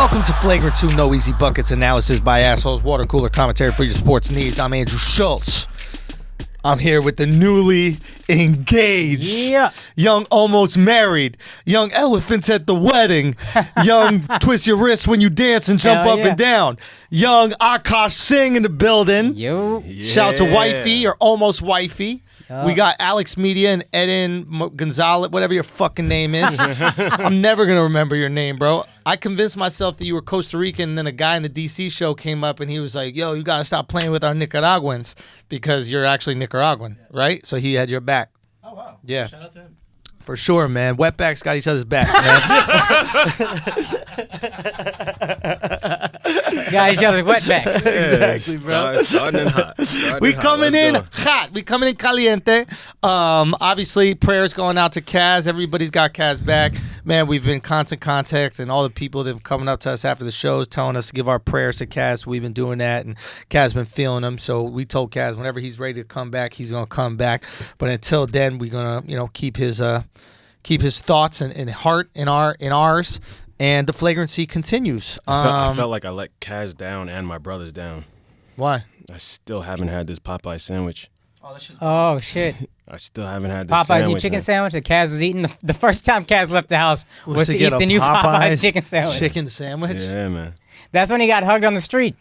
Welcome to Flagrant 2 No Easy Buckets analysis by assholes, water cooler commentary for your sports needs. I'm Andrew Schulz. I'm here with the newly engaged, young almost married, young elephants at the wedding, young twist your wrist when you dance and jump up and down, young Akaash Singh in the building. Yo. Shout out to wifey or almost wifey. We got Alex Media and Eden Gonzalez, whatever your fucking name is. I'm never going to remember your name, bro. I convinced myself that you were Costa Rican, and then a guy in the DC show came up, and he was like, yo, you got to stop playing with our Nicaraguans because you're actually Nicaraguan, right? So he had your back. Oh, wow. Yeah. Shout out to him. For sure, man. Wetbacks got each other's backs, man. Got each other's wetbacks. Exactly, bro. Starting in hot. We coming in hot. We coming in caliente. Obviously, prayers going out to Kaz. Everybody's got Kaz back. Man, we've been in constant contact, and all the people that have coming up to us after the shows telling us to give our prayers to Kaz. We've been doing that, and Kaz been feeling them. So we told Kaz whenever he's ready to come back, he's gonna come back. But until then, we're gonna, keep his thoughts and heart in ours. And the flagrancy continues. I felt like I let Kaz down and my brothers down. Why? I still haven't had this Popeye sandwich. Oh, shit. I still haven't had this Popeye's sandwich. new chicken sandwich that Kaz was eating. The first time Kaz left the house was to eat get the a new Popeye's chicken sandwich. Chicken sandwich? Yeah, man. That's when he got hugged on the street.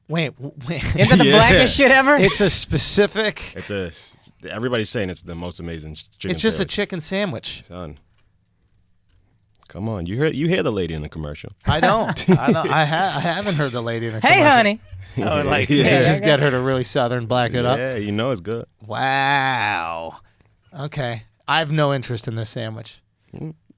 Wait. Isn't that the blackest shit ever? It's a specific... Everybody's saying it's the most amazing chicken It's just sandwich. a chicken sandwich. Son. Come on, you hear the lady in the commercial. I don't. I haven't heard the lady in the Hey, commercial. honey. I would like Yeah. just get her to really southern black it up. Yeah, you know it's good. Wow. Okay. I have no interest in this sandwich.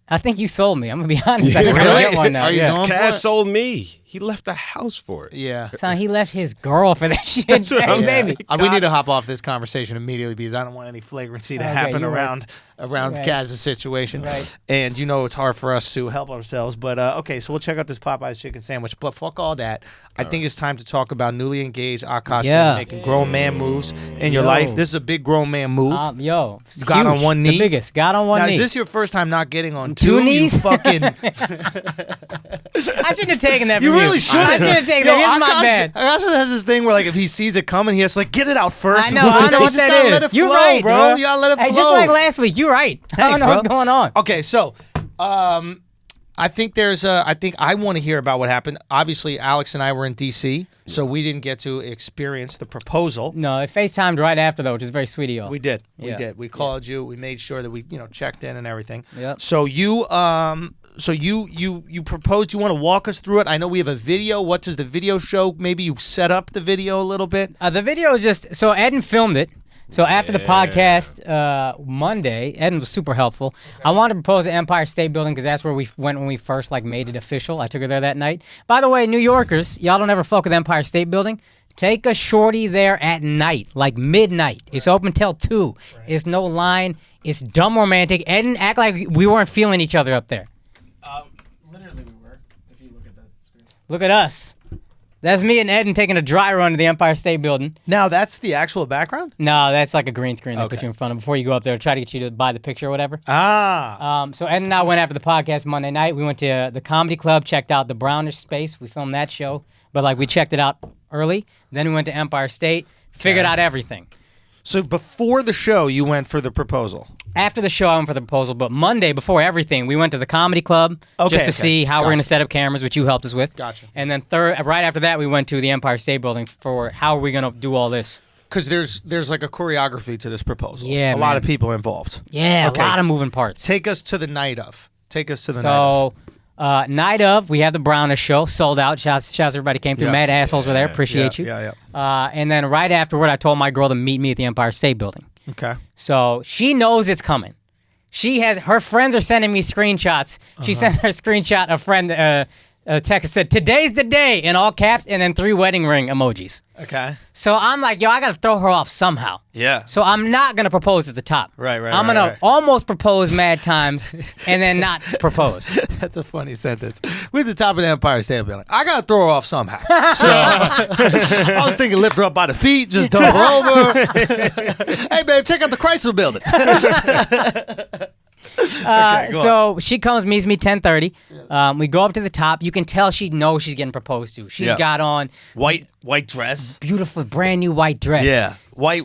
I think you sold me. I'm going to be honest. Yeah, I think I'm really? going to get one now. Are you Yeah. going for it? Kaz sold me. He left the house for it. Yeah. Son, he left his girl for that shit. That's what Hey, I'm baby. We need to hop off this conversation immediately because I don't want any flagrancy to Okay, happen you're around Right. Kaz's situation. Right. And it's hard for us to help ourselves. But okay, so we'll check out this Popeye's chicken sandwich. But fuck all that. I think it's time to talk about newly engaged Akaash making grown man moves in your life. This is a big grown man move. You got on one knee. The biggest. Got on one Now, knee. is this your first time not getting on Two two? knees? You fucking... I shouldn't have taken that from You you. really shouldn't. I shouldn't have taken that. It's my bad. Akaash has this thing where, like, if he sees it coming, he has to, like, get it out first. I know what You just that gotta is. let it You're flow, right, bro. You gotta let it flow. Hey, just like last week, you're right. I Thanks, don't know bro. what's going on. Okay, so I think I want to hear about what happened. Obviously, Alex and I were in D.C., so we didn't get to experience the proposal. No, it FaceTimed right after, though, which is very sweet of y'all. We did. Yeah. We did. We called you. We made sure that we, checked in and everything. Yep. So you proposed. You want to walk us through it? I know we have a video. What does the video show? Maybe you set up the video a little bit. The video is just, so Eden filmed it. So after the podcast Monday, Eden was super helpful. Okay. I wanted to propose at Empire State Building because that's where we went when we first made it official. I took her there that night. By the way, New Yorkers, y'all don't ever fuck with Empire State Building. Take a shorty there at night, like midnight. Right. It's open till 2. Right. It's no line. It's dumb romantic. Eden, act like we weren't feeling each other up there. Literally we were, if you look at the screen. Look at us. That's me and Eden taking a dry run to the Empire State Building. Now, that's the actual background? No, that's like a green screen they put you in front of before you go up there to try to get you to buy the picture or whatever. So Ed and I went after the podcast Monday night. We went to the comedy club, checked out the Brownish Space. We filmed that show, but we checked it out early. Then we went to Empire State, figured out everything. So before the show, you went for the proposal? After the show, I went for the proposal, but Monday, before everything, we went to the comedy club just to see how we're going to set up cameras, which you helped us with. Gotcha. And then right after that, we went to the Empire State Building for how are we going to do all this. Because there's like a choreography to this proposal. Yeah, a lot of people involved. Yeah, a lot of moving parts. Take us to the night of. Night of, we have the Brownish show, sold out. Shouts everybody came through. Mad assholes were there. Appreciate you. Yeah. And then right afterward, I told my girl to meet me at the Empire State Building. Okay. So she knows it's coming. Her friends are sending me screenshots. She sent her screenshot, a friend, a text that said, "Today's the day," in all caps, and then 3 wedding ring emojis. Okay. So I'm like, yo, I got to throw her off somehow. Yeah. So I'm not going to propose at the top. Right. I'm going to almost propose mad times and then not propose. That's a funny sentence. We're at the top of the Empire State Building. I got to throw her off somehow. So I was thinking lift her up by the feet, just dump her over. Hey, babe, check out the Chrysler Building. So she comes, meets me 10:30. We go up to the top. You can tell she knows she's getting proposed to. She's got on white dress. beautiful, brand new white dress. Yeah. White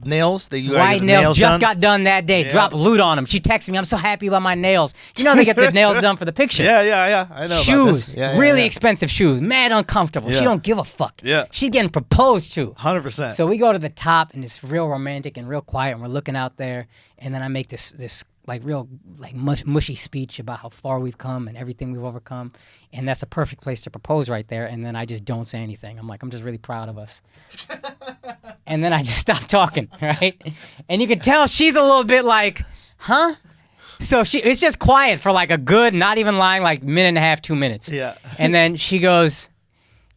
nails. White nails just got done that day. Yeah. Drop loot on them. She texted me, I'm so happy about my nails. You know they get the nails done for the picture. Yeah. I know. Shoes. About this. Yeah, really expensive shoes. Mad uncomfortable. Yeah. She don't give a fuck. Yeah. She's getting proposed to. 100%. So we go to the top and it's real romantic and real quiet and we're looking out there and then I make this like real like mushy speech about how far we've come and everything we've overcome, and that's a perfect place to propose right there. And then I just don't say anything. I'm like, I'm just really proud of us. And then I just stop talking, right? And you can tell she's a little bit like, huh? So it's just quiet for like a good, not even lying, like minute and a half, 2 minutes. Yeah. And then she goes,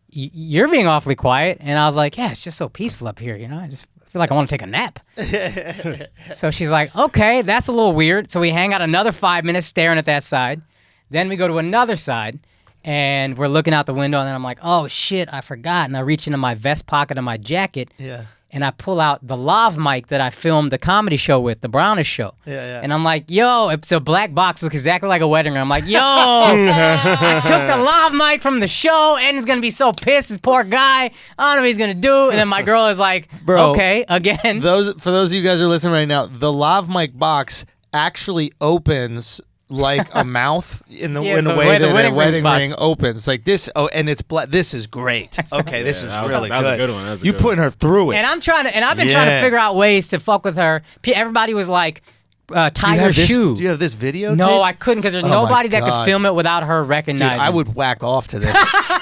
you're being awfully quiet. And I was like, yeah, it's just so peaceful up here, you know? I just feel like I want to take a nap. So she's like, okay, that's a little weird. So we hang out another 5 minutes staring at that side. Then we go to another side and we're looking out the window and then I'm like, oh shit, I forgot. And I reach into my vest pocket of my jacket. Yeah. And I pull out the lav mic that I filmed the comedy show with, the Brownish show. Yeah. And I'm like, yo, it's a black box, looks exactly like a wedding ring. I'm like, yo, I took the lav mic from the show, and he's gonna be so pissed, this poor guy. I don't know what he's gonna do. And then my girl is like, Bro, okay, again. For those of you guys who are listening right now, the lav mic box actually opens like a mouth in the way that a wedding ring opens, like this. Oh, and it's black. This is great. Okay, this is really good. That was a good one. That was a You good putting her through it. And I've been trying to figure out ways to fuck with her. Everybody was like, tie her shoe. Do you have this video? No, I couldn't because there's nobody that could God. film it without her recognizing. Dude, I would whack off to this.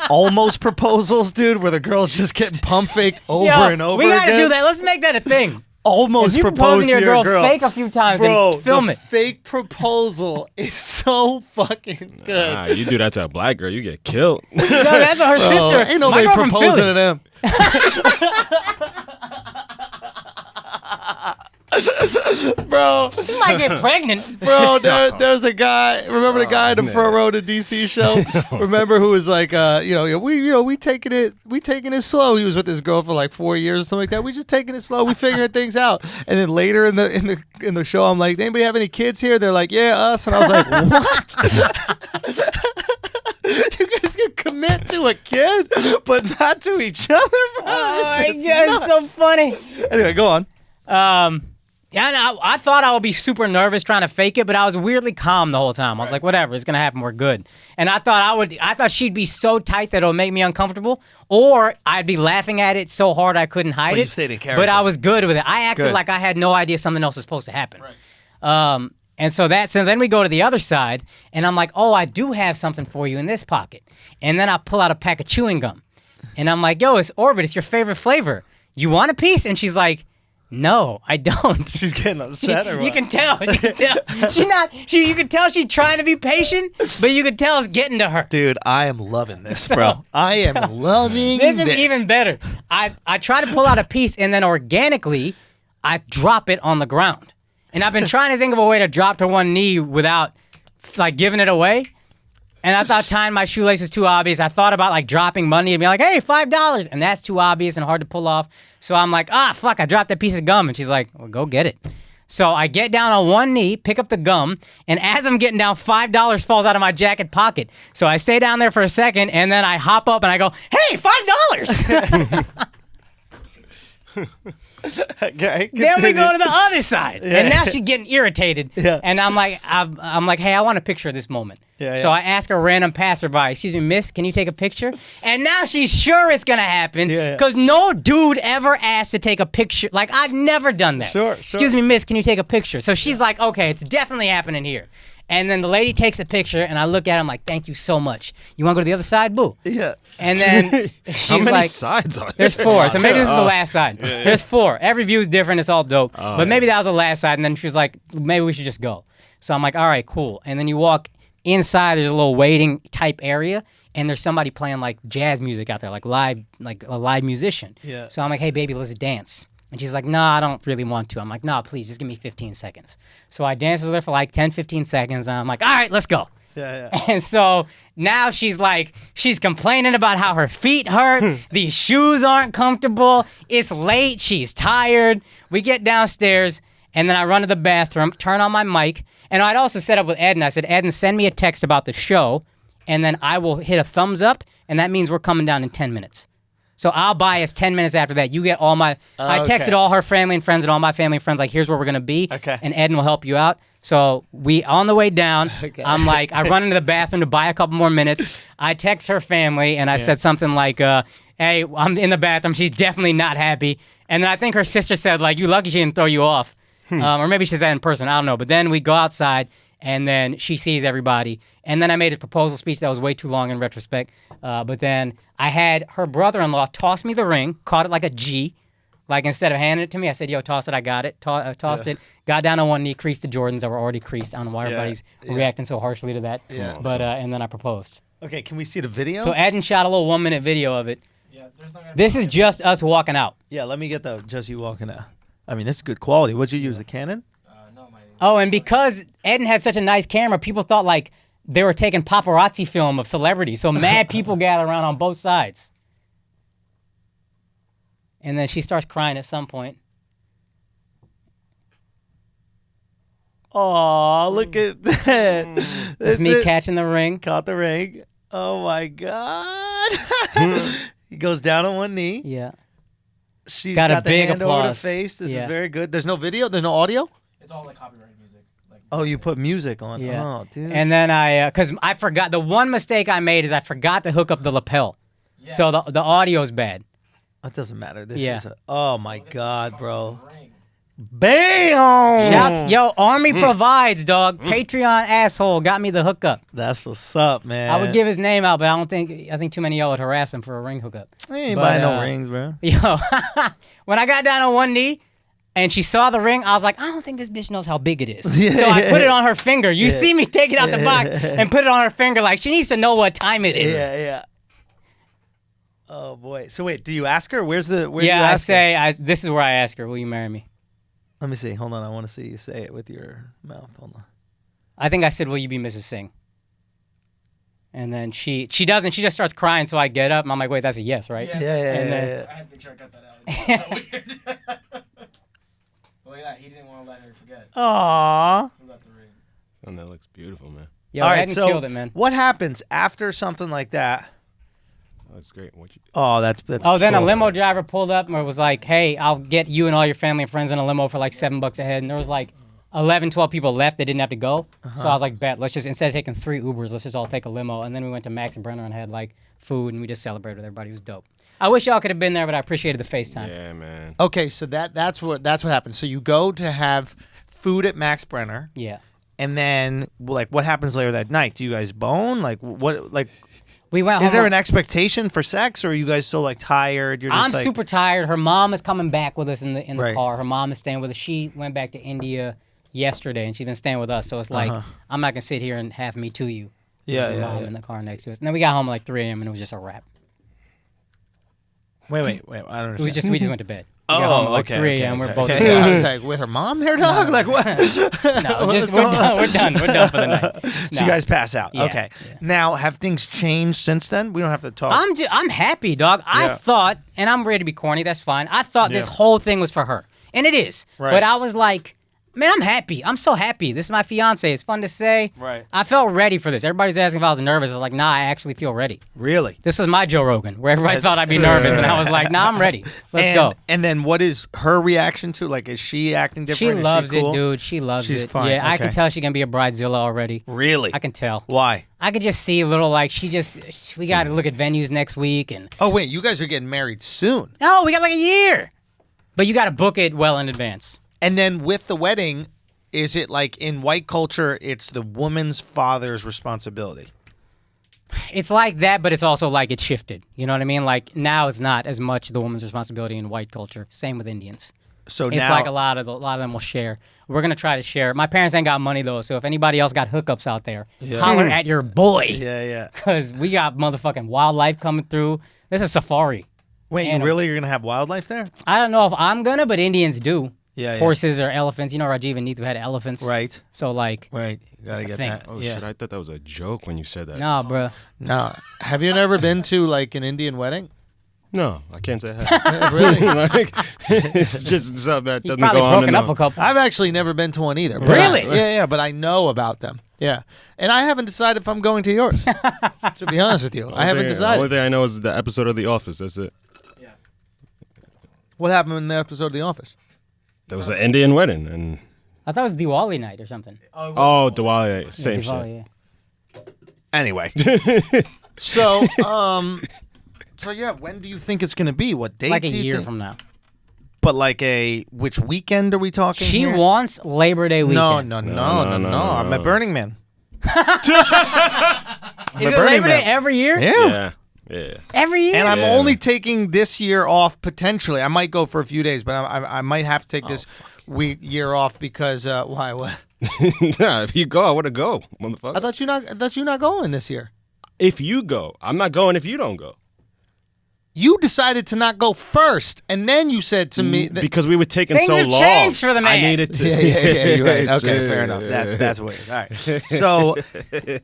Almost proposals, dude, where the girl's just getting pump faked over and over we gotta again. do that. Let's make that a thing. Almost If you propose propose to to your your girl. fake a few times Bro, and film the it. fake proposal is so fucking good. Nah, you do that to a black girl, you get killed. No, that's her sister. Ain't My nobody girl from proposing Philly. to them. Bro, She might get pregnant. bro, there's a guy. Remember the guy in the front row of the DC show? Remember who was like, we taking it slow. He was with his girl for like 4 years or something like that. We just taking it slow. We figuring things out. And then later in the show, I'm like, anybody have any kids here? They're like, yeah, us. And I was like, what? You guys can commit to a kid, but not to each other, bro. Oh my This is god, nuts. it's so funny. Anyway, go on. Yeah, I thought I would be super nervous trying to fake it, but I was weirdly calm the whole time. I was like, whatever, it's gonna happen. We're good. And I thought she'd be so tight that it'll make me uncomfortable, or I'd be laughing at it so hard I couldn't hide But it. you stayed in character. But I was good with it. I acted Good. like I had no idea something else was supposed to happen. Right. And so then we go to the other side, and I'm like, oh, I do have something for you in this pocket. And then I pull out a pack of chewing gum, and I'm like, yo, it's Orbit. It's your favorite flavor. You want a piece? And she's like, no, I don't. She's getting upset or what? You can tell. You can tell. You can tell she's trying to be patient, but you can tell it's getting to her. Dude, I am loving this, bro. I am loving This this. is even better. I try to pull out a piece, and then organically, I drop it on the ground. And I've been trying to think of a way to drop to one knee without, like, giving it away. And I thought tying my shoelace was too obvious. I thought about, like, dropping money and being like, hey, $5. And that's too obvious and hard to pull off. So I'm like, fuck, I dropped that piece of gum. And she's like, well, go get it. So I get down on one knee, pick up the gum, and as I'm getting down, $5 falls out of my jacket pocket. So I stay down there for a second, and then I hop up and I go, hey, $5! Okay, Then we continue. go to the other side, and now she's getting irritated. Yeah. And I'm like, hey, I want a picture of this moment. Yeah, So yeah. I ask a random passerby, excuse me, miss, can you take a picture? And now she's sure it's gonna happen, Yeah, yeah. because no dude ever asked to take a picture. Like, I've never done that. Sure. Excuse me, miss, can you take a picture? So she's like, okay, it's definitely happening here. And then the lady takes a picture, and I look at her, I'm like, thank you so much. You want to go to the other side? Boo. Yeah. And then How she's many like, sides are there? there's 4, so maybe this is the last side. There's 4. Every view is different. It's all dope. But maybe that was the last side. And then she was like, maybe we should just go. So I'm like, all right, cool. And then you walk inside. There's a little waiting type area, and there's somebody playing like jazz music out there, like a live musician. Yeah. So I'm like, hey, baby, let's dance. And she's like, nah, I don't really want to. I'm like, nah, please, just give me 15 seconds. So I dance with her for like 10, 15 seconds, and I'm like, all right, let's go. Yeah. And so now she's complaining about how her feet hurt. These shoes aren't comfortable. It's late. She's tired. We get downstairs, And then I run to the bathroom, turn on my mic, and I'd also set up with Eden. I said, Eden, send me a text about the show, and then I will hit a thumbs up, and that means we're coming down in 10 minutes. So I'll buy us 10 minutes after that. You get all my... I texted all her family and friends and all my family and friends, like, here's where we're going to be. Okay. And Eden will help you out. So on the way down, I'm like, I run into the bathroom to buy a couple more minutes. I text her family, and I said something like, hey, I'm in the bathroom. She's definitely not happy. And then I think her sister said, like, you lucky she didn't throw you off. Or maybe she said that in person. I don't know. But then we go outside, and then she sees everybody. And then I made a proposal speech that was way too long in retrospect. But then I had her brother-in-law toss me the ring, caught it like a G. Like, instead of handing it to me, I said, yo, toss it, I got it. Tossed it, got down on one knee, creased the Jordans that were already creased. I don't know why everybody's reacting so harshly to that. Yeah. But and then I proposed. Okay, can we see the video? So Eden shot a little 1-minute video of it. Yeah, there's not gonna This be is just us walking out. Yeah, let me get just you walking out. I mean, this is good quality. What'd you use, the Canon? no, my. Oh, and because Eden had such a nice camera, people thought, like, they were taking paparazzi film of celebrities. So mad people gather around on both sides. And then she starts crying at some point. Oh, look at that. It's me catching the ring. Caught the ring. Oh, my God. He goes down on one knee. Yeah. She's Got a got the big hand over the applause. face. This Yeah. is very good. There's no video? There's no audio? It's all like copyrighted music. Like. Oh, you put music on. Yeah. Oh, dude. And then because I forgot, the one mistake I made is I forgot to hook up the lapel. Yes. So the audio's bad. It doesn't matter. This Yeah. is oh, my God, bro. Ring. Bam! Shouts, yo, Army provides, dog. Patreon asshole got me the hookup. That's what's up, man. I would give his name out, but I think too many of y'all would harass him for a ring hookup. I ain't but, buying no rings, bro. Yo, when I got down on one knee and she saw the ring, I was like, I don't think this bitch knows how big it is. Yeah. So I put it on her finger. You see me take it out the box and put it on her finger like she needs to know what time it is. Yeah. Oh boy. So wait, do you ask her? Where do you Yeah, ask her? this is where I ask her, will you marry me? Let me see. Hold on. I want to see you say it with your mouth. Hold on. I think I said, will you be Mrs. Singh? And then she doesn't. She just starts crying, so I get up, and I'm like, wait, that's a yes, right? Yeah. And then- I had to make sure I got that out. It's so weird. Look at that. He didn't want to let her forget. Aww. Who got the ring? Oh, that looks beautiful, man. Yo, All right, Eden so killed it, man. what happens after something like that? Oh, that's great. What you? Oh, that's Oh, then a cool. limo driver pulled up and was like, hey, I'll get you and all your family and friends in a limo for like $7 a head. And there was like 11, 12 people left that didn't have to go. So I was like, bet, let's just, instead of taking 3 Ubers, let's just all take a limo. And then we went to Max and Brenner and had like food and we just celebrated with everybody. It was dope. I wish y'all could have been there, but I appreciated the FaceTime. Yeah, man. Okay, so that's what happens. So you go to have food at Max Brenner, Yeah. and then like what happens later that night? Do you guys bone? Like what? Like We went is home. there an expectation for sex, or are you guys still like tired? You're just I'm like, super tired. Her mom is coming back with us in the Right. car. Her mom is staying with us. She went back to India yesterday, and she's been staying with us. So it's like, I'm not going to sit here and have me to you. Yeah, With yeah, your mom yeah. in the car next to us. And then we got home at like 3 a.m. and it was just a wrap. Wait. I don't It understand. was just, we just went to bed. We Oh, got home at like okay, 3 a.m. We're both okay. I was like, with her mom there, dog? Like, what? No, it's What's just, we're going done. on? We're done. We're done for the night. So you No. guys pass out. Yeah, Okay. yeah. Now, have things changed since then? We don't have to talk. I'm happy, dog. I Yeah. thought, and I'm ready to be corny, that's fine. I thought this Yeah. whole thing was for her. And it is. Right. But I was like, man, I'm happy. I'm so happy. This is my fiance. It's fun to say. Right. I felt ready for this. Everybody's asking if I was nervous. I was like, nah, I actually feel ready. Really? This was my Joe Rogan, where everybody thought I'd be nervous. And I was like, nah, I'm ready. Let's go. And then what is her reaction to? Like, is she acting She different? loves is she cool? it, dude. She loves She's it. fine. Yeah, I can Okay. tell she can be a bridezilla already. Really? I can tell. Why? I could just see a little like we got to look at venues next week. And Oh, wait. You guys are getting married soon. no, we got like a year. But you got to book it well in advance. And then with the wedding, is it like in white culture, it's the woman's father's responsibility? It's like that, but it's also like it shifted. You know what I mean? Like now it's not as much the woman's responsibility in white culture. Same with Indians. So It's now, like a lot of them will share. We're gonna try to share. My parents ain't got money though, so if anybody else got hookups out there, holler at your boy, Yeah. because we got motherfucking wildlife coming through. This is safari. Wait, And- really? You're gonna have wildlife there? I don't know if I'm gonna, but Indians do. Yeah. Horses or elephants. You know, Rajiv and Neetu had elephants. Right. So like, Right. You gotta It's a get thing. that. Oh yeah. shit! I thought that was a joke when you said that. nah, bruh. No. Have you never been to like an Indian wedding? No, I can't say I have. Really? Like, it's just something that You've doesn't probably go on broken in up the- a couple. I've actually never been to one either. But Really? yeah, but I know about them. Yeah. And I haven't decided if I'm going to yours. To be honest with you, I haven't The only decided. thing I know is the episode of The Office. That's it. What happened in the episode of The Office? There was an Indian wedding, and I thought it was Diwali night or something. oh, Diwali, same Diwali, shit. yeah. Anyway. So, so yeah, when do you think it's going to be? What date Like a do you year think? from now. But like which weekend are we talking She here? wants Labor Day weekend. No. no. I'm at Burning Man. Is it Burning Labor Day Man. every year? Yeah. Every year? And I'm Yeah. only taking this year off potentially. I might go for a few days, but I might have to take this year off because why? What? Nah, if you go, I want to go, I motherfucker. thought you're not going this year. If you go, I'm not going. If you don't go, You decided to not go first, and then you said to me that, because we were taking Things so have long. changed for the man. I needed to. yeah, you're right. Okay, Shit. fair enough. That's what it is. All right. So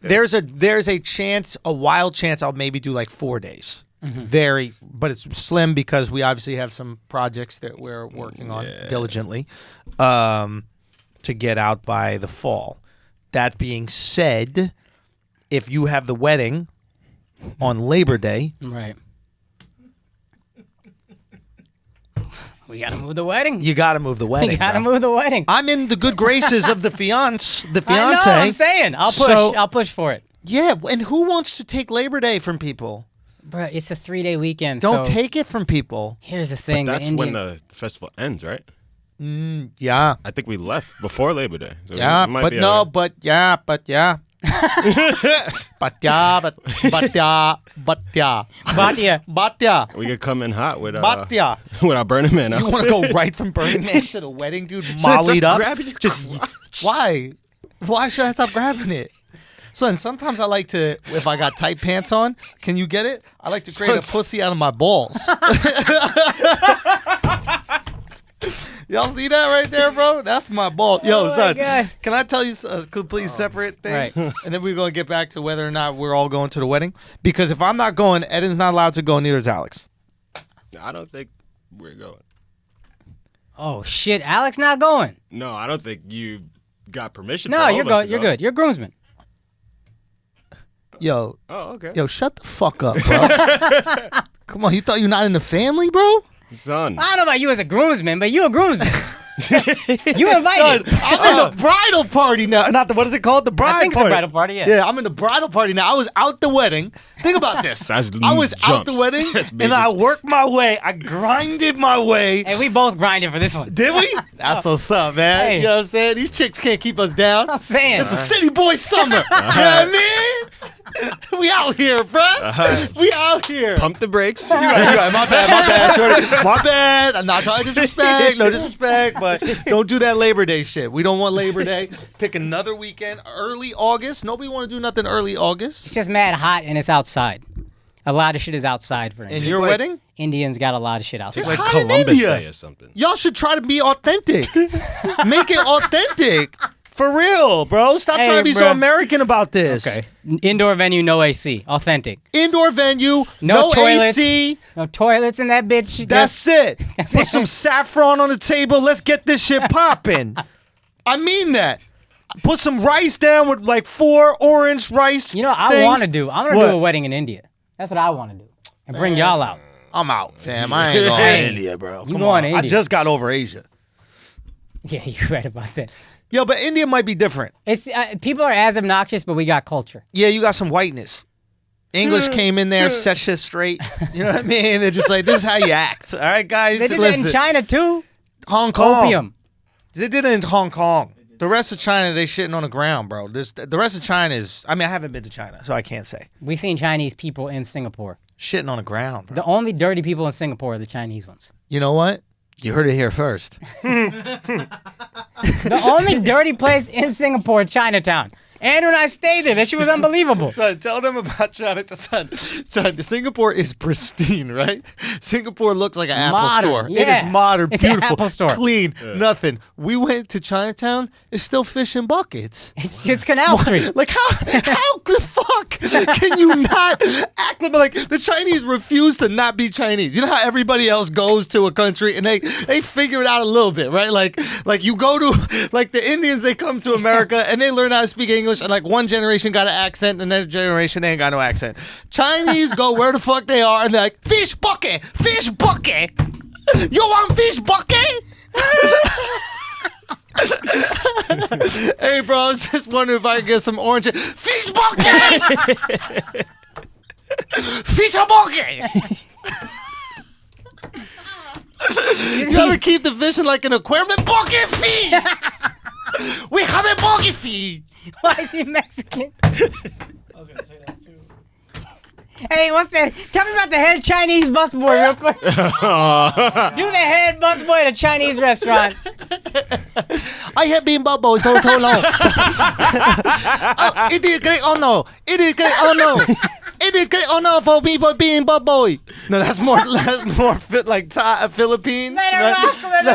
there's a chance, a wild chance, I'll maybe do like 4 days. But it's slim because we obviously have some projects that we're working on diligently to get out by the fall. That being said, if you have the wedding on Labor Day, Right. We gotta move the wedding. you got to move the wedding. We gotta bro. move the wedding. I'm in the good graces of the fiance. I know, I'm saying. I'll push. So- I'll push for it. Yeah, and who wants to take Labor Day from people? Bro, it's a 3-day weekend. Don't so take it from people. Here's the thing. That's the when Indian, the festival ends, right? Yeah. I think we left before Labor Day. So Yeah, it might but be no, a- but yeah. But yeah, but yeah. But yeah. we could come in hot with But yeah. with our Burning Man. You want to go right from Burning Man to the wedding, dude? Mollied up. grabbing your Just why? Why should I stop grabbing it? Son, sometimes I like to, if I got tight pants on, can you get it? I like to create a pussy out of my balls. Y'all see that right there, bro? That's my ball. Yo, Oh my son, God. can I tell you a completely separate thing? Right. And then we're going to get back to whether or not we're all going to the wedding. Because if I'm not going, Eden's not allowed to go, neither is Alex. I don't think we're going. Oh shit, Alex not going. No, I don't think you got permission. No, for all you're of us good. to You're go. good. You're groomsman. Yo, Oh, okay. yo, shut the fuck up, bro. Come on, you thought you're not in the family, bro? Son. I don't know about you as a groomsman, but you a groomsman. You invited. I'm in the bridal party now. Not the, what is it called? The bride I think it's party. a bridal party. Yeah. Yeah, I'm in the bridal party now. I was out the wedding. Think about this. That's I was out the jumps. wedding, That's and major. I worked my way. I grinded my way. And we both grinded for this one. Did we? That's what's up, man. Hey. You know what I'm saying? These chicks can't keep us down. I'm saying. It's a city boy summer. You know what I mean? We out here, bruh. We out here. Pump the brakes. You're right. My bad, shorty. My bad. I'm not trying to disrespect. No disrespect, but don't do that Labor Day shit. We don't want Labor Day. Pick another weekend, early August. Nobody want to do nothing early It's August. just mad hot and it's outside. A lot of shit is outside for In instance. your like- wedding? Indians got a lot of shit outside. It's like hot in Columbus India. Day or something. Y'all should try to be authentic. Make it authentic. For real, bro. Stop Hey, trying to be so bruh. American about this. Okay. Indoor venue, no AC. Authentic. Indoor venue, No toilets. AC. No toilets in that bitch. That's it. That's Put it. some saffron on the table. Let's get this shit popping. I mean that. Put some rice down with like 4 orange rice. You know, I things. want to do. I'm gonna What? do a wedding in India. That's what I want to do, and bring y'all out. I'm out, fam. I ain't going Hey, to India, bro. you Come going on. to I India. just got over Asia. Yeah, you're right about that. Yo, but India might be different. It's people are as obnoxious, but we got culture. Yeah, you got some whiteness. English came in there, set shit straight. You know what I mean? They're just like, this is how you act. All right, guys? They did Listen. that in China too. Hong Kong. Opium. They did it in Hong Kong. The rest of China, they shitting on the ground, bro. The rest of China is, I mean, I haven't been to China, so I can't say. We seen Chinese people in Singapore. Shitting on the ground, bro. The only dirty people in Singapore are the Chinese ones. You know what? You heard it here first. The only dirty place in Singapore, Chinatown. Andrew and I stayed there. That shit was unbelievable. Son, tell them about China. Son, Singapore is pristine, right? Singapore looks like an Apple Modern, store. yeah. It is modern, It's an beautiful, Apple store. clean, nothing. We went to Chinatown. It's still fish in buckets. It's Canal Street. Like how the fuck can you not act like the Chinese refuse to not be Chinese? You know how everybody else goes to a country and they figure it out a little bit, right? Like you go to like the Indians, they come to America and they learn how to speak English, and like one generation got an accent and the next generation they ain't got no accent. Chinese go where the fuck they are and they're like, fish bucket, fish bucket. You want fish bucket? Hey, bro, I was just wondering if I could get some orange fish bucket. Fish bucket. You ever keep the fish in like an aquarium? The bucket feed. We have a bucket feed. Why is he Mexican? I was gonna say that too. Hey, what's that? Tell me about the head Chinese busboy real quick. Do the head busboy at a Chinese restaurant. I have been bubble so long. It is great honor. It is great honor. It is great honor for me for being bubble. No, that's more fit like Philippine. Let her rock, let her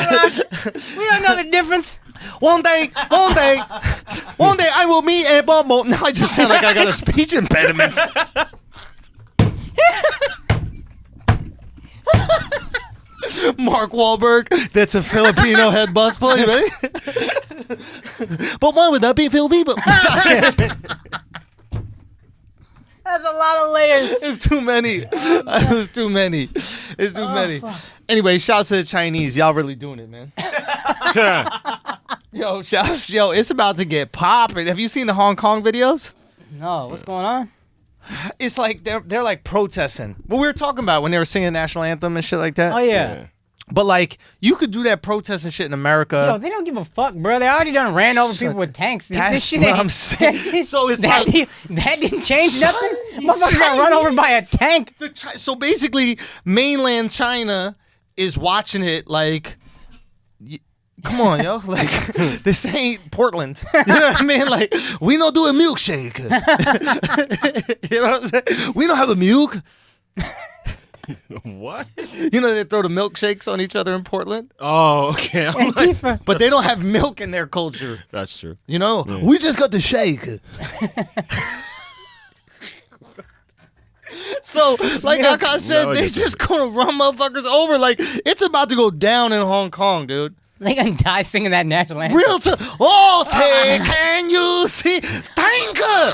rock. We don't know the difference. One day, I will meet a bubble. Now I just sound like I got a speech impediment. Mark Wahlberg, that's a Filipino head busboy, you ready? But why would that be Filipino? That's a lot of layers. It's too many. It was too many. It's too many. Fuck. Anyway, shouts to the Chinese. Y'all really doing it, man. Yo, shouts. Yo, it's about to get popping. Have you seen the Hong Kong videos? No, what's going on? It's like they're like protesting. What we were talking about when they were singing the national anthem and shit like that. Oh, yeah. But like, you could do that protesting shit in America. Yo, they don't give a fuck, bro. They already done ran over people with tanks. That's This shit what ain't- I'm saying. So it's that, like- that didn't change Son, nothing? these Motherfucker got run over by a Chinese- tank. So basically, mainland China is watching it like, come on, yo. Like, this ain't Portland. You know what I mean? Like, we don't do a milkshake. You know what I'm saying? We don't have a milk. What? You know they throw the milkshakes on each other in Portland? Oh, okay. I'm like, Antifa. But they don't have milk in their culture. that's true. You know? We just got the shake. So, like Akaash said, No, they you- just gonna run motherfuckers over. Like, it's about to go down in Hong Kong, dude. They gonna die singing that national anthem. Real oh, say, can you see? Thank you.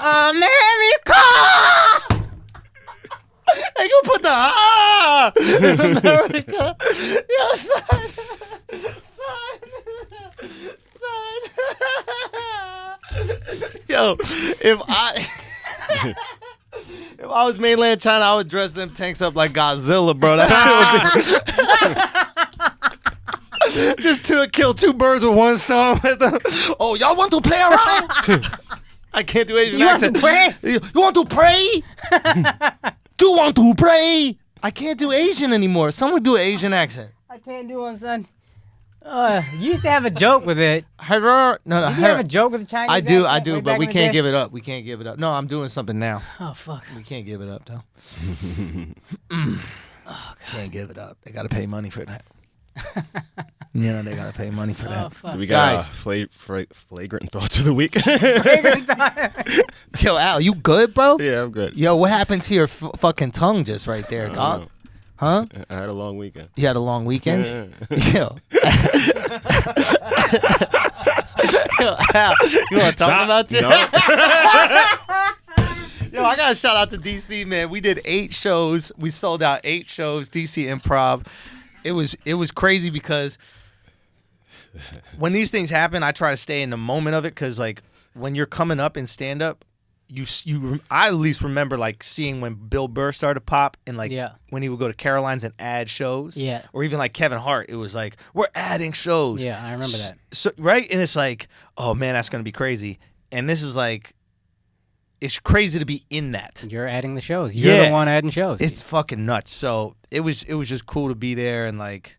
America! They gonna put the in America. Yo, son. Yo, if I was mainland China, I would dress them tanks up like Godzilla, bro. That shit would be just to kill two birds with one stone. Oh, y'all want to play around? I can't do Asian You want accent. to pray? You want to pray? Do you want to pray? I can't do Asian anymore. Someone do an Asian accent. I can't do one, son. You used to have a joke with it. No, Did you have a joke with the Chinese I do, accent way but back we in the can't day? give it up. We can't give it up. No, I'm doing something now. Oh, fuck. We can't give it up, though. Can't give it up. They got to pay money for that. You know, they got to pay money for Oh, that. fuck. Do we got Guys. flagrant thoughts of the week? Yo, Al, you good, bro? Yeah, I'm good. Yo, what happened to your fucking tongue just right there, I don't dog? know. Huh? I had a long weekend. You had a long weekend? Yeah. Yo. Yo, Al, you want to talk about you? No. Yo, I got to shout out to DC, man. We did 8 shows. We sold out 8 shows, DC Improv. It was crazy because when these things happen, I try to stay in the moment of it because, like, when you're coming up in stand-up, I at least remember, like, seeing when Bill Burr started to pop and, like, Yeah. when he would go to Caroline's and add shows. Yeah. Or even, like, Kevin Hart. It was like, we're adding shows. Yeah, I remember that. So, right? And it's like, oh, man, that's going to be crazy. And this is, like, it's crazy to be in that. You're adding the shows. You're Yeah. the one adding shows. It's fucking nuts. So it was just cool to be there, and like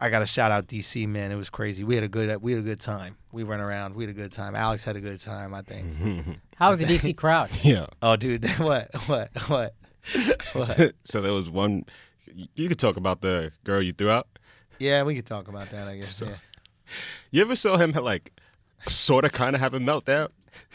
I got to shout out DC, man. It was crazy. We had a good time. We went around. We had a good time. Alex had a good time, I think. How was the DC crowd? Yeah. Oh, dude, what? So there was one. You could talk about the girl you threw out. Yeah, we could talk about that, I guess. Yeah. You ever saw him like sort of kind of have a meltdown?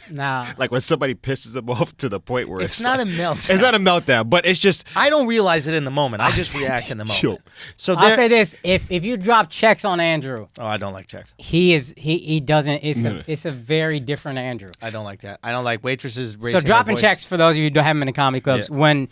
Nah. Like when somebody pisses him off to the point where It's not like, a meltdown. It's not a meltdown, but it's just. I don't realize it in the moment. I just react in the moment. Yo. So I'll say this: if you drop checks on Andrew, oh, I don't like checks. he doesn't. It's a very different Andrew. I don't like that. I don't like waitresses So raising their dropping voice. checks for those of you who don't have them in the comedy clubs, Yeah.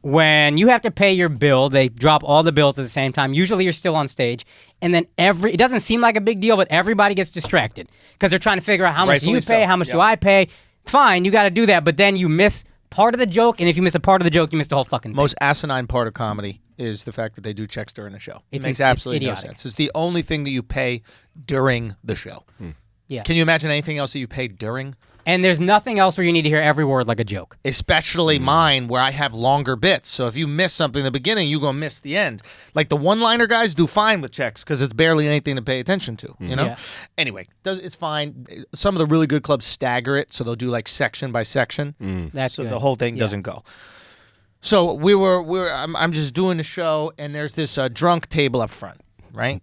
when you have to pay your bill, they drop all the bills at the same time. Usually you're still on stage, and then it doesn't seem like a big deal, but everybody gets distracted because they're trying to figure out how much do you Rightfully pay, so. how much Yep. do I pay. Fine, you got to do that, but then you miss part of the joke, and if you miss a part of the joke, you miss the whole fucking thing. Most asinine part of comedy is the fact that they do checks during the show. It It's makes it's absolutely no idiotic. sense. It's the only thing that you pay during the show. Yeah. Can you imagine anything else that you pay during? And there's nothing else where you need to hear every word like a joke. Especially mine, where I have longer bits. So if you miss something in the beginning, you're going to miss the end. Like the one-liner guys do fine with checks because it's barely anything to pay attention to, you know? Yeah. Anyway, it's fine. Some of the really good clubs stagger it, so they'll do like section by section. That's So good. the whole thing Yeah. doesn't go. So I'm just doing the show, and there's this drunk table up front, right?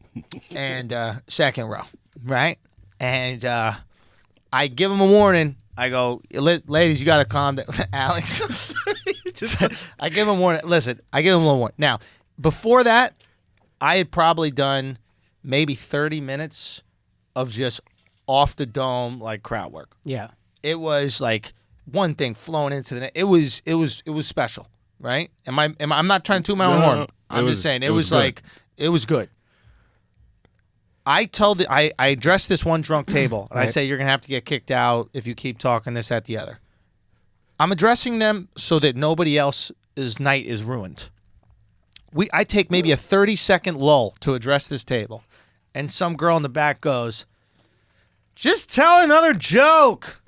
And second row, right? And I give them a warning. I go, ladies, you got to calm down. Alex. I give him a warning. Listen, I give him a warning. Now, before that, I had probably done maybe 30 minutes of just off the dome, like crowd work. Yeah. It was like one thing flowing into the net. It was special, right? I'm not trying to toot my own No, horn. no, I'm it just was- saying it was good. like it was good. I addressed this one drunk table, and I Right. say you're gonna have to get kicked out if you keep talking this, that, the other. I'm addressing them so that nobody else's night is ruined. I take maybe a 30-second lull to address this table, and some girl in the back goes, "Just tell another joke."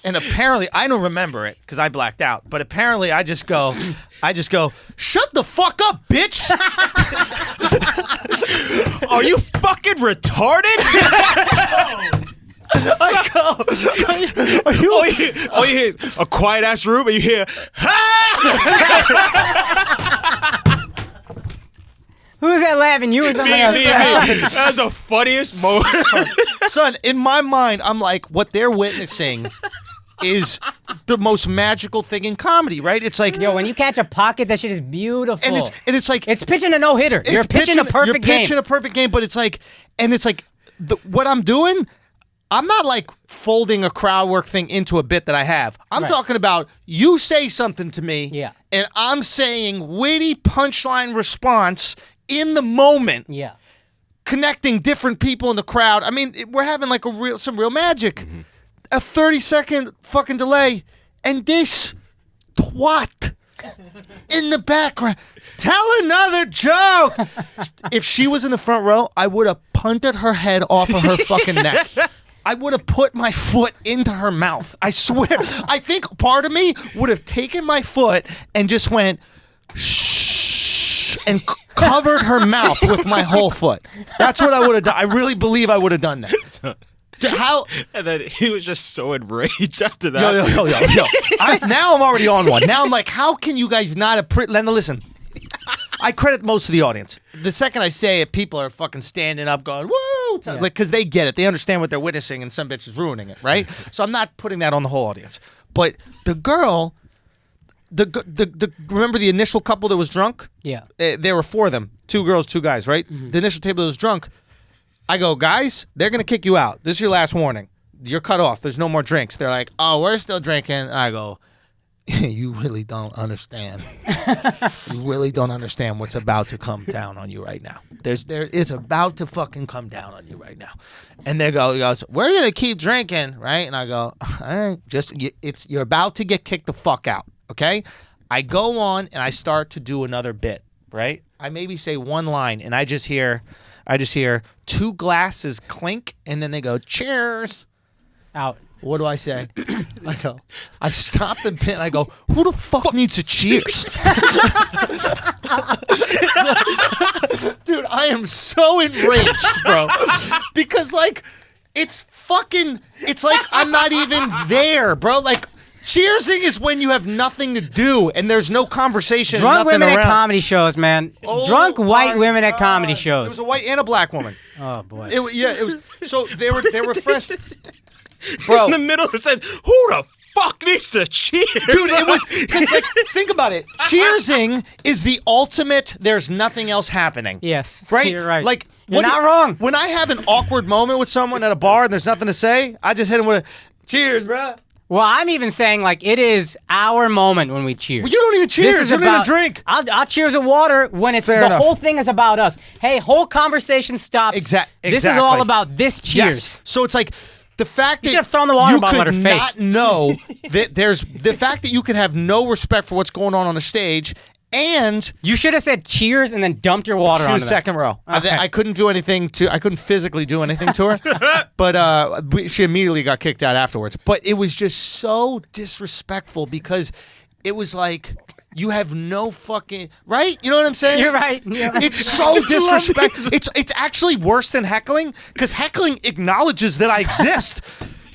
And apparently, I don't remember it because I blacked out. But apparently, I just go, "Shut the fuck up, bitch!" Are you fucking retarded? I go, All you hear is a quiet ass room, and you hear, Who's that laughing? You or something me, else? me, me. That's the funniest moment. son. In my mind, I'm like, what they're witnessing is the most magical thing in comedy, right? It's like, Yo, when you catch a pocket, that shit is beautiful. and it's like It's pitching a no-hitter. You're pitching a perfect You're pitching game. a perfect game, but it's like, what I'm doing. I'm not like folding a crowd work thing into a bit that I have. I'm Right. talking about you say something to me, Yeah. and I'm saying witty punchline response in the moment, Yeah. connecting different people in the crowd. I mean, we're having like some real magic. A 30-second fucking delay, and this twat in the background. Tell another joke. If she was in the front row, I would have punted her head off of her fucking neck. I would have put my foot into her mouth. I swear. I think part of me would have taken my foot and just went shh and covered her mouth with my whole foot. That's what I would have done. I really believe I would have done that. How? And then he was just so enraged after that. Yo. Now I'm already on one. Now I'm like, how can you guys not listen? I credit most of the audience. The second I say it, people are fucking standing up going, woo! Like, because they get it. They understand what they're witnessing, and some bitch is ruining it, right? So I'm not putting that on the whole audience. But the girl, remember the initial couple that was drunk? Yeah. There were 4 of them. 2 girls, 2 guys, right? The initial table that was drunk. I go, guys, they're going to kick you out. This is your last warning. You're cut off. There's no more drinks. They're like, oh, we're still drinking. And I go, you really don't understand. You really don't understand what's about to come down on you right now. It's about to fucking come down on you right now. And he goes, we're going to keep drinking, right? And I go, all right, you're about to get kicked the fuck out, okay? I go on and I start to do another bit, right? I maybe say one line and I just hear 2 glasses clink and then they go, cheers. Out. What do I say? I stop the pit and I go, who the fuck needs a cheers? Dude, I am so enraged, bro. Because, like, it's like I'm not even there, bro. Like, cheersing is when you have nothing to do and there's no conversation. Drunk and nothing women around. at comedy shows, man. Oh Drunk white my women at comedy God. shows. It was a white and a black woman. Oh boy. It was. So they were friends, bro. In the middle, it said, "Who the fuck needs to cheer?" Dude, it was because, like, think about it. Cheersing is the ultimate. There's nothing else happening. Yes. Right. You're right. Like, you're not wrong. When I have an awkward moment with someone at a bar and there's nothing to say, I just hit him with a cheers, bro. Well, I'm even saying, like, it is our moment when we cheers. Well, you don't even cheers. This is You don't even about- drink. I'll cheers with water when it's Fair the enough. whole thing is about us. Hey, whole conversation stops. This is all Exactly. about this cheers. Yes. So it's like the fact You that should have thrown the water you bottle could at her face. not know that there's the fact that you could have no respect for what's going on the stage, and You should have said cheers and then dumped your water she on was second row. Okay. I couldn't do anything to. I couldn't physically do anything to her, but she immediately got kicked out afterwards. But it was just so disrespectful because it was like you have no fucking right. You know what I'm saying? You're right. Yeah. It's so disrespectful. It's actually worse than heckling because heckling acknowledges that I exist.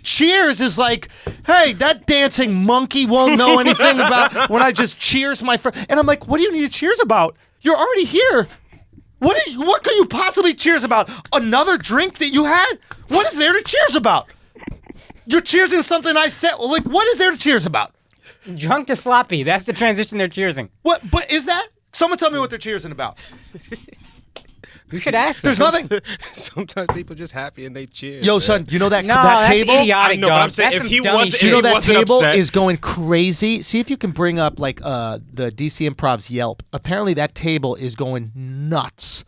Cheers is like, hey, that dancing monkey won't know anything about when I just cheers my friend. And I'm like, what do you need to cheers about? You're already here. What could you possibly cheers about? Another drink that you had? What is there to cheers about? You're cheersing something I said. Like, what is there to cheers about? Drunk to sloppy. That's the transition they're cheersing. What? But is that? Someone tell me what they're cheersing about. You should ask them. There's nothing. Sometimes people just happy and they cheer. Yo, man. son, you know that No, that that's table? idiotic, I know, but dog. I'm saying That's if some he dummy wasn't- shit. Do you know He that wasn't table upset. is going crazy? See if you can bring up like the DC Improv's Yelp. Apparently that table is going nuts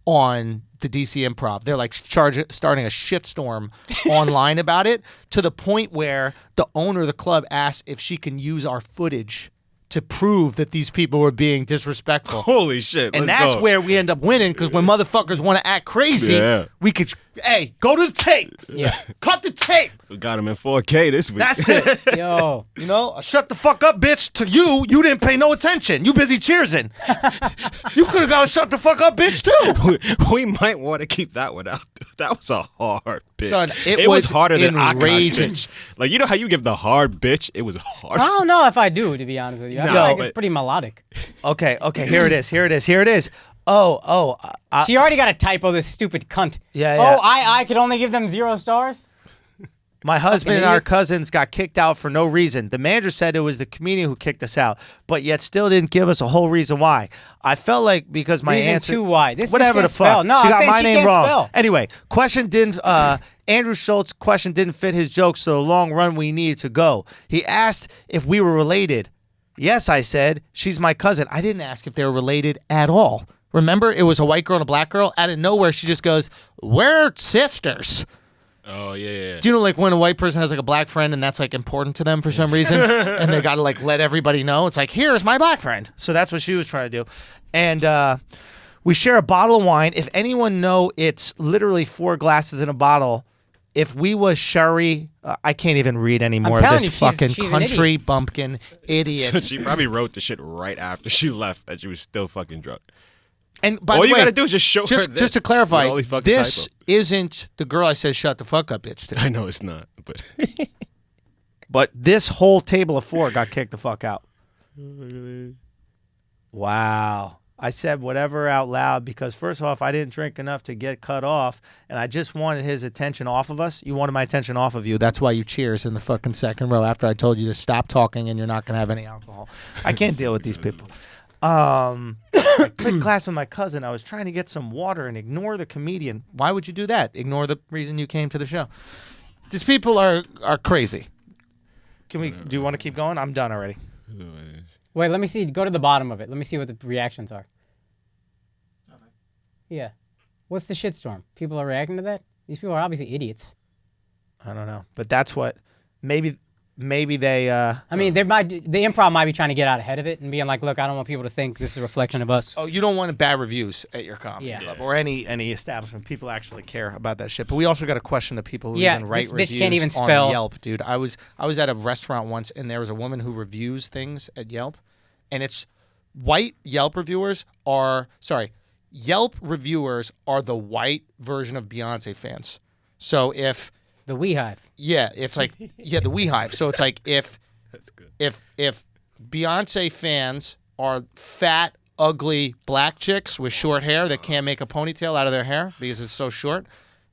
on the DC Improv. They're like starting a shitstorm online about it to the point where the owner of the club asked if she can use our footage to prove that these people were being disrespectful. Holy shit! And let's that's go. where we end up winning because when motherfuckers want to act crazy, Yeah. we could, hey, go to the tape. Yeah. Cut the tape. We got him in 4K this week. That's it. Yo. You know, shut the fuck up, bitch. To you didn't pay no attention. You busy cheersing. You could have got a shut the fuck up, bitch, too. we might want to keep that one out. That was a hard bitch. Son, it it was was harder than Akaash enraging. bitch. Like, you know how you give the hard bitch? It was hard. I don't know if I do, to be honest with you. I No, feel like but- it's pretty melodic. Okay, here it is. Oh, She already got a typo, this stupid cunt. Yeah, Oh, yeah. I could only give them 0 stars? my husband and idiot. our cousins got kicked out for no reason. The manager said it was the comedian who kicked us out, but yet still didn't give us a whole reason why. I felt like because my Reason answer... 2 why. This bitch whatever can't the fuck. spell. No, she I'm got saying my she name can't wrong. spell. Anyway, question didn't. Andrew Schulz question didn't fit his joke, so the long run we needed to go. He asked if we were related. Yes, I said she's my cousin. I didn't ask if they were related at all. Remember, it was a white girl and a black girl. Out of nowhere, she just goes, "We're sisters." Oh, yeah. Do you know, like, when a white person has like a black friend and that's like important to them for some reason, and they got to like let everybody know? It's like, here's my black friend. So that's what she was trying to do, and we share a bottle of wine. If anyone know, it's literally 4 glasses in a bottle. If we was sherry, I can't even read anymore. telling This you, she's fucking an country bumpkin idiot. She probably wrote the shit right after she left and she was still fucking drunk. And by All the you way, gotta do is just show her just this to clarify, with all these fucking this typos. isn't the girl I said shut the fuck up, bitch. To. I know it's not, but But this whole table of 4 got kicked the fuck out. Wow. I said whatever out loud because first off, I didn't drink enough to get cut off, and I just wanted his attention off of us. You wanted my attention off of you. That's why you cheers in the fucking second row after I told you to stop talking and you're not going to have any alcohol. I can't deal with these people. I clicked class with my cousin. I was trying to get some water and ignore the comedian. Why would you do that? Ignore the reason you came to the show. These people are crazy. Do you want to keep going? I'm done already. Wait, let me see. Go to the bottom of it. Let me see what the reactions are. Yeah. What's the shitstorm? People are reacting to that? These people are obviously idiots. I don't know, but that's what maybe maybe they. I mean, the improv might be trying to get out ahead of it and being like, look, I don't want people to think this is a reflection of us. Oh, you don't want bad reviews at your comedy Yeah. club or any establishment. People actually care about that shit. But we also got to question the people who Yeah, even write this bitch reviews can't even on spell. Yelp, dude. I was at a restaurant once, and there was a woman who reviews things at Yelp, and it's white Yelp reviewers are Yelp reviewers are the white version of Beyonce fans. So if The Weehive. yeah, it's like the Weehive. So it's like if That's good. if Beyonce fans are fat, ugly black chicks with short hair that can't make a ponytail out of their hair because it's so short,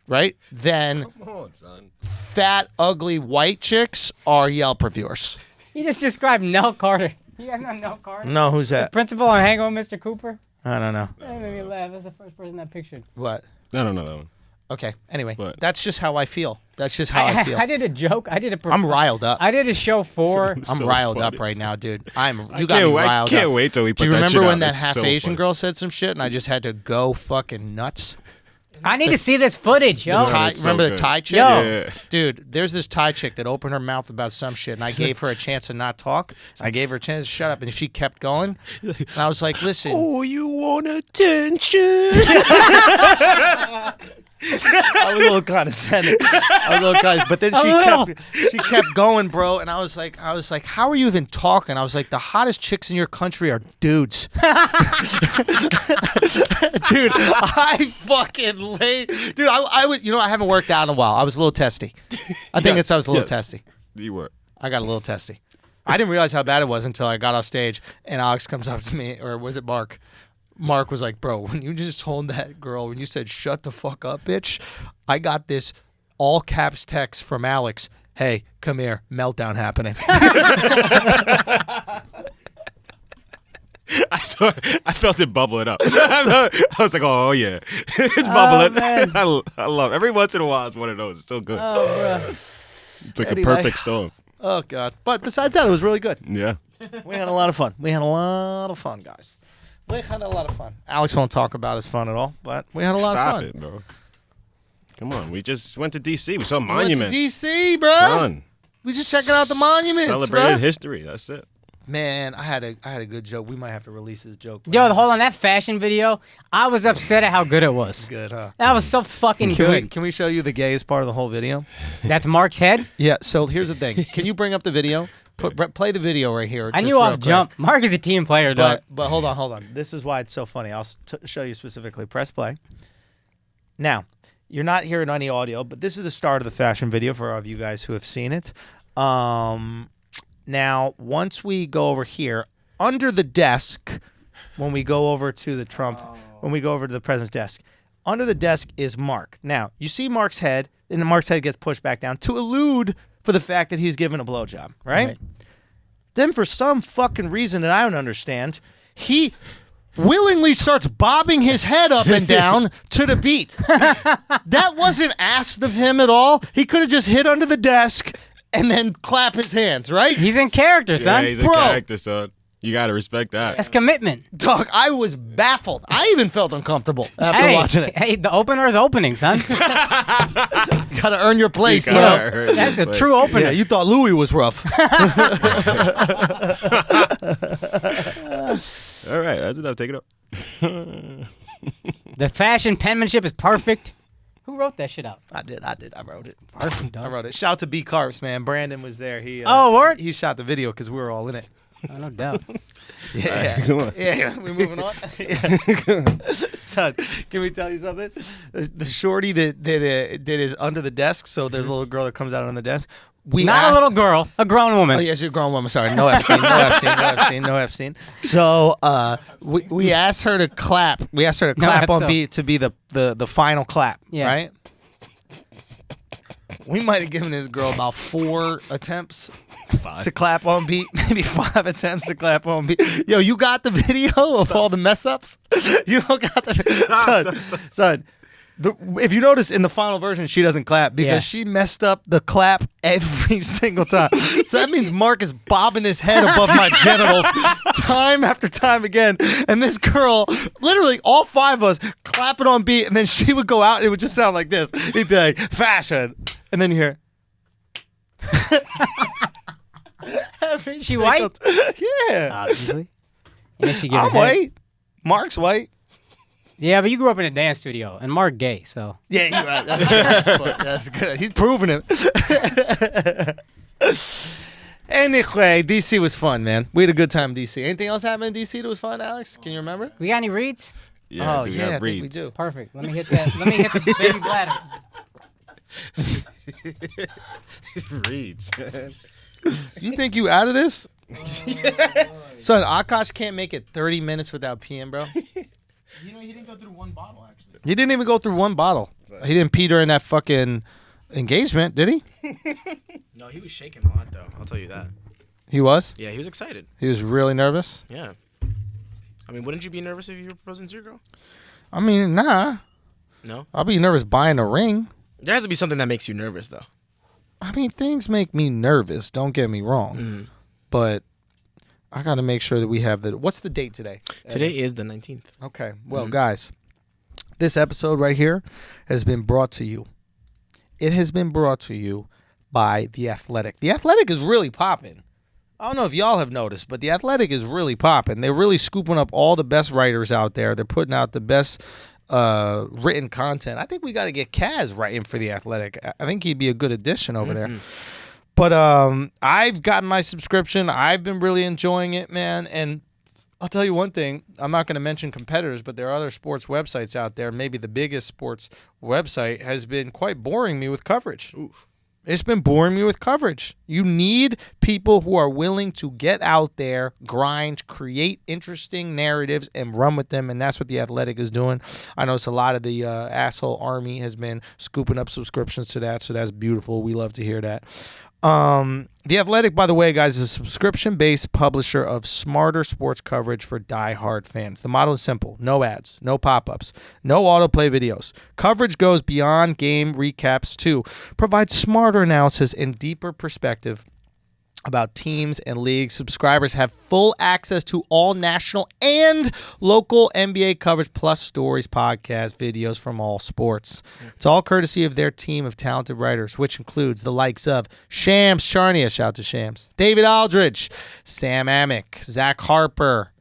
right? Then Come on, son. fat, ugly white chicks are Yelp reviewers. You just described Nell Carter. You guys know Nell Carter? No, who's that? Principal on Hang On Mr. Cooper? I don't know. That made me laugh. That's the first person I pictured. What? I don't know that one. Okay. Anyway, What? that's just how I feel. That's just how I feel. I did a joke. I'm riled up. I did a show for. I'm So riled funny. up right now, dude. You got me I riled can't up. wait till we put Do you that remember shit when out. that It's half so Asian funny. girl said some shit and I just had to go fucking nuts? I need to see this footage, yo. The Thai, it's so remember the good. Thai chick? Yo. Yeah. Dude, there's this Thai chick that opened her mouth about some shit, and I gave her a chance to not talk. I gave her a chance to shut up, and she kept going. And I was like, listen. Oh, you want attention? I was a little condescending. But then she kept going, bro. And I was like, how are you even talking? I was like, the hottest chicks in your country are dudes. Dude, I fucking laid. Dude, I was, I haven't worked out in a while. I was a little testy. I think I was a little testy. You were. I got a little testy. I didn't realize how bad it was until I got off stage and Alex comes up to me, or was it Mark? Mark was like, bro, when you just told that girl, when you said, shut the fuck up, bitch, I got this all caps text from Alexx. Hey, come here, meltdown happening. I felt it bubbling up. I was like, oh yeah, it's bubbling. man. I love every once in a while. It's one of those. It's still good. Oh, bro. It's like Anyway. a perfect storm. Oh, God. But besides that, it was really good. Yeah. We had a lot of fun. Guys. We had a lot of fun. Alexx won't talk about his fun at all, but we had a lot Stop of fun. it, bro. Come on, we just went to DC. We saw We went monuments. to DC, bro. Son, We just checking out the monuments, celebrated bro. history. That's it. Man, I had a good joke. We might have to release this joke. Yo, hold on. That fashion video, I was upset at how good it was. Good, huh? That was so fucking good. Can we show you the gayest part of the whole video? That's Mark's head. Yeah. So here's the thing. Can you bring up the video? Play the video right here. I just knew real off quick. jump. Mark is a team player, dog. But hold on. This is why it's so funny. I'll show you specifically. Press play. Now, you're not hearing any audio, but this is the start of the fashion video for all of you guys who have seen it. Now, once we go over here, under the desk, when we go over to the Trump, when we go over to the president's desk, under the desk is Mark. Now, you see Mark's head, and Mark's head gets pushed back down to allude for the fact that he's given a blowjob, right? Then for some fucking reason that I don't understand, he willingly starts bobbing his head up and down to the beat. That wasn't asked of him at all. He could have just hit under the desk and then clap his hands, right? He's in character, son. Yeah, he's a Bro. character, son. You gotta respect that. That's commitment. Dog, I was baffled. I even felt uncomfortable after watching it. Hey, the opener is opening, son. You gotta earn your place, You bro. gotta earn That's your a place. true opener. Yeah, you thought Louis was rough. All right, that's enough. Take it up. The fashion penmanship is perfect. Who wrote that shit up? I did. I wrote it. Perfect, I dog. wrote it. Shout to B Carps, man. Brandon was there. He Oh, word? He shot the video because we were all in it. Oh, no doubt. Yeah, come on. yeah. We moving on. Son, can we tell you something? The shorty that is under the desk. So there's a little girl that comes out on the desk. Not a little girl, a grown woman. Oh, yes, you're a grown woman. Sorry, no Epstein. So we asked her to clap. We asked her to No clap on Epso. beat to be the final clap. Yeah. Right. We might have given this girl about 4 attempts to clap on beat, maybe 5 attempts to clap on beat. Yo, you got the video of all the mess ups? You don't got the son. If you notice in the final version, she doesn't clap because Yeah. she messed up the clap every single time. So that means Mark is bobbing his head above my genitals time after time again. And this girl, literally all 5 of us, clapping on beat, and then she would go out and it would just sound like this. He'd be like, fashion. And then you hear, She white? Yeah. Obviously. And she give I'm a head. white. Mark's white. Yeah, but you grew up in a dance studio, and Mark gay, so. Yeah, you're right. That's good. He's proving it. Anyway, DC was fun, man. We had a good time in DC. Anything else happen in DC that was fun, Alex? Can you remember? We got any reads? Yeah, Oh, dude, yeah, I that think we reads. do. Perfect. Let me hit that. Let me hit the baby bladder. Reads, man. You think you out of this? Son, Akaash can't make it 30 minutes without peeing, bro. You know, he didn't go through one bottle, actually. He didn't even go through one bottle. He didn't pee during that fucking engagement, did he? No, he was shaking a lot, though. I'll tell you that. He was? Yeah, he was excited. He was really nervous? Yeah. I mean, wouldn't you be nervous if you were proposing to your girl? I mean, nah. No? I'll be nervous buying a ring. There has to be something that makes you nervous, though. I mean, things make me nervous. Don't get me wrong. Mm. But I got to make sure that we have the... What's the date today? Today is the 19th. Okay. Well, guys, this episode right here has been brought to you. It has been brought to you by The Athletic. The Athletic is really popping. I don't know if y'all have noticed, but The Athletic is really popping. They're really scooping up all the best writers out there. They're putting out the best written content. I think we got to get Kaz writing for The Athletic. I think he'd be a good addition over there. But I've gotten my subscription. I've been really enjoying it, man. And I'll tell you one thing. I'm not going to mention competitors, but there are other sports websites out there. Maybe the biggest sports website has been quite boring me with coverage. Oof. It's been boring me with coverage. You need people who are willing to get out there, grind, create interesting narratives, and run with them, and that's what The Athletic is doing. I notice a lot of the asshole army has been scooping up subscriptions to that, so that's beautiful. We love to hear that. The Athletic, by the way, guys, is a subscription-based publisher of smarter sports coverage for die-hard fans. The model is simple. No ads, no pop-ups, no autoplay videos. Coverage goes beyond game recaps to provide smarter analysis and deeper perspective about teams and leagues. Subscribers have full access to all national and local NBA coverage, plus stories, podcasts, videos from all sports. It's all courtesy of their team of talented writers, which includes the likes of Shams Charania, shout out to Shams, David Aldridge, Sam Amick, Zach Harper,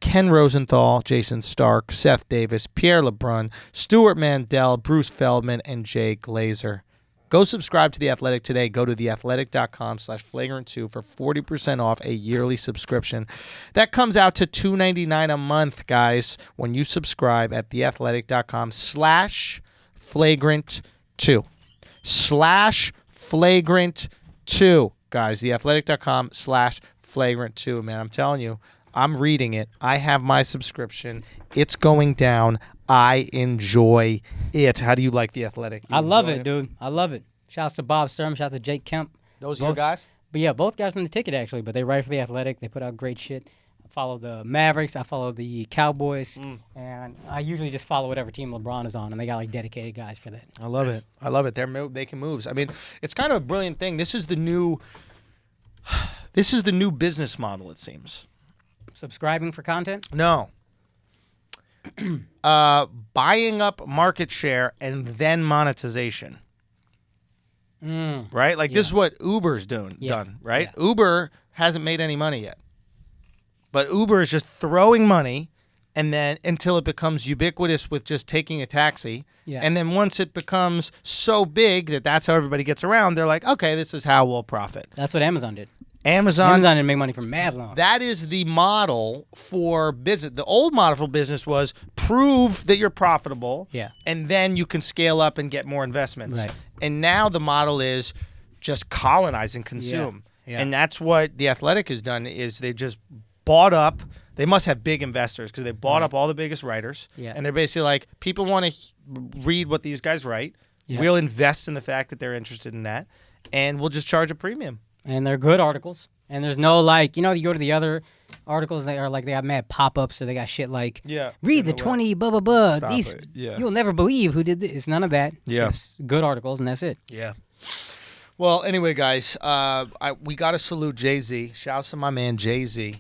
Ken Rosenthal, Jason Stark, Seth Davis, Pierre LeBrun, Stuart Mandel, Bruce Feldman, and Jay Glazer. Go subscribe to The Athletic today. Go to theathletic.com/flagrant2 for 40% off a yearly subscription. That comes out to $2.99 a month, guys, when you subscribe at theathletic.com/flagrant2. /flagrant2, guys. Theathletic.com/flagrant2. Man, I'm telling you, I'm reading it. I have my subscription. It's going down. I enjoy it. How do you like The Athletic? I love it, dude. I love it. Shouts to Bob Sturm. Shouts to Jake Kemp. Those are your guys? But yeah, both guys from the ticket, actually. But they write for The Athletic. They put out great shit. I follow the Mavericks. I follow the Cowboys. And I usually just follow whatever team LeBron is on. And they got like dedicated guys for that. I love it. I love it. They're making moves. I mean, it's kind of a brilliant thing. This is the new business model, it seems. Subscribing for content? No. Buying up market share and then monetization. Right? Like this is what Uber's done, right? Yeah. Uber hasn't made any money yet. But Uber is just throwing money and then until it becomes ubiquitous with just taking a taxi. Yeah. And then once it becomes so big that that's how everybody gets around, they're like, okay, this is how we'll profit. That's what Amazon did. Amazon didn't make money for mad long. That is the model for business. The old model for business was prove that you're profitable, and then you can scale up and get more investments. Right. And now the model is just colonize and consume. Yeah. And that's what The Athletic has done is they just bought up. They must have big investors because they bought up all the biggest writers. Yeah. And they're basically like, people want to read what these guys write. Yeah. We'll invest in the fact that they're interested in that, and we'll just charge a premium. And they're good articles. And there's no like, you know, you go to the other articles, they are like, they have mad pop-ups, or they got shit like, read the 20 blah, blah, blah. These, you'll never believe who did this. It's none of that. Yeah. Just good articles, and that's it. Yeah. Well, anyway, guys, we got to salute Jay-Z. Shouts to my man Jay-Z,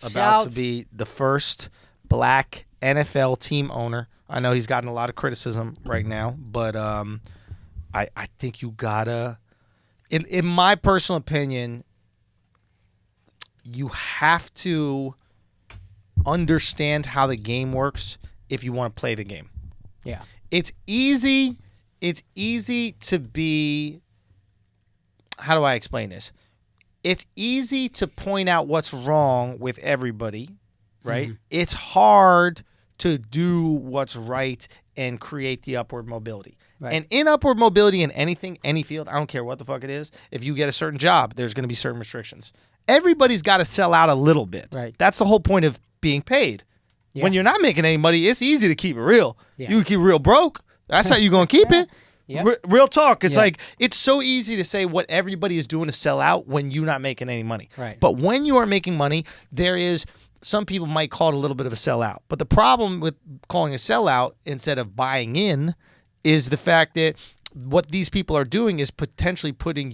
about to be the first black NFL team owner. I know he's gotten a lot of criticism right now, but I think you got to, in my personal opinion, you have to understand how the game works if you want to play the game. Yeah. It's easy to be, how do I explain this? It's easy to point out what's wrong with everybody, right? Mm-hmm. It's hard to do what's right and create the upward mobility. Right. And in upward mobility in anything, any field, I don't care what the fuck it is, if you get a certain job, there's going to be certain restrictions. Everybody's got to sell out a little bit. Right. That's the whole point of being paid. Yeah. When you're not making any money, it's easy to keep it real. Yeah. You can keep it real broke. That's how you're going to keep it. Yep. Real talk. It's Yeah. like, it's so easy to say what everybody is doing to sell out when you're not making any money. Right. But when you are making money, there is, some people might call it a little bit of a sellout. But the problem with calling a sellout instead of buying in is the fact that what these people are doing is potentially putting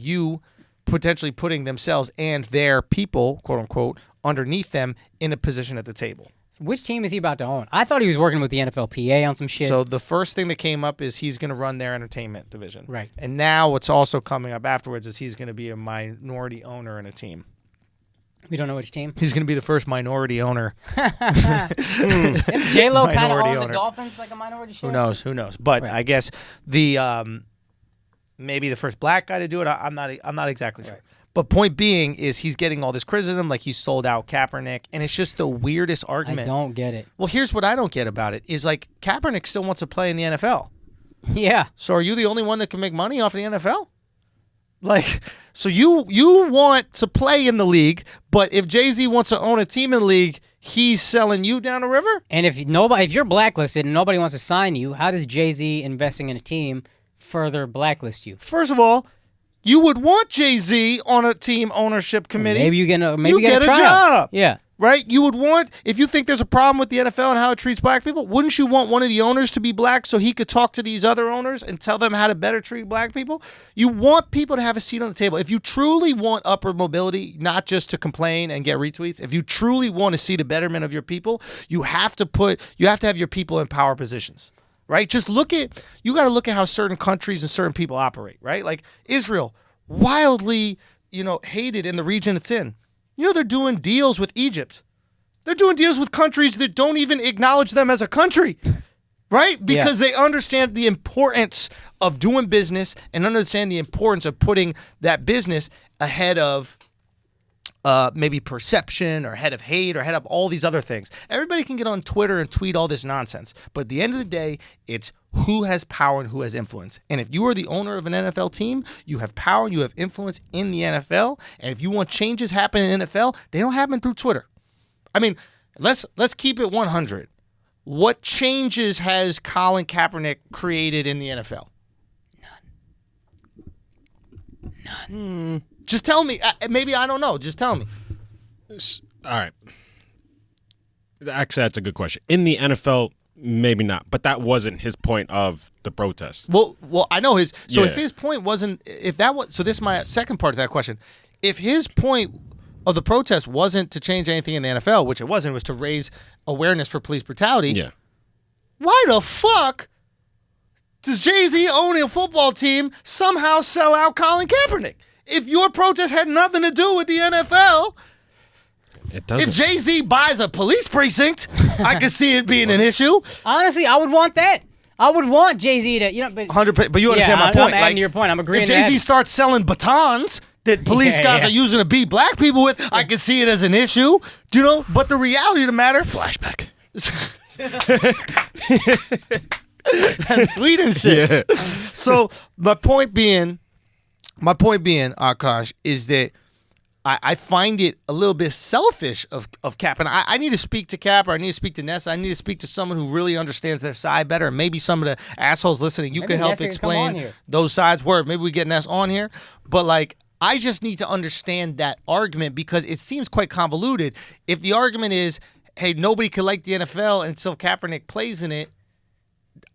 themselves and their people, quote unquote, underneath them in a position at the table. Which team is he about to own? I thought he was working with the NFLPA on some shit. So the first thing that came up is he's going to run their entertainment division. Right. And now what's also coming up afterwards is he's going to be a minority owner in a team. We don't know which team. He's going to be the first minority owner. Isn't J-Lo kind of Minority own the owner. Dolphins like a minority share? Who knows? But Right. I guess the maybe the first black guy to do it. I'm not exactly sure. Right. But point being is he's getting all this criticism, like he sold out Kaepernick, and it's just the weirdest I argument. don't get it. Well, here's what I don't get about it is like Kaepernick still wants to play in the NFL. Yeah. So are you the only one that can make money off of the NFL? Like, so you want to play in the league, but if Jay-Z wants to own a team in the league, he's selling you down the river? And if you're blacklisted and nobody wants to sign you, how does Jay-Z investing in a team further blacklist you? First of all, you would want Jay-Z on a team ownership committee. Maybe you get a get a tryout. job. Yeah. Right? You would want, if you think there's a problem with the NFL and how it treats black people, wouldn't you want one of the owners to be black so he could talk to these other owners and tell them how to better treat black people? You want people to have a seat on the table. If you truly want upward mobility, not just to complain and get retweets, if you truly want to see the betterment of your people, you have to have your people in power positions. Right? Just you got to look at how certain countries and certain people operate, right? Like Israel, wildly, hated in the region it's in. They're doing deals with Egypt. They're doing deals with countries that don't even acknowledge them as a country, right? Because they understand the importance of doing business and understand the importance of putting that business ahead of maybe perception or head of hate or head of all these other things. Everybody can get on Twitter and tweet all this nonsense. But at the end of the day, it's who has power and who has influence. And if you are the owner of an NFL team, you have power and you have influence in the NFL. And if you want changes happen in the NFL, they don't happen through Twitter. I mean, let's keep it 100. What changes has Colin Kaepernick created in the NFL? None. Just tell me. Maybe I don't know. Just tell me. All right. Actually, that's a good question. In the NFL, maybe not, but that wasn't his point of the protest. Well, I know his. So Yeah. if his point wasn't, so this is my second part of that question. If his point of the protest wasn't to change anything in the NFL, which it wasn't, it was to raise awareness for police brutality. Yeah. Why the fuck does Jay-Z owning a football team somehow sell out Colin Kaepernick? If your protest had nothing to do with the NFL, It doesn't. if Jay-Z buys a police precinct, I could see it being an issue. Honestly, I would want that. I would want Jay-Z to, but 100%. But you understand my I'm point. adding to your point. I'm agreeing If to Jay-Z that. starts selling batons that police guys Yeah. are using to beat black people with, I can see it as an issue. Do you know? But the reality of the matter, Flashback. I'm sweet and shit. Yeah. So my point being, Akaash, is that I find it a little bit selfish of Cap. And I need to speak to Cap, or I need to speak to Nessa. I need to speak to someone who really understands their side better. And maybe some of the assholes listening, you Maybe could help Nessa can come on explain here. those sides. Maybe we get Ness on here. But like, I just need to understand that argument because it seems quite convoluted. If the argument is, hey, nobody could like the NFL until Kaepernick plays in it,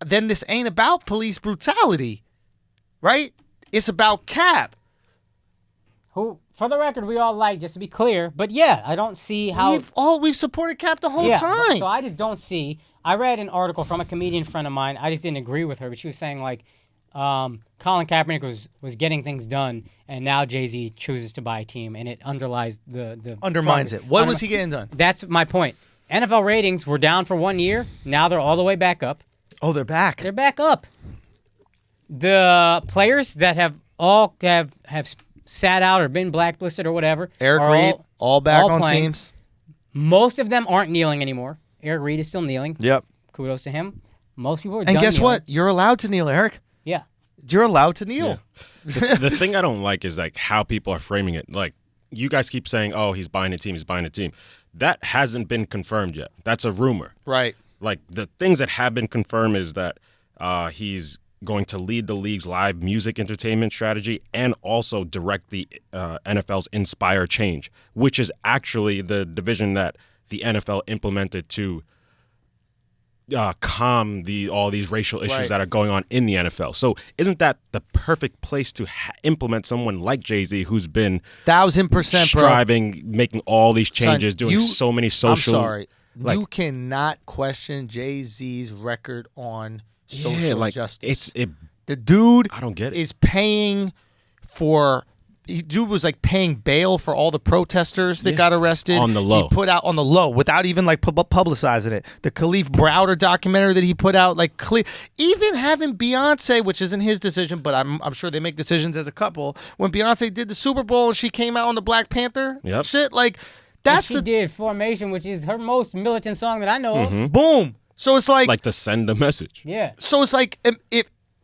then this ain't about police brutality, right? It's about Cap. Who, for the record, we all like, just to be clear. But yeah, I don't see how. We've supported Cap the whole yeah, time. So I just don't see. I read an article from a comedian friend of mine. I just didn't agree with her, but she was saying like, Colin Kaepernick was getting things done, and now Jay-Z chooses to buy a team, and it underlies the Undermines it. What was he getting done? That's my point. NFL ratings were down for 1 year. Now they're all the way back up. Oh, they're back. They're back up. The players that have sat out or been blacklisted or whatever. Eric are Reed, all back on playing. teams. Most of them aren't kneeling anymore. Eric Reed is still kneeling. Yep. Kudos to him. Most people are And done guess kneeling. what? You're allowed to kneel, Eric. Yeah. You're allowed to kneel. The thing I don't like is like how people are framing it. Like you guys keep saying, "Oh, he's buying a team. He's buying a team." That hasn't been confirmed yet. That's a rumor. Right. Like the things that have been confirmed is that he's going to lead the league's live music entertainment strategy and also direct the NFL's Inspire Change, which is actually the division that the NFL implemented to calm all these racial issues that are going on in the NFL. So isn't that the perfect place to implement someone like Jay-Z, who's been 1000%, bro. striving, making all these changes, Son, doing so many social... I'm sorry. You cannot question Jay-Z's record on social justice. The dude I don't get it. is paying for... Dude was like paying bail for all the protesters that got arrested. On the low. He put out on the low without even like publicizing it. The Khalif Browder documentary that he put out, like even having Beyonce, which isn't his decision, but I'm sure they make decisions as a couple. When Beyonce did the Super Bowl and she came out on the Black Panther shit, like that's she did Formation, which is her most militant song that I know of. Boom. So it's like to send a message. Yeah. So it's like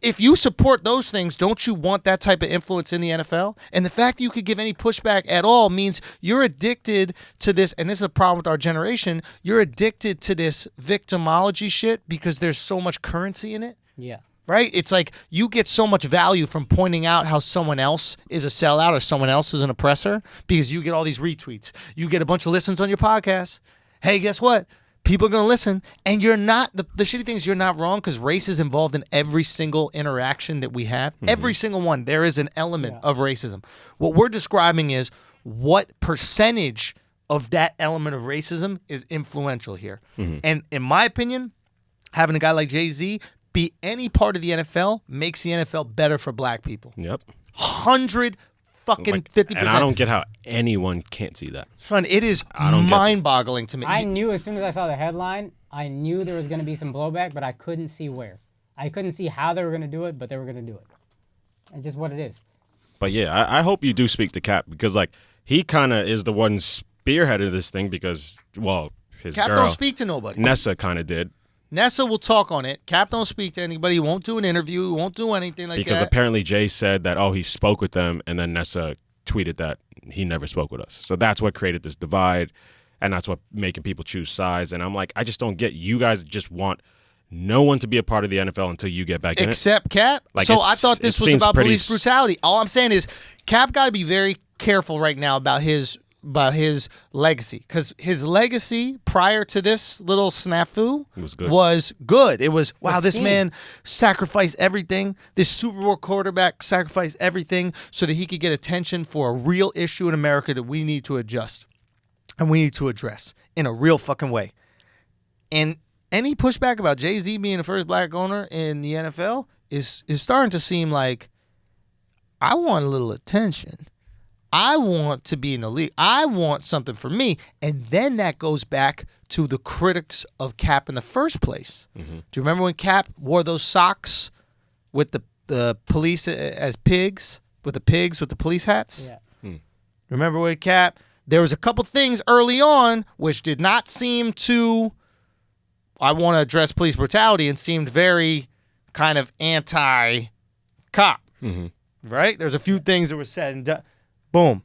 if you support those things, don't you want that type of influence in the NFL? And the fact that you could give any pushback at all means you're addicted to this, and this is a problem with our generation, you're addicted to this victimology shit because there's so much currency in it. Yeah. Right? It's like you get so much value from pointing out how someone else is a sellout or someone else is an oppressor because you get all these retweets. You get a bunch of listens on your podcast. Hey, guess what? People are going to listen, and you're not, the shitty thing is you're not wrong because race is involved in every single interaction that we have. Every single one. There is an element of racism. What we're describing is what percentage of that element of racism is influential here. And in my opinion, having a guy like Jay-Z be any part of the NFL makes the NFL better for black people. Yep. 50%. And I don't get how anyone can't see that. Son, it is mind-boggling to me. I knew as soon as I saw the headline, I knew there was going to be some blowback, but I couldn't see where. I couldn't see how they were going to do it, but they were going to do it. It's just what it is. But yeah, I hope you do speak to Cap because like he kind of is the one spearheaded this thing because, well, his Cap girl, don't speak to nobody. Nessa kind of did. Nessa will talk on it. Cap don't speak to anybody. He won't do an interview. He won't do anything like that. Because apparently Jay said that, he spoke with them, and then Nessa tweeted that he never spoke with us. So that's what created this divide, and that's what making people choose sides. And I'm like, I just don't get, you guys just want no one to be a part of the NFL until you get back in it. Except Cap. Like so I thought this was about police brutality. All I'm saying is Cap got to be very careful right now about his legacy, because his legacy prior to this little snafu was good. It was, wow, this man sacrificed everything. This Super Bowl quarterback sacrificed everything so that he could get attention for a real issue in America that we need to adjust and we need to address in a real fucking way. And any pushback about Jay-Z being the first black owner in the NFL is starting to seem like, I want a little attention. I want to be in the league. I want something for me. And then that goes back to the critics of Cap in the first place. Do you remember when Cap wore those socks with the police as pigs, with the police hats? Yeah. Remember when Cap, there was a couple things early on which did not seem to, I want to address police brutality, and seemed very kind of anti-cop. Right? There's a few things that were said and done. Boom.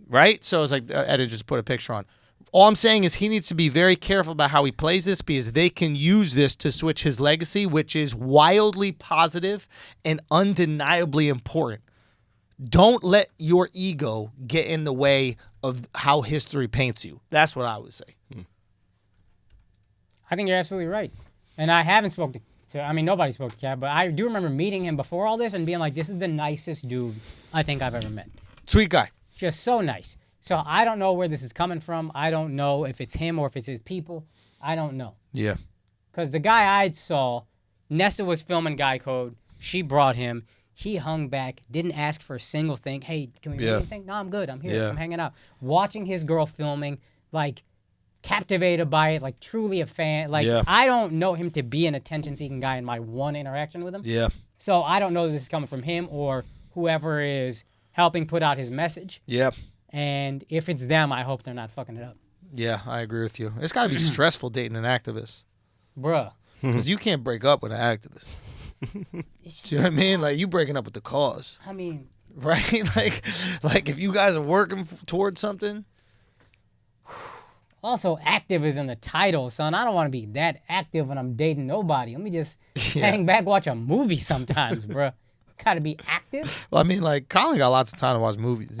Right? So it's like, Eddie just put a picture on. All I'm saying is he needs to be very careful about how he plays this because they can use this to switch his legacy, which is wildly positive and undeniably important. Don't let your ego get in the way of how history paints you. That's what I would say. I think you're absolutely right. And I haven't spoken to nobody spoke to Cap, but I do remember meeting him before all this and being like, this is the nicest dude I think I've ever met. Sweet guy. Just so nice. So I don't know where this is coming from. I don't know if it's him or if it's his people. I don't know. Yeah. Because the guy I saw, Nessa was filming Guy Code. She brought him. He hung back, didn't ask for a single thing. Hey, can we do Yeah. anything? No, I'm good. I'm here. Yeah. I'm hanging out. Watching his girl filming, like, captivated by it, like, truly a fan. Like, Yeah. I don't know him to be an attention-seeking guy in my one interaction with him. Yeah. So I don't know that this is coming from him or whoever is helping put out his message. Yeah. And if it's them, I hope they're not fucking it up. Yeah, I agree with you. It's got to be stressful dating an activist. Bruh. Because you can't break up with an activist. Do you know what I mean? Like, you breaking up with the cause. I mean, Right? like if you guys are working towards something. also active is in the title, son. I don't want to be that active when I'm dating nobody. Let me just Yeah. hang back, watch a movie sometimes, bruh. Gotta be active. Well, I mean, like, Colin got lots of time to watch movies.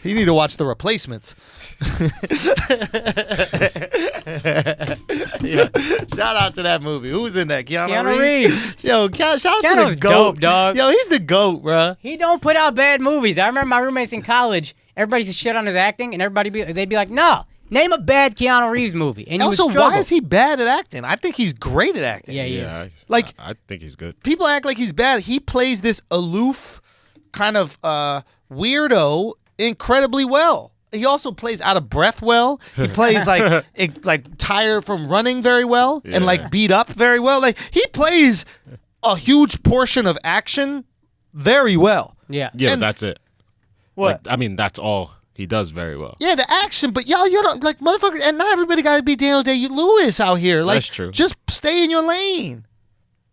You need to watch The Replacements. Yeah. Shout out to that movie. Who was in that? Keanu Reeves. Yo, shout out to Keanu's the GOAT. dope, dog. Yo, he's the GOAT, bro. He don't put out bad movies. I remember my roommates in college, everybody used to shit on his acting, and they'd be like, no, name a bad Keanu Reeves movie. And you Also, would struggle. why is he bad at acting? I think he's great at acting. Yeah, he is. Like- I think he's good. People act like he's bad. He plays this aloof kind of weirdo incredibly well. He also plays out of breath well. He plays like tired from running very well and like Yeah. beat up very well. Like, he plays a huge portion of action very well. Yeah. Yeah, And- that's it. What? Like, I mean, that's all he does very well. Yeah, the action, but y'all, you don't like motherfucker, and not everybody got to be Daniel Day-Lewis out here. Like, That's true. Just stay in your lane.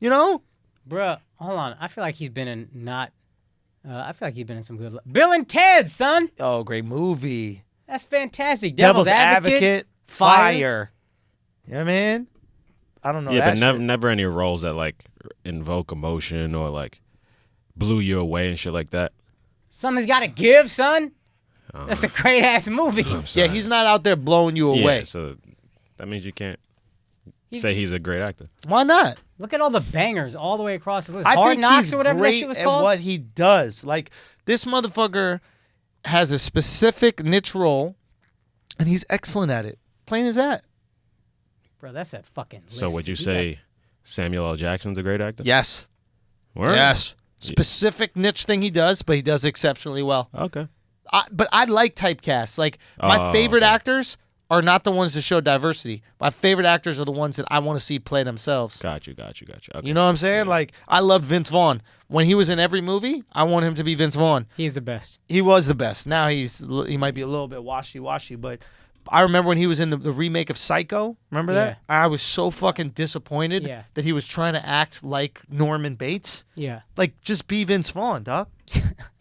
You know? Bruh, hold on. I feel like he's been in I feel like he's been in some good... Bill and Ted, son! Oh, great movie. That's fantastic. Devil's Advocate. Advocate, Fire. You know what I mean? I don't know Yeah, that but shit. never any roles that like invoke emotion or like blew you away and shit like that. Something's got to give, son. That's a great-ass movie. I'm Yeah, sorry. he's not out there blowing you away. Yeah, so that means you can't say he's a great actor. Why not? Look at all the bangers all the way across the list. I Hard think Knocks he's or whatever that great shit was at called. what he does. Like, this motherfucker has a specific niche role, and he's excellent at it. Plain as that. Bro, that's that fucking list. So would you He say Samuel L. Jackson's a great actor? Yes. Word? Yes. Specific niche thing he does, but he does exceptionally well. Okay. But I like typecasts. Like, my favorite okay. actors are not the ones that show diversity. My favorite actors are the ones that I want to see play themselves. Got you. Okay. You know what I'm saying? Like, I love Vince Vaughn. When he was in every movie, I want him to be Vince Vaughn. He's the best. He was the best. Now he might be a little bit washy-washy, but I remember when he was in the remake of Psycho. Remember that? I was so fucking disappointed Yeah. that he was trying to act like Norman Bates. Yeah. Like, just be Vince Vaughn, dog.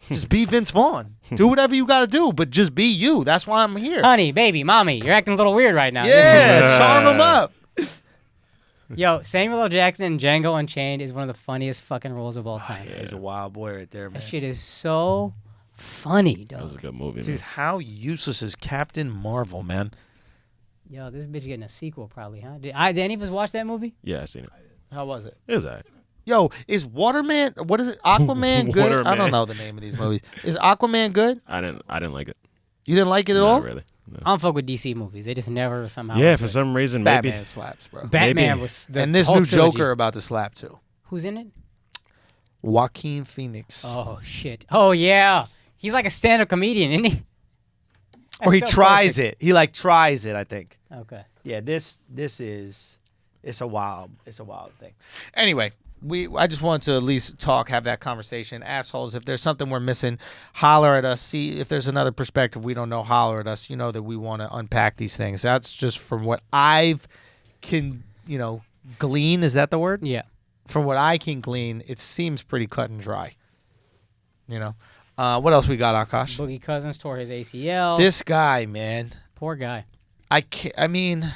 Just be Vince Vaughn. Do whatever you got to do, but just be you. That's why I'm here. Honey, baby, mommy, you're acting a little weird right now. Yeah, charm him up. Yo, Samuel L. Jackson in Django Unchained is one of the funniest fucking roles of all time. He's a wild boy right there, man. That shit is so funny, That was a dog. good movie, Dude, man. how useless is Captain Marvel, man? Yo, this bitch getting a sequel probably, huh? Did any of us watch that movie? Yeah, I seen it. How was it? It was alright. Yo, is Waterman? What is it? Aquaman good? I Waterman. don't know the name of these movies. Is Aquaman good? I didn't like it. You didn't like it at Not all? really. No. I don't fuck with DC movies. They just never somehow. Yeah, were for good. some reason, Batman maybe. slaps, bro. Batman maybe. was the And this whole new trilogy. Joker about to slap too. Who's in it? Joaquin Phoenix. Oh shit. Oh yeah. He's like a stand-up comedian, isn't he? Or he That's so tries perfect. it. He like tries it, I think. Okay. Yeah, this is it's a wild thing. Anyway, I just wanted to at least have that conversation. Assholes, if there's something we're missing, holler at us. See if there's another perspective we don't know, holler at us. You know that we want to unpack these things. That's just from what glean, is that the word? Yeah. From what I can glean, it seems pretty cut and dry. You know? What else we got, Akaash? Boogie Cousins tore his ACL. This guy, man. Poor guy. I mean,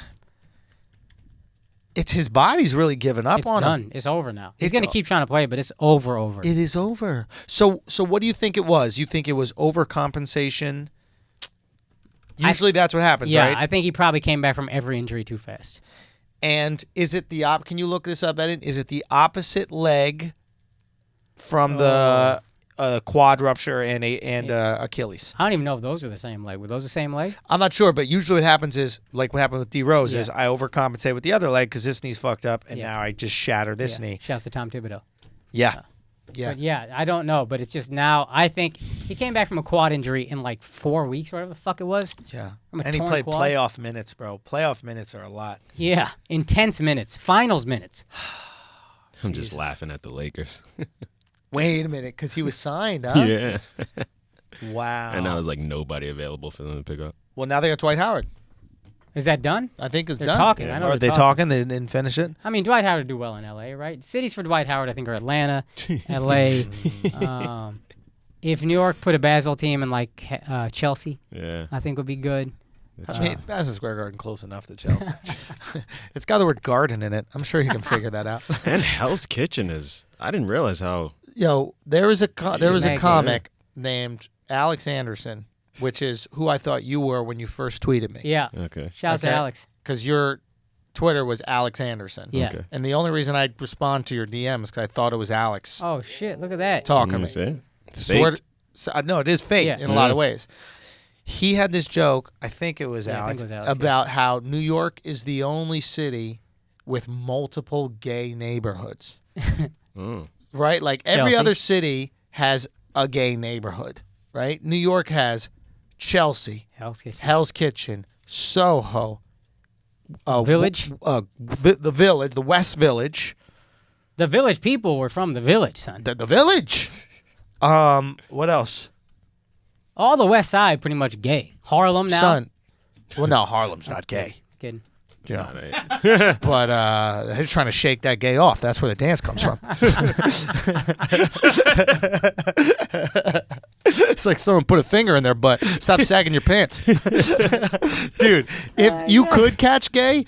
it's his body's really given up It's on done. him. It's over now. He's It's gonna o- keep trying to play, but it's over. It is over. So what do you think it was? You think it was overcompensation? Usually that's what happens, Yeah, right? I think he probably came back from every injury too fast. And is it the can you look this up, Ed? Is it the opposite leg from the a quad rupture and Achilles. I don't even know if those were the same leg. Were those the same leg? I'm not sure, but usually what happens is, like what happened with D Rose, is I overcompensate with the other leg because this knee's fucked up, and now I just shatter this knee. Shouts to Tom Thibodeau. Yeah. But I don't know, but it's just now. I think he came back from a quad injury in like 4 weeks, whatever the fuck it was. Yeah. From a And he torn played quad. playoff minutes, bro. Playoff minutes are a lot. Yeah, intense minutes, finals minutes. I'm just laughing at the Lakers. Wait a minute, because he was signed, huh? Yeah. Wow. And now there's like nobody available for them to pick up. Well, now they got Dwight Howard. Is that done? I think it's They're done. talking. Yeah. I know Are they they're talking? They didn't finish it? I mean, Dwight Howard would do well in L.A., right? Cities for Dwight Howard, I think, are Atlanta, L.A. If New York put a basketball team in like Chelsea, Yeah. I think would be good. I mean, Madison Square Garden close enough to Chelsea. It's got the word garden in it. I'm sure he can figure that out. And Hell's Kitchen is. I didn't realize how. Yo, there was a Mega. comic named Alex Anderson, which is who I thought you were when you first tweeted me. Yeah. Okay. Shouts to Okay. Alex. Because your Twitter was Alex Anderson. Yeah. Okay. And the only reason I'd respond to your DM is because I thought it was Alex Oh, shit. Look at that. talking Let to me me. see. Sort Fate. no, it is fate Yeah. in a lot of ways. He had this joke, I think it was Yeah, I think Alex, it was Alex, yeah. about how New York is the only city with multiple gay neighborhoods. Oh. Right? Like every Chelsea. other city has a gay neighborhood, right? New York has Chelsea, Hell's Kitchen. Hell's Kitchen, Soho, Village? the Village, the West Village, The Village people were from the Village, son. the Village. What else? All the West Side pretty much gay. Harlem now. Son. Well, no, Harlem's not gay. Kidding. You know. Right. But they're trying to shake that gay off. That's where the dance comes from. It's like someone put a finger in their butt. Stop sagging your pants. Dude, if you could catch gay,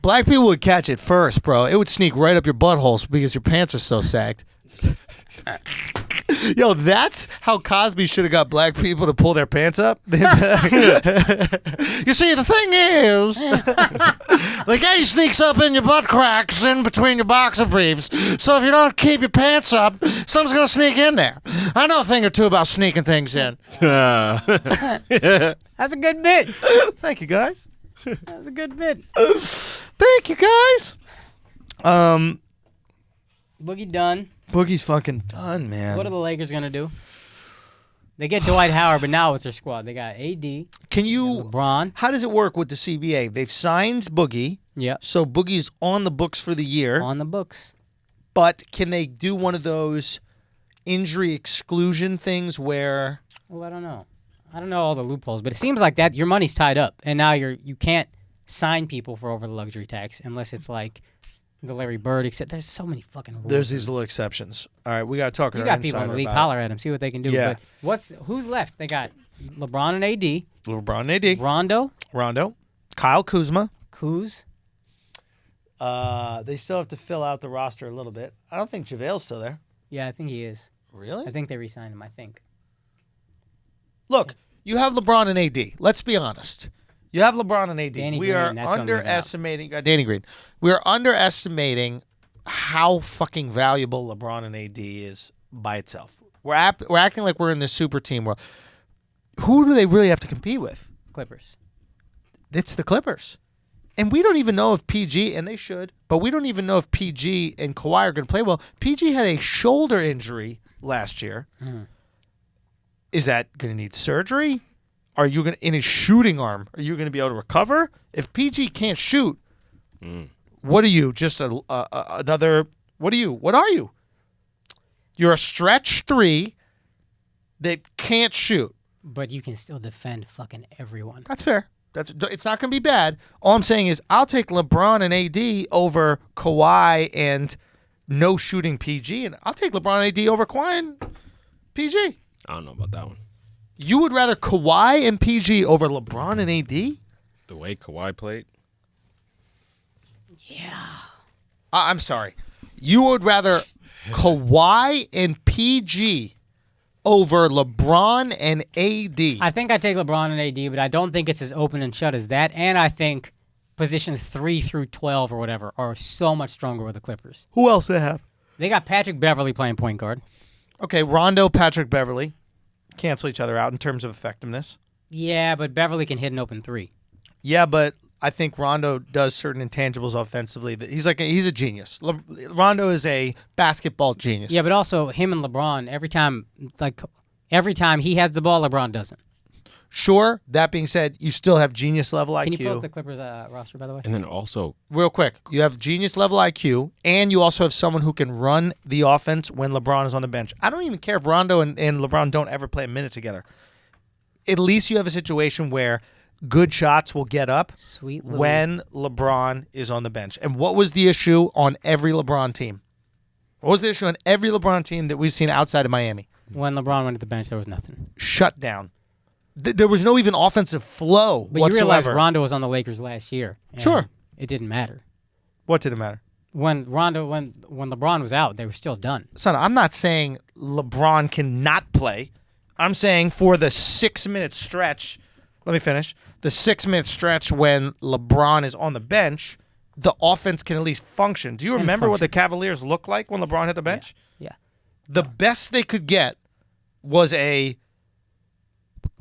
black people would catch it first, bro. It would sneak right up your buttholes because your pants are so sagged. Yo, that's how Cosby should have got black people to pull their pants up. You see, the thing is, the gay sneaks up in your butt cracks in between your boxer briefs. So if you don't keep your pants up, something's going to sneak in there. I know a thing or two about sneaking things in. That's a good bit. Thank you, guys. That's a good bit. Thank you, guys. Boogie done. Boogie's fucking done, man. What are the Lakers going to do? They get Dwight Howard, but now what's their squad? They got AD, Can you... LeBron. How does it work with the CBA? They've signed Boogie, Yep. so Boogie's on the books for the year. On the books. But can they do one of those injury exclusion things where... Well, I don't know. I don't know all the loopholes, but it seems like that your money's tied up, and now you can't sign people for over the luxury tax unless it's like the Larry Bird. Except there's so many fucking rules. There's these little exceptions. All right, we got to talk to You our got people in the insider league. about Holler at them. See what they can do. Yeah. But who's left? They got LeBron and AD, it. LeBron AD, Rondo, Kyle Kuzma. Kuz. They still have to fill out the roster a little bit. I don't think JaVale's still there. Yeah, I think he is. Really? I think they re-signed him. I think. Look, you have LeBron and AD. Let's be honest. You have LeBron and AD. Danny we Green, are that's what I'm leaving out. underestimating. Danny Green. We are underestimating how fucking valuable LeBron and AD is by itself. We're acting like we're in this super team world. Who do they really have to compete with? Clippers. It's the Clippers. And we don't even know if PG, and they should, but we don't even know if PG and Kawhi are going to play well. PG had a shoulder injury last year. Is that going to need surgery? Are you going to, in his shooting arm, are you going to be able to recover? If PG can't shoot, what are you? Just another, what are you? What are you? You're a stretch three that can't shoot. But you can still defend fucking everyone. That's fair. It's not going to be bad. All I'm saying is I'll take LeBron and AD over Kawhi and no shooting PG, and I'll take LeBron and AD over Kawhi and PG. I don't know about that one. You would rather Kawhi and PG over LeBron and AD? The way Kawhi played. I'm sorry. You would rather Kawhi and PG over LeBron and AD? I think I take LeBron and AD, but I don't think it's as open and shut as that. And I think positions 3 through 12 or whatever are so much stronger with the Clippers. Who else they have? They got Patrick Beverly playing point guard. Okay, Rondo, Patrick Beverly cancel each other out in terms of effectiveness. Yeah, but Beverly can hit an open three. Yeah, but I think Rondo does certain intangibles offensively. That he's a genius. Rondo is a basketball genius. Yeah, but also him and LeBron, every time he has the ball, LeBron doesn't. Sure. That being said, you still have genius level IQ. Can you pull up the Clippers roster, by the way? And then also, Real quick, you have genius level IQ, and you also have someone who can run the offense when LeBron is on the bench. I don't even care if Rondo and LeBron don't ever play a minute together. At least you have a situation where good shots will get up Sweet Louie. when LeBron is on the bench. And what was the issue on every LeBron team? What was the issue on every LeBron team that we've seen outside of Miami? When LeBron went to the bench, there was nothing. Shut down. There was no even offensive flow But whatsoever. you realize Rondo was on the Lakers last year. and Sure. It didn't matter. What did it matter? When LeBron was out, they were still done. Son, I'm not saying LeBron cannot play. I'm saying for the 6-minute stretch, let me finish. The 6-minute stretch when LeBron is on the bench, the offense can at least function. Do you remember what the Cavaliers looked like when LeBron hit the bench? Yeah. The best they could get was a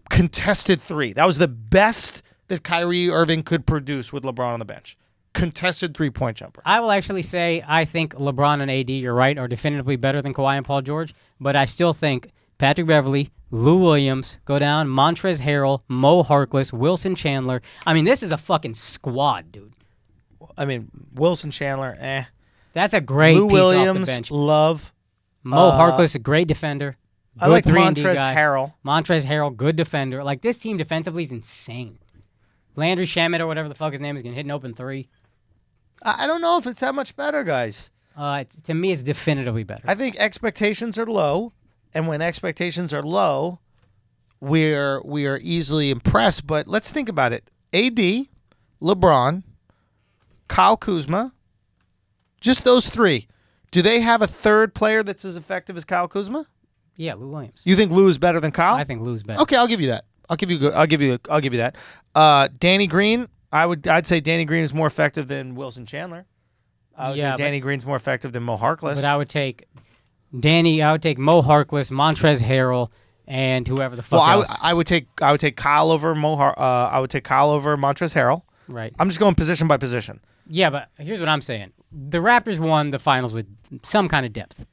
contested three. That was the best that Kyrie Irving could produce with LeBron on the bench. Contested three-point jumper. I will actually say I think LeBron and AD, you're right, are definitively better than Kawhi and Paul George, but I still think Patrick Beverly, Lou Williams, go down, Montrezl Harrell, Mo Harkless, Wilson Chandler. I mean, this is a fucking squad, dude. I mean, Wilson Chandler, That's a great Lou piece off the Williams, bench. love. Mo Harkless, a great defender. I like 3-and-D Montrezl guy. Harrell. Montrezl Harrell, good defender. Like, this team defensively is insane. Landry Shamet or whatever the fuck his name is going to hit an open three. I don't know if it's that much better, guys. To me, it's definitively better. I think expectations are low, and when expectations are low, we are easily impressed. But let's think about it. AD, LeBron, Kyle Kuzma, just those three. Do they have a third player that's as effective as Kyle Kuzma? Yeah, Lou Williams. You think Lou is better than Kyle? I think Lou's better. Okay, I'll give you that. I'll give you that. Danny Green, I'd say Danny Green is more effective than Wilson Chandler. I would say Danny Green's more effective than Mo Harkless. But I would take Mo Harkless, Montrezl Harrell, and whoever the fuck else. I would take Kyle over I would take Kyle over Montrezl Harrell. Right. I'm just going position by position. Yeah, but here's what I'm saying. The Raptors won the finals with some kind of depth.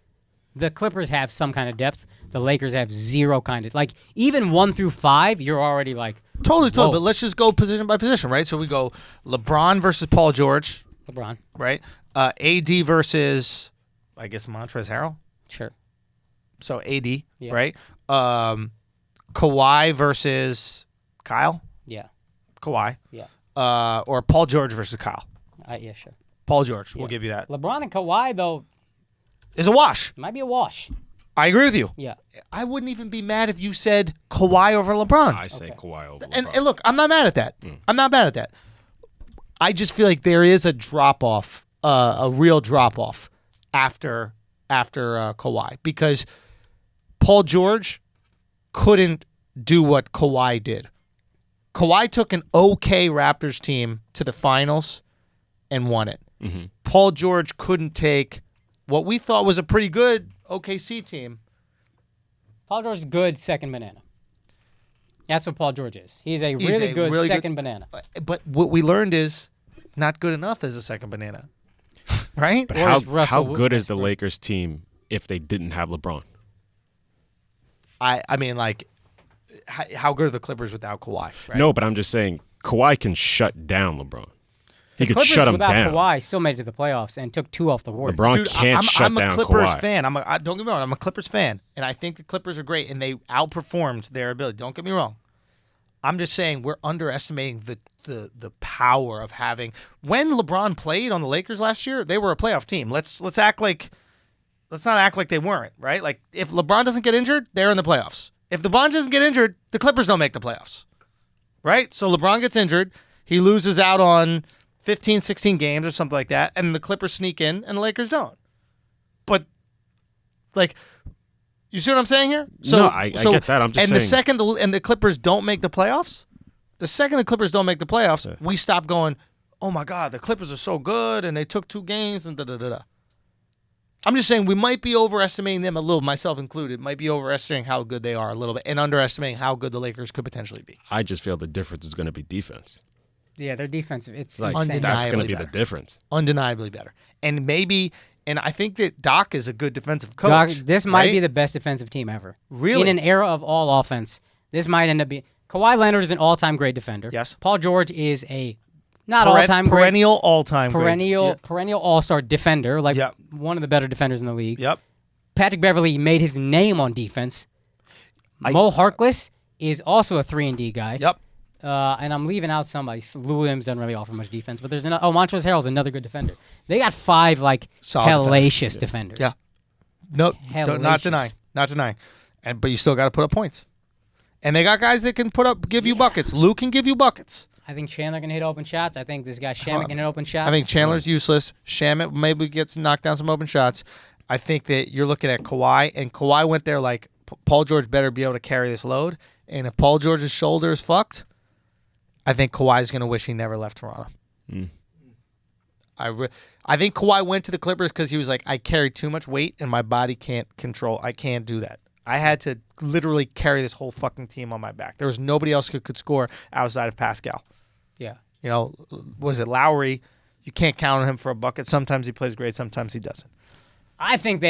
The Clippers have some kind of depth. The Lakers have zero kind of. Like, even 1 through 5, you're already like... Totally. whoa. But let's just go position by position, right? So we go LeBron versus Paul George, LeBron. right? AD versus, I guess, Montrezl Harrell. Sure. So AD, Yeah. right? Kawhi versus Kyle. Yeah. Kawhi. Yeah. Or Paul George versus Kyle. Yeah, sure. Paul George. We'll Yeah. give you that. LeBron and Kawhi, though, Is a wash. might be a wash. I agree with you. Yeah. I wouldn't even be mad if you said Kawhi over LeBron. I say Kawhi over And LeBron. look, I'm not mad at that. I'm not mad at that. I just feel like there is a drop off, a real drop off after Kawhi, because Paul George couldn't do what Kawhi did. Kawhi took an okay Raptors team to the finals and won it. Mm-hmm. Paul George couldn't take what we thought was a pretty good OKC team. Paul George is good second banana. That's what Paul George is. He's a really good second banana. But what we learned is not good enough as a second banana. Right? But Or is Russell how good is the Westbrook? Lakers team if they didn't have LeBron? I mean, like, how good are the Clippers without Kawhi? Right? No, but I'm just saying Kawhi can shut down LeBron. He could Clippers shut him without down. Kawhi still made it to the playoffs and took 2 off the Warriors. LeBron Dude, can't shut I'm down a Clippers Kawhi. fan. Don't get me wrong. I'm a Clippers fan, and I think the Clippers are great, and they outperformed their ability. Don't get me wrong. I'm just saying we're underestimating the power of having. When LeBron played on the Lakers last year, they were a playoff team. Let's not act like they weren't, right? Like, if LeBron doesn't get injured, they're in the playoffs. If LeBron doesn't get injured, the Clippers don't make the playoffs, right? So LeBron gets injured, he loses out on 15, 16 games or something like that, and the Clippers sneak in, and the Lakers don't. But, like, you see what I'm saying here? No, I get that. I'm just and saying. The Clippers don't make the playoffs, the second the Clippers don't make the playoffs, we stop going, oh my God, the Clippers are so good, and they took 2 games, and da-da-da-da. I'm just saying we might be overestimating them a little, myself included, might be overestimating how good they are a little bit and underestimating how good the Lakers could potentially be. I just feel the difference is going to be defense. Yeah, their defensive. It's Like, insane. that's going to Undeniably be the better. difference. Undeniably better. And I think that Doc is a good defensive coach. Doc, this might right? be the best defensive team ever. Really? In an era of all offense, this might end up being. Kawhi Leonard is an all-time great defender. Yes. Paul George is a not all-time great, perennial all-time great. perennial all-star defender, like Yep. one of the better defenders in the league. Yep. Patrick Beverley made his name on defense. Mo Harkless is also a 3-and-D guy. Yep. And I'm leaving out somebody. Lou Williams doesn't really offer much defense, but there's another. Oh, Montrezl Harrell's another good defender. They got 5 Solid hellacious defenders. Yeah. No, Hellacious. not denying. But you still got to put up points. And they got guys that can give you buckets. Lou can give you buckets. I think Chandler can hit open shots. I think this guy Shamet can hit open shots. I think Chandler's useless. Shamet maybe gets knocked down some open shots. I think that you're looking at Kawhi, and Kawhi went there like Paul George better be able to carry this load. And if Paul George's shoulder is fucked, I think Kawhi's going to wish he never left Toronto. I think Kawhi went to the Clippers because he was like, I carried too much weight and my body can't control. I can't do that. I had to literally carry this whole fucking team on my back. There was nobody else who could score outside of Pascal. Yeah. You know, was it Lowry? You can't count on him for a bucket. Sometimes he plays great, sometimes he doesn't. I think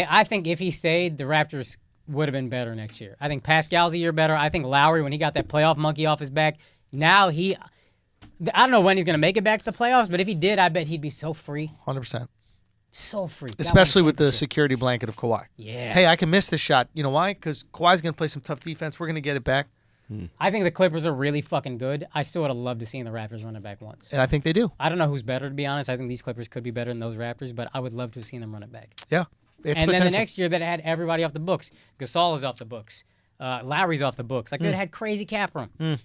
if he stayed, the Raptors would have been better next year. I think Pascal's a year better. I think Lowry, when he got that playoff monkey off his back, now I don't know when he's going to make it back to the playoffs, but if he did, I bet he'd be so free. 100%. So free. Especially with the security blanket of Kawhi. Yeah. Hey, I can miss this shot. You know why? Because Kawhi's going to play some tough defense. We're going to get it back. I think the Clippers are really fucking good. I still would have loved to see the Raptors run it back once. And I think they do. I don't know who's better, to be honest. I think these Clippers could be better than those Raptors, but I would love to have seen them run it back. Yeah. It's And then potential. the next year that had everybody off the books. Gasol is off the books. Lowry's off the books. Like, they had crazy cap room.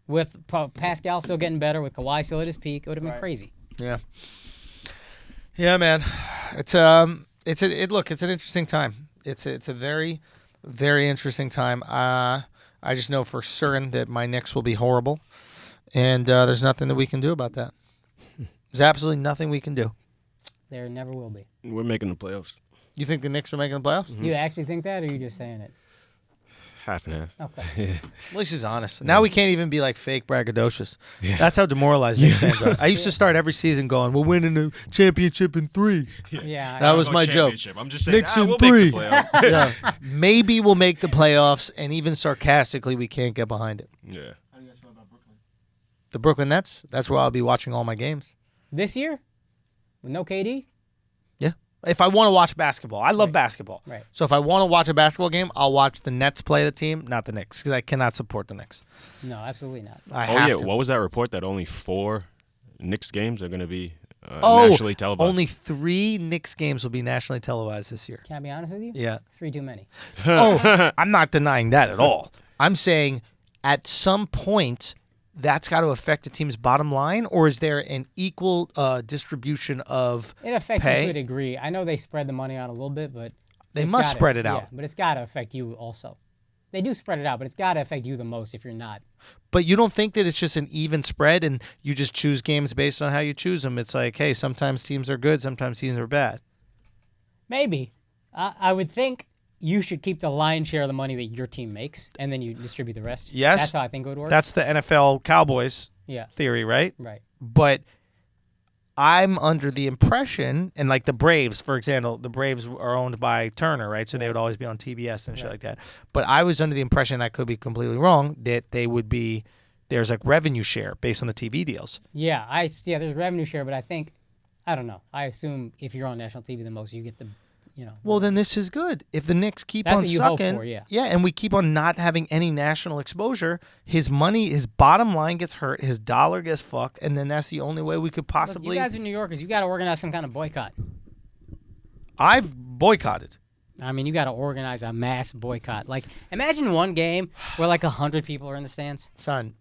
With Pascal still getting better, with Kawhi still at his peak, it would have been crazy. Yeah. Yeah, man. It's an interesting time. It's a very, very interesting time. I just know for certain that my Knicks will be horrible, and there's nothing that we can do about that. There's absolutely nothing we can do. There never will be. We're making the playoffs. You think the Knicks are making the playoffs? You actually think that, or are you just saying it? Half and half. Okay. At least he's honest. Now we can't even be like fake braggadocious. That's how demoralized Knicks fans are. I used to start every season going, "We're winning the championship in 3." Yeah. That was my joke. I'm just saying, Knicks in we'll 3. make the playoffs. Yeah. Maybe we'll make the playoffs, and even sarcastically, we can't get behind it. Yeah. How do you guys feel about Brooklyn? The Brooklyn Nets. That's where I'll be watching all my games. This year? With no KD? Yeah. If I want to watch basketball, I love basketball. Right. So if I want to watch a basketball game, I'll watch the Nets play the team, not the Knicks, because I cannot support the Knicks. No, absolutely not. I Oh, have yeah. to. What was that report that only 4 Knicks games are going to be nationally televised? Only 3 Knicks games will be nationally televised this year. Can I be honest with you? Yeah. 3 too many. I'm not denying that at all. I'm saying at some point that's got to affect a team's bottom line, or is there an equal distribution of It affects pay? you to a degree. I know they spread the money out a little bit, but They it's must gotta- spread it out. Yeah, but it's got to affect you also. They do spread it out, but it's got to affect you the most if you're not. But you don't think that it's just an even spread and you just choose games based on how you choose them? It's like, hey, sometimes teams are good, sometimes teams are bad. Maybe. I would think you should keep the lion's share of the money that your team makes, and then you distribute the rest. Yes. That's how I think it would work. That's the NFL Cowboys yeah, theory, right? right. But I'm under the impression, and like the Braves, for example, the Braves are owned by Turner, right? So they would always be on TBS and shit like that. But I was under the impression, I could be completely wrong, that they would be, there's like revenue share based on the TV deals. Yeah, there's revenue share, but I think, I don't know. I assume if you're on national TV the most, you get the, Well, then this is good. If the Knicks keep That's on what you hope sucking, for, yeah. and we keep on not having any national exposure, his money, his bottom line gets hurt, his dollar gets fucked, and then that's the only way we could Look, possibly. you guys are New Yorkers. You got to organize some kind of boycott. I've boycotted. I mean, you got to organize a mass boycott. Like, imagine one game where like 100 people are in the stands. Son,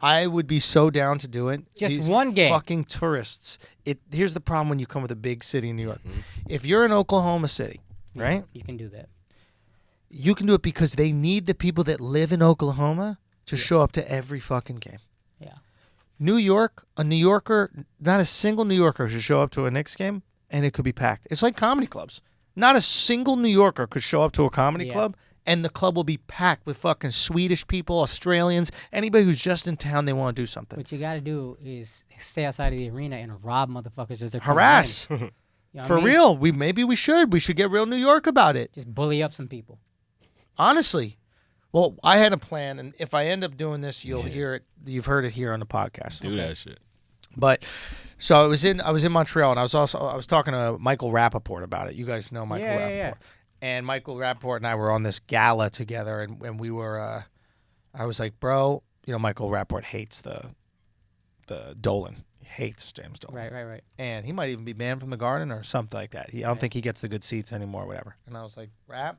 I would be so down to do it. Just These one game. Fucking tourists. Here's the problem when you come with a big city in New York. If you're in Oklahoma City, right? You can do that. You can do it because they need the people that live in Oklahoma to show up to every fucking game. Yeah. New York, a New Yorker, not a single New Yorker should show up to a Knicks game, and it could be packed. It's like comedy clubs. Not a single New Yorker could show up to a comedy Yeah. club, and the club will be packed with fucking Swedish people, Australians, anybody who's just in town, they want to do something. What you got to do is stay outside of the arena and rob motherfuckers as they're coming Harass. in. You know what For I mean? real. Maybe we should. We should get real New York about it. Just bully up some people. Honestly. Well, I had a plan, and if I end up doing this, you'll hear it. You've heard it here on the podcast. Do that shit. But so I was in Montreal, and I was talking to Michael Rappaport about it. You guys know Michael Rappaport. Yeah. And Michael Rappaport and I were on this gala together, and we were. I was like, bro, Michael Rappaport hates the Dolan. He hates James Dolan. Right. And he might even be banned from the Garden or something like that. I don't think he gets the good seats anymore, or whatever. And I was like, Rapp,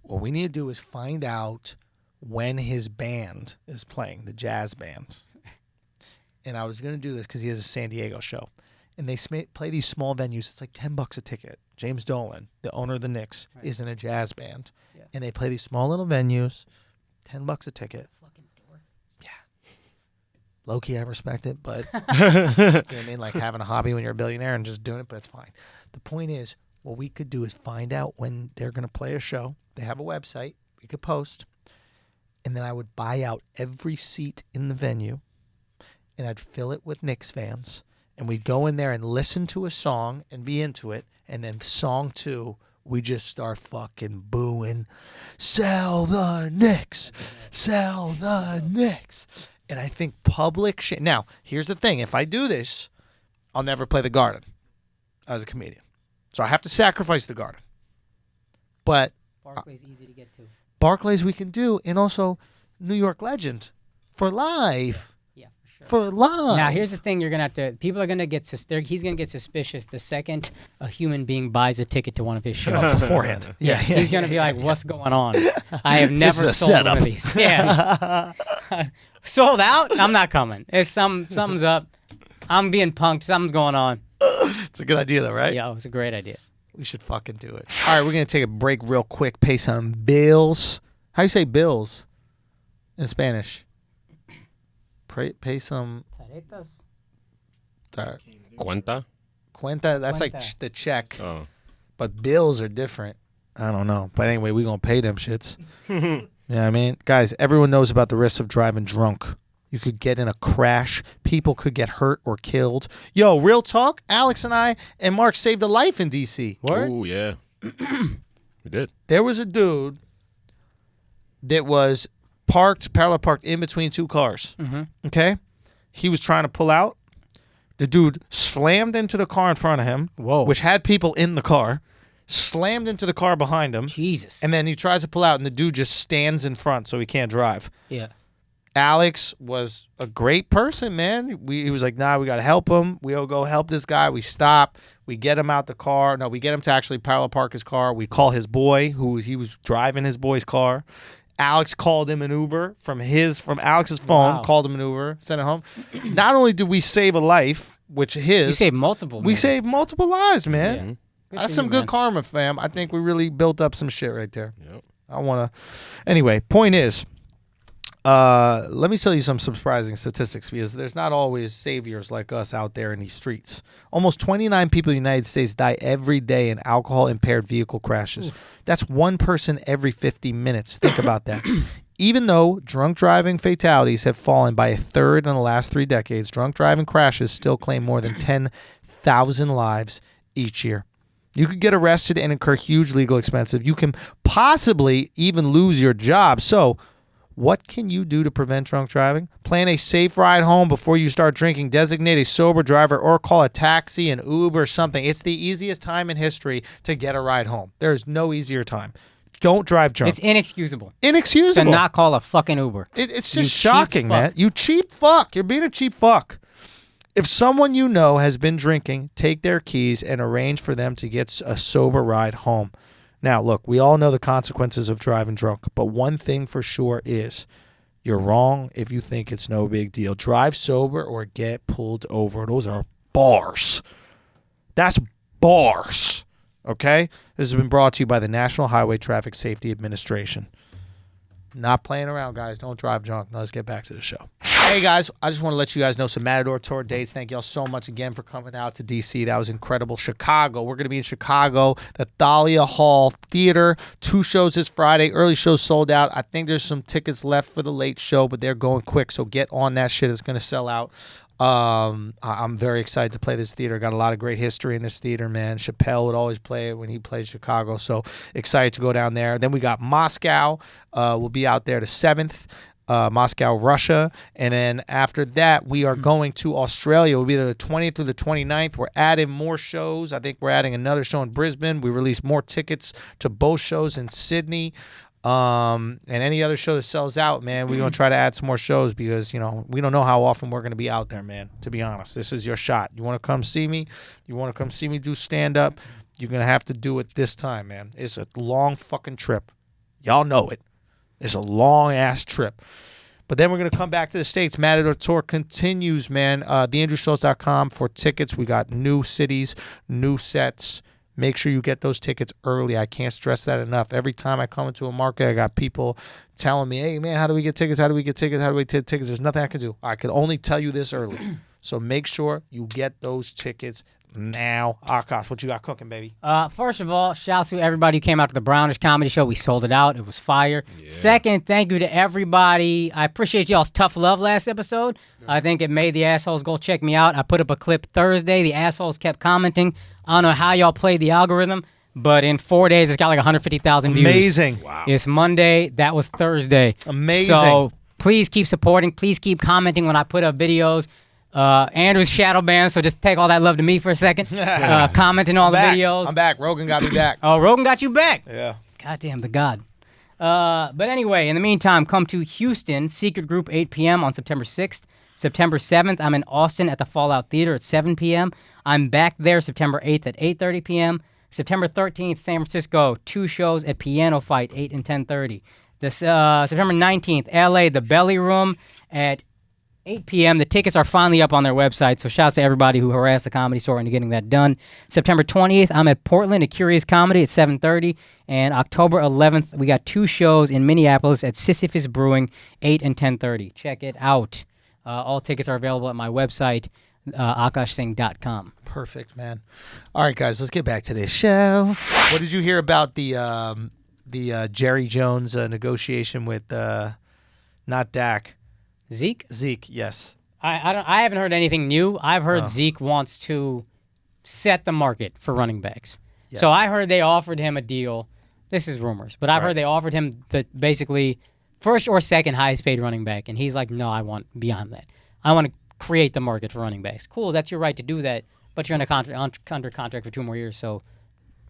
what we need to do is find out when his band is playing, the jazz band. And I was going to do this because he has a San Diego show. And they play these small venues. It's like $10 a ticket. James Dolan, the owner of the Knicks, is in a jazz band. Yeah. And they play these small little venues, $10 a ticket. Fucking dork. Yeah. Low-key, I respect it, but you know what I mean? Like having a hobby when you're a billionaire and just doing it, but it's fine. The point is, what we could do is find out when they're going to play a show. They have a website. We could post. And then I would buy out every seat in the venue, and I'd fill it with Knicks fans. And we'd go in there and listen to a song and be into it. And then song 2, we just start fucking booing, sell the Knicks, sell the Knicks. And I think public shit. Now, here's the thing. If I do this, I'll never play the Garden as a comedian. So I have to sacrifice the Garden. But Barclay's easy to get to. Barclays we can do. And also New York Legend for live. Yeah, for sure. For live. Now, here's the thing: you're gonna have to. People are gonna get. He's gonna get suspicious the second a human being buys a ticket to one of his shows. beforehand. Yeah. He's gonna be like, "What's going on? I have never is a sold setup." one of these. Yeah, sold out. I'm not coming. It's something's up. I'm being punked. Something's going on. It's a good idea, though, right? Yeah, it was a great idea. We should fucking do it. All right, we're going to take a break real quick, pay some bills. How you say bills in Spanish? Pay some Cuenta? cuenta. That's like Cuenta. the check. Oh. But bills are different. I don't know. But anyway, we're going to pay them shits. You know what I mean? Guys, everyone knows about the risks of driving drunk. You could get in a crash. People could get hurt or killed. Yo, real talk. Alex and I and Mark saved a life in D.C. Word? Oh, yeah. We did. There was a dude that was parallel parked in between two cars. Mm-hmm. Okay? He was trying to pull out. The dude slammed into the car in front of him, Whoa. which had people in the car, slammed into the car behind him, Jesus. and then he tries to pull out, and the dude just stands in front so he can't drive. Yeah. Alex was a great person, man. He was like, nah, we got to help him. We'll go help this guy. We stop. We get him out the car. No, we get him to actually parallel park his car. We call his boy, he was driving his boy's car. Alex called him an Uber from Alex's phone, Wow. called him an Uber, sent it home. Not only did we save a life, which his, You saved multiple. we man. saved multiple lives, man. Yeah. Good That's for some you, good man. karma, fam. I think we really built up some shit right there. Yep. I want to. Anyway, point is, let me tell you some surprising statistics because there's not always saviors like us out there in these streets. Almost 29 people in the United States die every day in alcohol-impaired vehicle crashes. That's one person every 50 minutes. Think about that. Even though drunk driving fatalities have fallen by a third in the last 3 decades, drunk driving crashes still claim more than 10,000 lives each year. You could get arrested and incur huge legal expenses. You can possibly even lose your job. So, what can you do to prevent drunk driving? Plan a safe ride home before you start drinking. Designate a sober driver or call a taxi, an Uber, something. It's the easiest time in history to get a ride home. There's no easier time. Don't drive drunk. It's inexcusable inexcusable. to not call a fucking Uber. It's You just cheap shocking, man. fuck. You cheap fuck. You're being a cheap fuck. If someone you know has been drinking, take their keys and arrange for them to get a sober ride home. Now, look, we all know the consequences of driving drunk, but one thing for sure is you're wrong if you think it's no big deal. Drive sober or get pulled over. Those are bars. That's bars. Okay? This has been brought to you by the National Highway Traffic Safety Administration. Not playing around, guys. Don't drive drunk. Now let's get back to the show. Hey guys, I just want to let you guys know some Matador Tour dates. Thank y'all so much again for coming out to DC. That was incredible. Chicago, we're going to be in Chicago, the Thalia Hall Theater. 2 shows this Friday. Early shows sold out. I think there's some tickets left for the late show, but they're going quick, so get on that shit. It's going to sell out. I'm very excited to play this theater. Got a lot of great history in this theater, man. Chappelle would always play it when he played Chicago, so excited to go down there. Then we got Moscow. We'll be out there the 7th. Moscow, Russia. And then after that, we are going to Australia. We'll be there the 20th through the 29th. We're adding more shows. I think we're adding another show in Brisbane. We released more tickets to both shows in Sydney. And any other show that sells out, man, we're going to try to add some more shows because, you know, we don't know how often we're going to be out there, man, to be honest. This is your shot. You want to come see me? You want to come see me do stand-up? You're going to have to do it this time, man. It's a long fucking trip. Y'all know it. It's a long-ass trip. But then we're going to come back to the States. Matador Tour continues, man. TheAndrewSchultz.com for tickets. We got new cities, new sets. Make sure you get those tickets early. I can't stress that enough. Every time I come into a market, I got people telling me, hey, man, how do we get tickets? How do we get tickets? How do we get tickets? There's nothing I can do. I can only tell you this early. So make sure you get those tickets now. Akaash, what you got cooking, baby? First of all, shouts to everybody who came out to the Brownish Comedy Show. We sold it out. It was fire. Yeah. Second, thank you to everybody. I appreciate y'all's tough love last episode. Yeah. I think it made the assholes go check me out. I put up a clip Thursday. The assholes kept commenting. I don't know how y'all played the algorithm, but in 4 days, it's got like 150,000 views. Amazing. Wow. It's Monday. That was Thursday. Amazing. So please keep supporting. Please keep commenting when I put up videos. Andrew's shadow banned, so just take all that love to me for a second. Commenting all the videos. I'm back. Rogan got me back. Oh, Rogan got you back. Yeah. Goddamn the god. But anyway, in the meantime, come to Houston, Secret Group, 8 p.m. on September 6th. September 7th, I'm in Austin at the Fallout Theater at 7 p.m. I'm back there September 8th at 8:30 p.m. September 13th, San Francisco, 2 shows at Piano Fight, 8 and 10:30. September 19th, LA, The Belly Room at 8 p.m. The tickets are finally up on their website, so shouts to everybody who harassed the Comedy Store into getting that done. September 20th, I'm at Portland at Curious Comedy at 7:30. And October 11th, we got 2 shows in Minneapolis at Sisyphus Brewing, 8 and 10:30. Check it out. All tickets are available at my website, akaashsingh.com. Perfect, man. All right, guys, let's get back to this show. What did you hear about the Jerry Jones negotiation with not Dak? Zeke? Zeke, yes. I haven't heard anything new. I've heard Zeke wants to set the market for running backs. Yes. So I heard they offered him a deal. This is rumors, but I've heard they offered him the basically first or second highest paid running back, and he's like, no, I want beyond that. I want to create the market for running backs. Cool, that's your right to do that, but you're under contract for 2 more years, so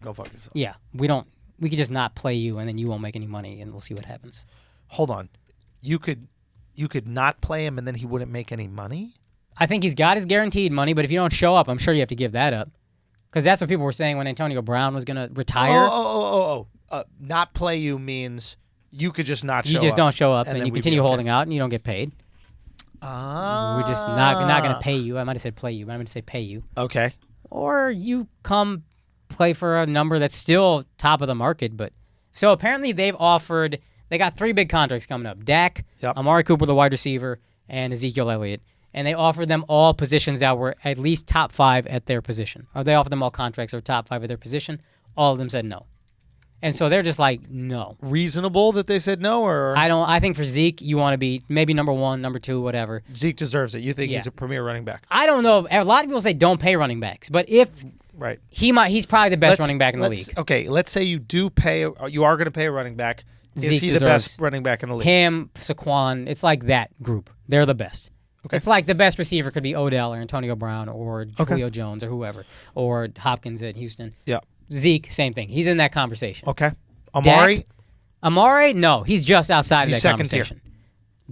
go fuck yourself. Yeah, we could just not play you, and then you won't make any money, and we'll see what happens. Hold on, you could not play him, and then he wouldn't make any money? I think he's got his guaranteed money, but if you don't show up, I'm sure you have to give that up, because that's what people were saying when Antonio Brown was going to retire. Not play you means you could just not show up. You just don't show up, and you continue holding out, and you don't get paid. We're just not going to pay you. I might have said play you, but I'm going to say pay you. Okay. Or you come play for a number that's still top of the market. But so apparently they got 3 big contracts coming up. Dak, Amari Cooper, the wide receiver, and Ezekiel Elliott. And they offered them all positions that were at least top 5 at their position. Or they offered them all contracts that were top 5 at their position. All of them said no. And so they're just like, no. Reasonable that they said no, or I think for Zeke, you want to be maybe number 1, number 2, whatever. Zeke deserves it. You think he's a premier running back? I don't know. A lot of people say don't pay running backs, but if he's probably the best running back in the league. Okay, let's say you are going to pay a running back. Is he the best running back in the league? Him, Saquon, it's like that group. They're the best. Okay. It's like the best receiver could be Odell or Antonio Brown or Julio Jones or whoever, or Hopkins at Houston. Yeah. Zeke, same thing. He's in that conversation. Okay. Amari? Amari, no. He's just outside of that conversation.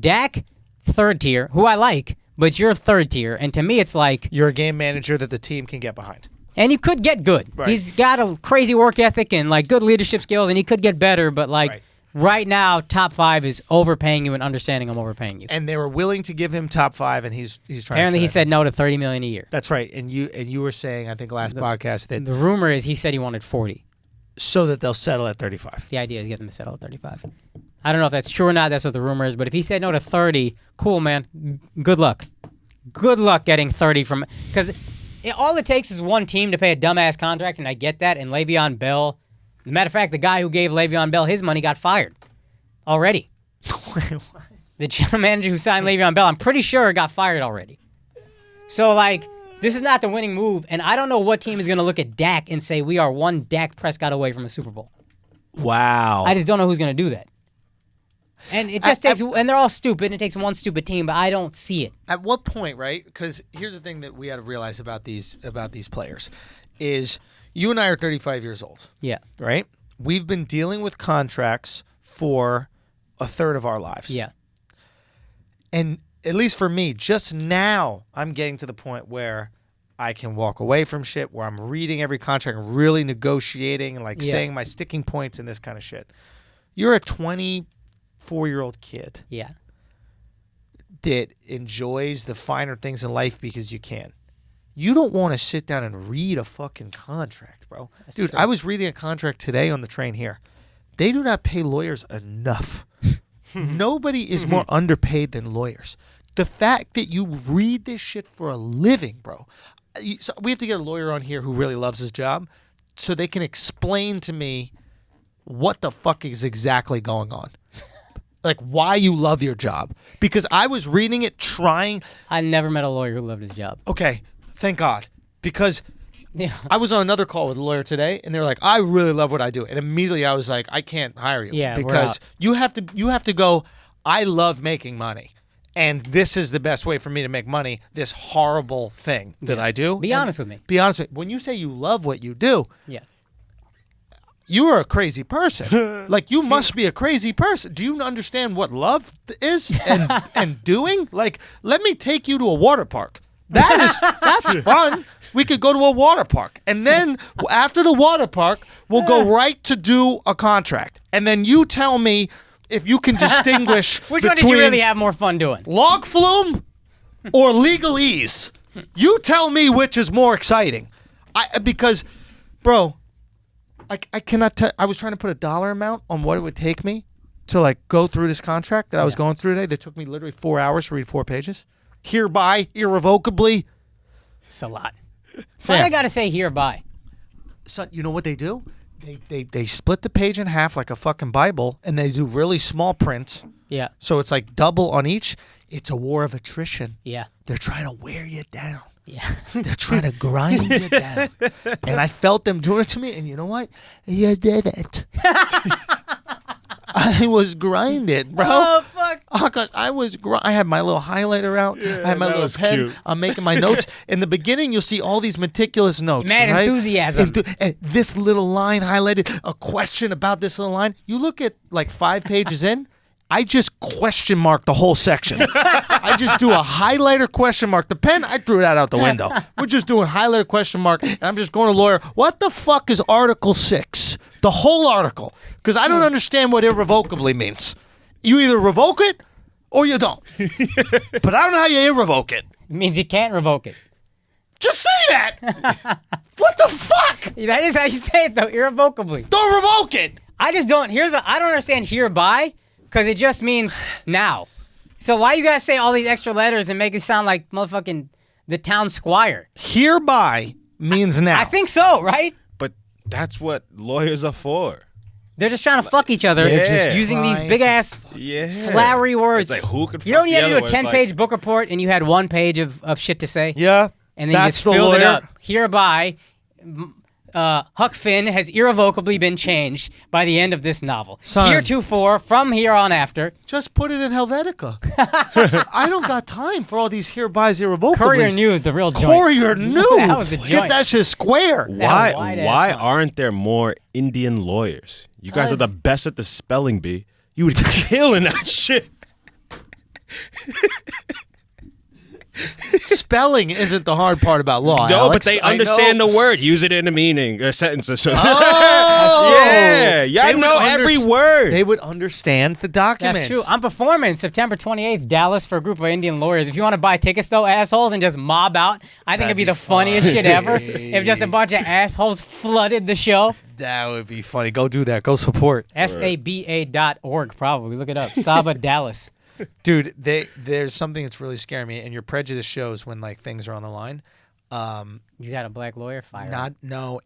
Dak, 3rd tier, who I like, but you're 3rd tier. And to me, it's like you're a game manager that the team can get behind. And you could get good. Right. He's got a crazy work ethic and like good leadership skills, and he could get better, but like right now, top 5 is overpaying you and understanding I'm overpaying you. And they were willing to give him top 5, and he's trying. Apparently, he said no to $30 million a year. That's right. And you were saying, I think last podcast that the rumor is he said he wanted 40, so that they'll settle at 35. The idea is get them to settle at 35. I don't know if that's true or not. That's what the rumor is. But if he said no to 30, cool, man. Good luck. Good luck getting 30 from because all it takes is one team to pay a dumbass contract, and I get that. And Le'Veon Bell, as a matter of fact, the guy who gave Le'Veon Bell his money got fired already. The general manager who signed Le'Veon Bell, I'm pretty sure, got fired already. So, like, this is not the winning move, and I don't know what team is going to look at Dak and say, we are one Dak Prescott away from a Super Bowl. Wow. I just don't know who's going to do that. And it just takes, and they're all stupid, and it takes one stupid team, but I don't see it. At what point, right? Because here's the thing that we got to realize about these players is you and I are 35 years old. Yeah. Right? We've been dealing with contracts for a third of our lives. Yeah. And at least for me, just now I'm getting to the point where I can walk away from shit, where I'm reading every contract and really negotiating and like saying my sticking points and this kind of shit. You're a 24-year-old kid. Yeah. That enjoys the finer things in life because you can. You don't want to sit down and read a fucking contract, bro. That's Dude, true. I was reading a contract today on the train here. They do not pay lawyers enough. Nobody is more underpaid than lawyers. The fact that you read this shit for a living, bro. So we have to get a lawyer on here who really loves his job so they can explain to me what the fuck is exactly going on. Like why you love your job. Because I was reading it trying. I never met a lawyer who loved his job. Okay, thank God. Because Yeah. I was on another call with a lawyer today, and they were like, "I really love what I do," and immediately I was like, "I can't hire you Yeah, we're because out. you have to go. I love making money, and this is the best way for me to make money. This horrible thing that I do. Be And honest with me. Be honest with me. When you say you love what you do, Yeah. you are a crazy person. Like you must be a crazy person. Do you understand what love is and doing? Like, let me take you to a water park. That's fun. We could go to a water park, and then after the water park, we'll go right to do a contract, and then you tell me if you can distinguish Which one between did you really have more fun doing? log flume or legalese. You tell me which is more exciting. Because, bro, I cannot tell. I was trying to put a dollar amount on what it would take me to like go through this contract that I was going through today. That took me literally 4 hours to read 4 pages. Hereby, irrevocably. It's a lot. Why I gotta say hereby? Son, you know what they do? They split the page in half like a fucking Bible, and they do really small prints. Yeah. So it's like double on each. It's a war of attrition. Yeah. They're trying to wear you down. Yeah. They're trying to grind you down. And I felt them doing it to me, and you know what? You did it. I was grinded, bro. Oh fuck. Oh gosh, I had my little highlighter out. I had my that little was pen. cute. I'm making my notes. In the beginning, you'll see all these meticulous notes. Mad right? enthusiasm. And this little line highlighted, a question about this little line. You look at like 5 pages in, I just question mark the whole section. I just do a highlighter question mark. The pen, I threw that out the window. We're just doing highlighter question mark, and I'm just going to lawyer. What the fuck is Article 6? The whole article. Because I don't understand what irrevocably means. You either revoke it or you don't. But I don't know how you irrevoke it. It means you can't revoke it. Just say that. What the fuck? That is how you say it though, irrevocably. Don't revoke it. I just don't. I don't understand hereby because it just means now. So why you guys say all these extra letters and make it sound like motherfucking the town squire? Hereby means now. I think so, right? But that's what lawyers are for. They're just trying to fuck each other, Yeah. just using these Trying big to ass Yeah. flowery words. It's like who could fuck You know when you the had to other do a one? It's 10-page like, book report and you had 1 page of shit to say? Yeah. And then That's you just filled the it lawyer. up. Hereby, Huck Finn has irrevocably been changed by the end of this novel. Son. Heretofore, from here on after, Just put it in Helvetica. I don't got time for all these hereby irrevocables. Courier News, the real joint. Courier News. That was the Get joint. that shit square. Why Why aren't there more Indian lawyers? You guys are the best at the spelling bee. You would kill in that shit. Spelling isn't the hard part about law. No, Alex. but they I understand know. the word. Use it in a meaning, a sentence or something. Oh, Yeah, y'all They would know every underst- word. They would understand the documents. That's true. I'm performing September 28th, Dallas, for a group of Indian lawyers. If you want to buy tickets, though, assholes, and just mob out, I think it'd be the funniest shit ever if just a bunch of assholes flooded the show. That would be funny. Go do that. Go support. SABA.org, probably. Look it up. Saba Dallas. Dude, there's something that's really scaring me, and your prejudice shows when like things are on the line. You got a black lawyer? Fire.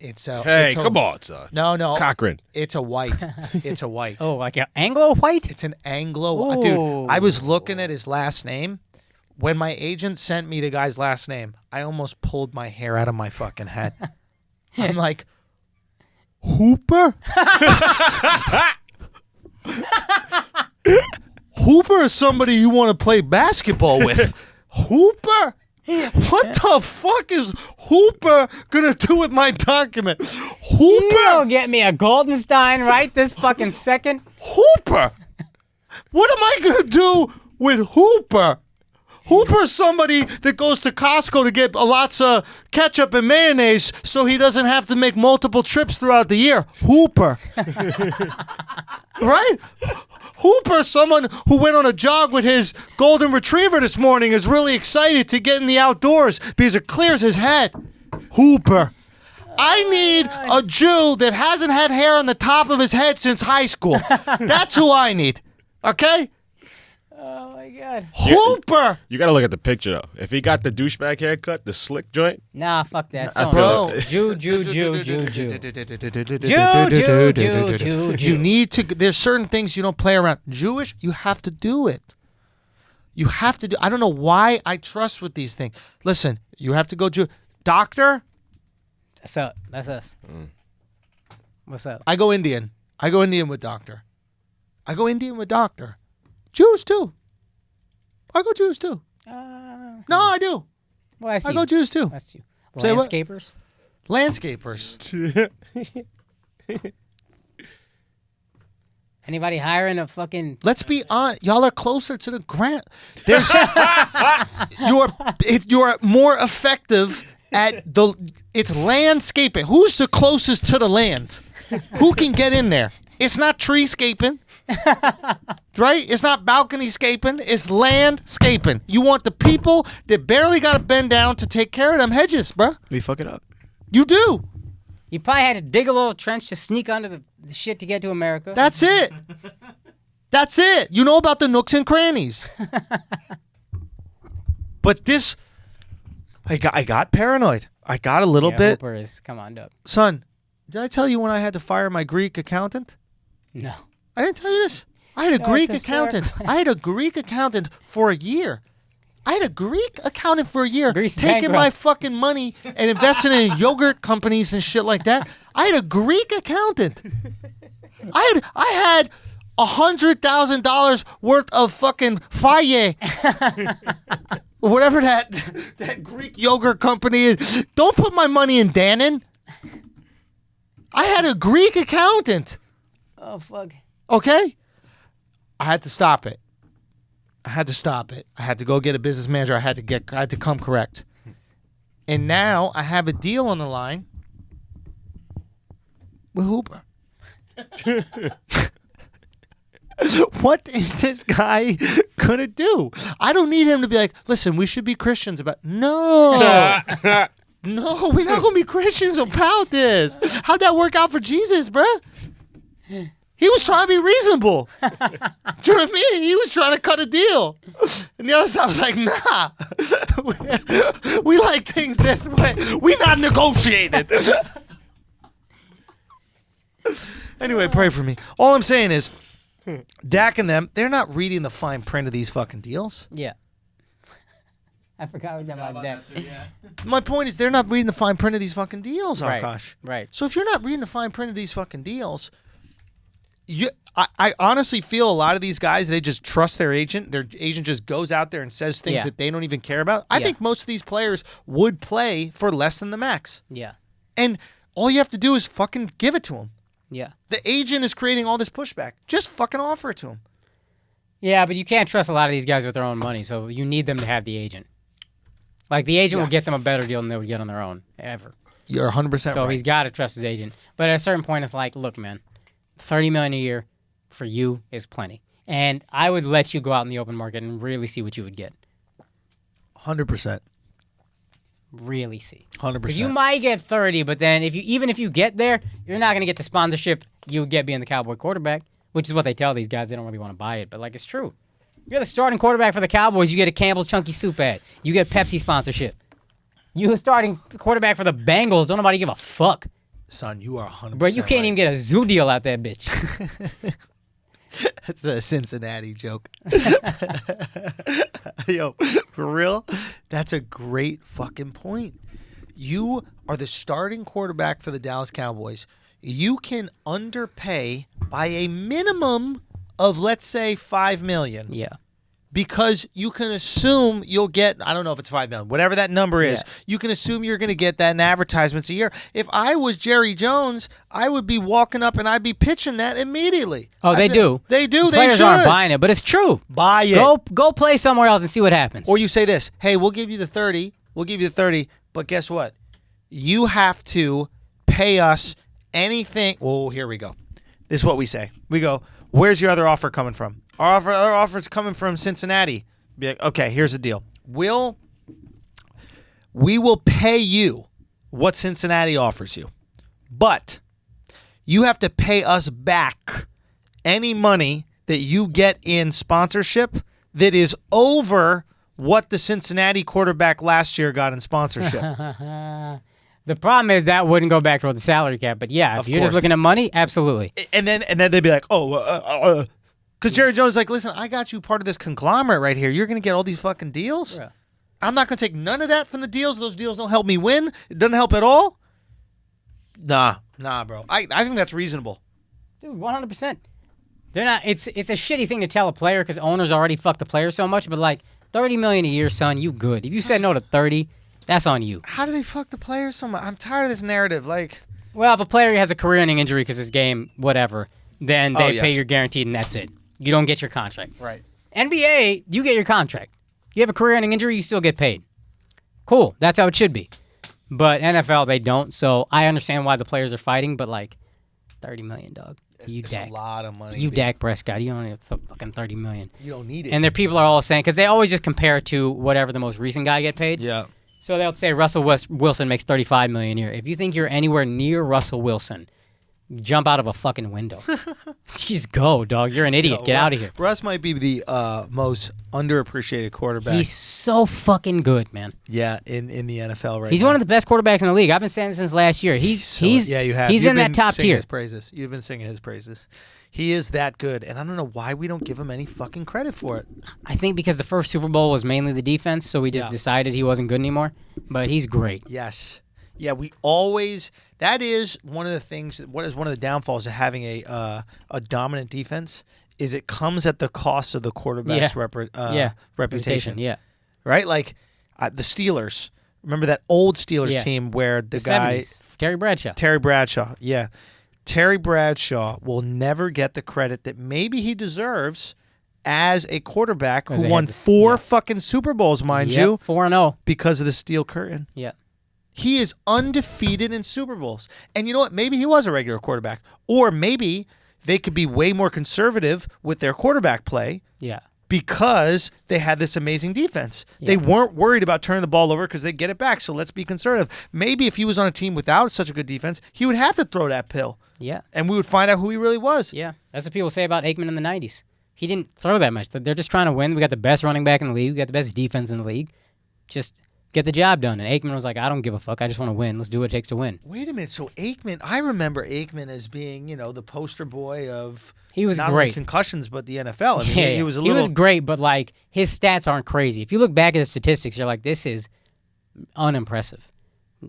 It's a Hey, it's a- come on, son. No, Cochran. it's a white. It's a white. Oh, like an Anglo white? It's an Anglo. Ooh. Dude, I was looking at his last name. When my agent sent me the guy's last name, I almost pulled my hair out of my fucking head. I'm like, Hooper? Hooper is somebody you want to play basketball with. Hooper? What the fuck is Hooper gonna do with my document? You Hooper? don't get me a Goldenstein right this fucking second. Hooper? What am I gonna do with Hooper? Hooper's somebody that goes to Costco to get lots of ketchup and mayonnaise so he doesn't have to make multiple trips throughout the year. Hooper. Right? Hooper, someone who went on a jog with his golden retriever this morning, is really excited to get in the outdoors because it clears his head. Hooper. I need a Jew that hasn't had hair on the top of his head since high school. That's who I need. Okay? Oh my god. Hooper. You gotta look at the picture though. If he got the douchebag haircut, the slick joint, Nah, fuck that. I So feel no. it. Jew. You need to. There's certain things you don't play around. Jewish, you have to do it. You have to do. I don't know why I trust with these things. Listen, you have to go Jew. Doctor, That's up. That's us. What's up? I go Indian. I go Indian with doctor. I go Indian with doctor. Jews too. I go Jews too. No, I do. Well, I see. I go Jews too. That's you. Say what? Landscapers? Landscapers. Anybody hiring a fucking... Let's be honest. Y'all are closer to the grant. There's you're more effective at the. It's landscaping. Who's the closest to the land? Who can get in there? It's not treescaping, right? It's not balcony-scaping. It's landscaping. You want the people that barely got to bend down to take care of them hedges, bruh. We fuck it up. You do. You probably had to dig a little trench to sneak under the shit to get to America. That's it. That's it. You know about the nooks and crannies. But this, I got paranoid. I got a little bit. Hooper is, come on, Doug. Son, did I tell you when I had to fire my Greek accountant? No. I didn't tell you this. I had a No, Greek it's accountant. I had a Greek accountant for a year. Greece taking bankrupt. my fucking money and investing in yogurt companies and shit like that. I had a Greek accountant. I had $100,000 worth of fucking faye. Whatever that Greek yogurt company is. Don't put my money in Dannon. I had a Greek accountant. Oh, fuck. Okay? I had to stop it. I had to go get a business manager. I had to come correct. And now I have a deal on the line with Hooper. What is this guy gonna do? I don't need him to be like, listen, we should be Christians about. No. No, we're not gonna be Christians about this. How'd that work out for Jesus, bruh? He was trying to be reasonable. Do you know what I mean? He was trying to cut a deal. And the other side was like, nah. We like things this way. We not negotiating. Anyway, pray for me. All I'm saying is, Dak and them, they're not reading the fine print of these fucking deals. Yeah. I forgot we got about that. My point is, they're not reading the fine print of these fucking deals, Right. Akaash. Right. So if you're not reading the fine print of these fucking deals, I honestly feel a lot of these guys, they just trust their agent. Their agent just goes out there and says things Yeah. that they don't even care about. I Yeah. think most of these players would play for less than the max. Yeah. And all you have to do is fucking give it to them. Yeah. The agent is creating all this pushback. Just fucking offer it to him. Yeah, but you can't trust a lot of these guys with their own money, so you need them to have the agent. Like, the agent will get them a better deal than they would get on their own, ever. You're 100% So right. he's got to trust his agent. But at a certain point, it's like, look, man, $30 million a year for you is plenty. And I would let you go out in the open market and really see what you would get. 100%. Really see. 100%. Because you might get 30, but then even if you get there, you're not going to get the sponsorship you would get being the Cowboy quarterback, which is what they tell these guys. They don't really want to buy it, but like it's true. You're the starting quarterback for the Cowboys. You get a Campbell's Chunky Soup ad. You get Pepsi sponsorship. You the starting quarterback for the Bengals. Don't nobody give a fuck. Son, you are 100%. Bro, you can't even get a zoo deal out that bitch. That's a Cincinnati joke. Yo, for real, that's a great fucking point. You are the starting quarterback for the Dallas Cowboys. You can underpay by a minimum of, let's say, $5 million. Yeah. Because you can assume you'll get, I don't know if it's $5 million, whatever that number is, Yeah. you can assume you're going to get that in advertisements a year. If I was Jerry Jones, I would be walking up and I'd be pitching that immediately. Oh, they do. They do. They Players should. aren't buying it, but it's true. Buy it. Go play somewhere else and see what happens. Or you say this, hey, we'll give you the 30, but guess what? You have to pay us anything. Oh, here we go. This is what we say. We go, where's your other offer coming from? Our offer's coming from Cincinnati. Be like, okay, here's the deal. We will pay you what Cincinnati offers you, but you have to pay us back any money that you get in sponsorship that is over what the Cincinnati quarterback last year got in sponsorship. The problem is that wouldn't go back toward the salary cap. But yeah, if Of you're course. just looking at money, absolutely. And then they'd be like, because Jerry Jones is like, listen, I got you part of this conglomerate right here. You're going to get all these fucking deals. Yeah. I'm not going to take none of that from the deals. Those deals don't help me win. It doesn't help at all. Nah, bro. I think that's reasonable. Dude, 100%. They're not. It's a shitty thing to tell a player because owners already fuck the player so much. But like $30 million a year, son, you good. If you said no to 30, that's on you. How do they fuck the players so much? I'm tired of this narrative. Like, Well, if a player has a career-ending injury because his game, whatever, then they yes. pay your guaranteed and that's it. You don't get your contract. right. NBA, you get your contract. You have a career-ending injury, you still get paid. Cool. That's how it should be. But NFL, they don't. So I understand why the players are fighting, but like $30 million, dog. It's a lot of money. You B. Dak Prescott. You don't need fucking $30 million. You don't need it. And their people are all saying, because they always just compare it to whatever the most recent guy get paid. yeah. So they'll say Russell Wilson makes $35 million a year. If you think you're anywhere near Russell Wilson, jump out of a fucking window. Just go, dog. You're an idiot. Get out of here. Russ might be the most underappreciated quarterback. He's so fucking good, man. Yeah, in the NFL right He's now. one of the best quarterbacks in the league. I've been saying this since last year. Yeah, you have. He's You've in that been top singing tier. His praises. You've been singing his praises. He is that good, and I don't know why we don't give him any fucking credit for it. I think because the first Super Bowl was mainly the defense, so we just Yeah. decided he wasn't good anymore. But he's great. Yes. Yeah, we always. That is one of the things. What is one of the downfalls of having a dominant defense is it comes at the cost of the quarterback's reputation. Yeah. Right, like the Steelers. Remember that old Steelers Yeah. team where the The guy 70s. Terry Bradshaw. Terry Bradshaw. Yeah, Terry Bradshaw will never get the credit that maybe he deserves as a quarterback who Because they won had this- 4 yeah. fucking Super Bowls, mind Yep, you, 4-0. because of the steel curtain. Yeah. He is undefeated in Super Bowls. And you know what? Maybe he was a regular quarterback. Or maybe they could be way more conservative with their quarterback play Yeah. because they had this amazing defense. They weren't worried about turning the ball over because they'd get it back. So let's be conservative. Maybe if he was on a team without such a good defense, he would have to throw that pill. Yeah. And we would find out who he really was. Yeah. That's what people say about Aikman in the 90s. He didn't throw that much. They're just trying to win. We got the best running back in the league. We got the best defense in the league. Just get the job done. And Aikman was like, I don't give a fuck. I just want to win. Let's do what it takes to win. Wait a minute. So Aikman, I remember Aikman as being, the poster boy of He was not only great. concussions, but the NFL. I mean, Yeah, he was a little. He was great, but like his stats aren't crazy. If you look back at the statistics, you're like, this is unimpressive.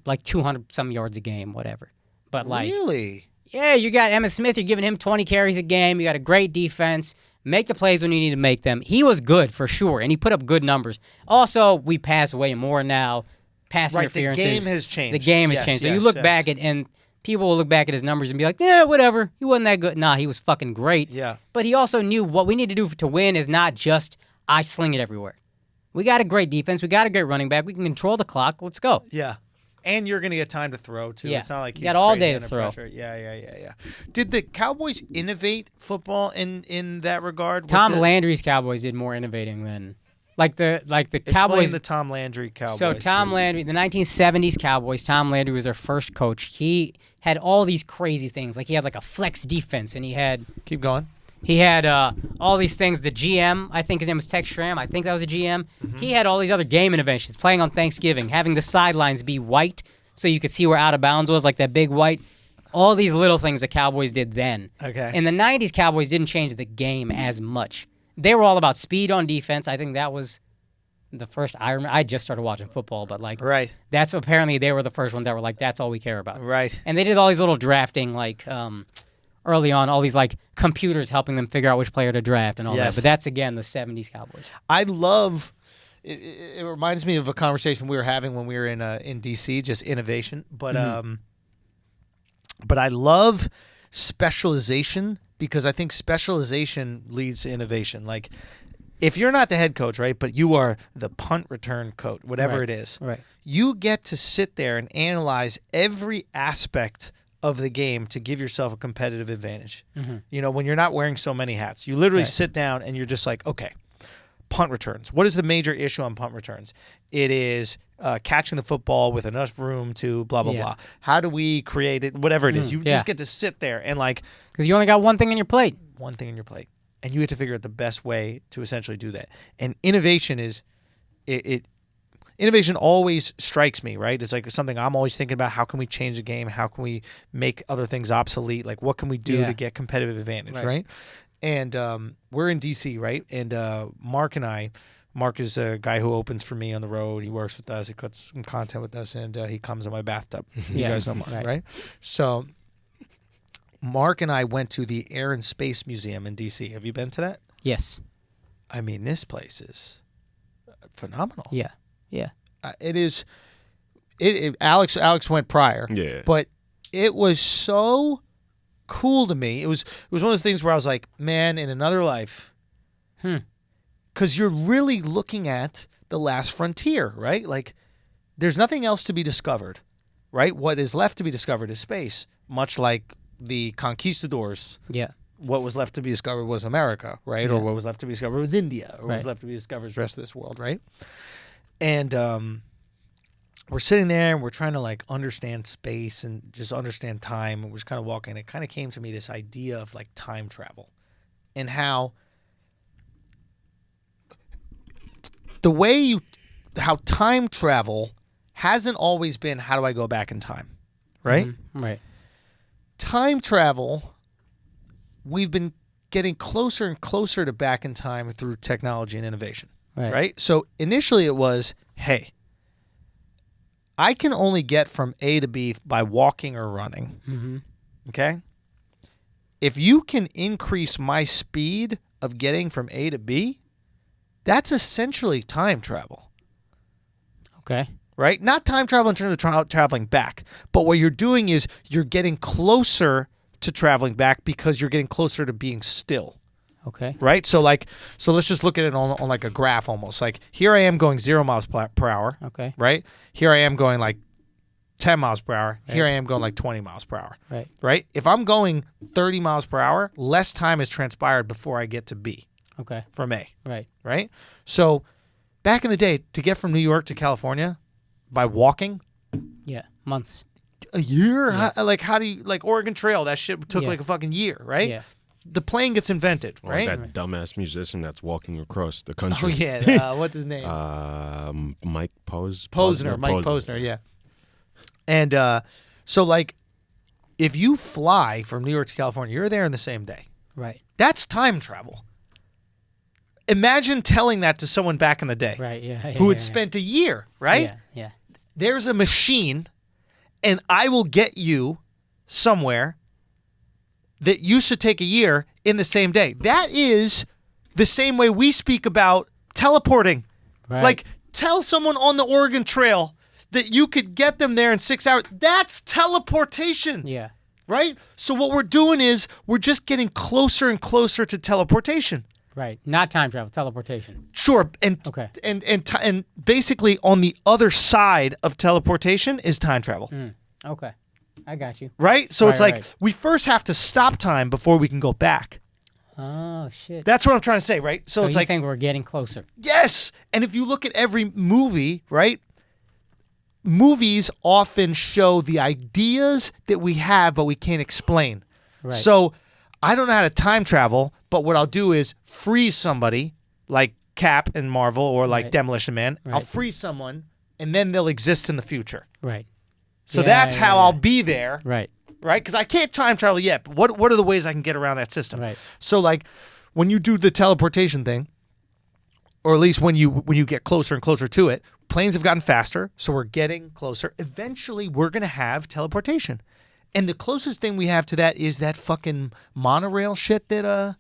Like 200 some yards a game, whatever. But like, Really? yeah, you got Emmitt Smith. You're giving him 20 carries a game. You got a great defense. Make the plays when you need to make them. He was good for sure, and he put up good numbers. Also, we pass away more now. Pass Right, the interferences. game has changed. The game has Yes, changed. So you yes, look yes. back at, and people will look back at his numbers and be like, yeah, whatever. He wasn't that good. Nah, he was fucking great. Yeah. But he also knew what we need to do to win is not just I sling it everywhere. We got a great defense. We got a great running back. We can control the clock. Let's go. Yeah. And you're going to get time to throw, too. Yeah. It's not like You he's got all crazy day to under throw. pressure. Yeah. Did the Cowboys innovate football in that regard? Tom Landry's Cowboys did more innovating than like the Cowboys. Explain the Tom Landry Cowboys. So Tom Landry, the 1970s Cowboys, Tom Landry was their first coach. He had all these crazy things. Like he had like a flex defense, and he had Keep going. all these things. The GM, I think his name was Tex Schramm. I think that was a GM. Mm-hmm. He had all these other game innovations, playing on Thanksgiving, having the sidelines be white so you could see where out of bounds was, like that big white. All these little things the Cowboys did then. Okay. In the 90s, Cowboys didn't change the game as much. They were all about speed on defense. I think that was the first I remember. I just started watching football, but like Right. that's apparently they were the first ones that were like, that's all we care about. Right. And they did all these little drafting, like early on, all these like computers helping them figure out which player to draft and all Yes. that. But that's again the 70s Cowboys. I love. It reminds me of a conversation we were having when we were in DC, just innovation. But but I love specialization because I think specialization leads to innovation. Like, if you're not the head coach, right, but you are the punt return coach, whatever Right. it is, Right. you get to sit there and analyze every aspect of the game to give yourself a competitive advantage. You know, when you're not wearing so many hats, you literally Right. sit down and you're just like, okay, punt returns. What is the major issue on punt returns? It is catching the football with enough room to blah, blah, Yeah. blah. How do we create it? Whatever it is. You yeah. just get to sit there and like Because you only got one thing on your plate. one thing on your plate. And you have to figure out the best way to essentially do that. And innovation is innovation always strikes me, right? It's like something I'm always thinking about. How can we change the game? How can we make other things obsolete? Like, what can we do Yeah. to get competitive advantage, Right. right? And we're in DC, right? And Mark is a guy who opens for me on the road. He works with us. He cuts some content with us, and he comes in my bathtub. You Yeah. guys know Mark, Right. right? So Mark and I went to the Air and Space Museum in DC. Have you been to that? Yes. I mean, this place is phenomenal. Yeah. Yeah. It is. Alex went prior. Yeah. But it was so cool to me. It was one of those things where I was like, man, in another life. Because you're really looking at the last frontier, right? Like, there's nothing else to be discovered, right? What is left to be discovered is space, much like the conquistadors. Yeah. What was left to be discovered was America, right? Yeah. Or what was left to be discovered was India, or what was Right. left to be discovered was the rest of this world, right? And we're sitting there and we're trying to like understand space and just understand time, and we're just kind of walking. It kind of came to me, this idea of like time travel and how how time travel hasn't always been how do I go back in time, right? Right. Time travel, we've been getting closer and closer to back in time through technology and innovation, right? So initially it was, hey, I can only get from A to B by walking or running, okay? If you can increase my speed of getting from A to B, that's essentially time travel. Okay. Right? Not time travel in terms of traveling back, but what you're doing is you're getting closer to traveling back because you're getting closer to being still. Okay. Right? So let's just look at it on like a graph almost. Like, here I am going 0 miles per hour. Okay. Right? Here I am going like 10 miles per hour. Here I am going like 20 miles per hour. Right. Right? If I'm going 30 miles per hour, less time has transpired before I get to B Okay. from A. Right. Right? So back in the day, to get from New York to California by walking, Yeah. Months. a year? Yeah. How do you, like Oregon Trail, that shit took Yeah. like a fucking year, right? Yeah. The plane gets invented, Or right? that dumbass musician that's walking across the Oh, country. yeah. What's his name? Mike Posner. Mike Posner, yeah. And so, like, if you fly from New York to California, you're there in the same day. Right. That's time travel. Imagine telling that to someone back in the day Right. Yeah. who had spent a year, right? Yeah. Yeah. There's a machine, and I will get you somewhere that used to take a year in the same day. That is the same way we speak about teleporting. Right. Like, tell someone on the Oregon Trail that you could get them there in 6 hours. That's teleportation, Yeah. right? So what we're doing is we're just getting closer and closer to teleportation. Right. Not time travel, teleportation. Sure, and Okay. and basically on the other side of teleportation is time travel. Okay. I got you. Right? So Right, it's like right. we first have to stop time before we can go back. Oh, shit. That's what I'm trying to say, right? So it's you like think we're getting closer. yes. And if you look at every movie, right? Movies often show the ideas that we have but we can't explain. Right. So I don't know how to time travel, but what I'll do is freeze somebody like Cap in Marvel or like Right. Demolition Man. I'll Right. freeze someone and then they'll exist in the future. Right. So Yeah, that's yeah, how yeah. I'll be there, Right. right? Because I can't time travel yet. But what are the ways I can get around that system? Right. So like when you do the teleportation thing, or at least when you get closer and closer to it, planes have gotten faster, so we're getting closer. Eventually, we're gonna have teleportation, and the closest thing we have to that is that fucking monorail shit that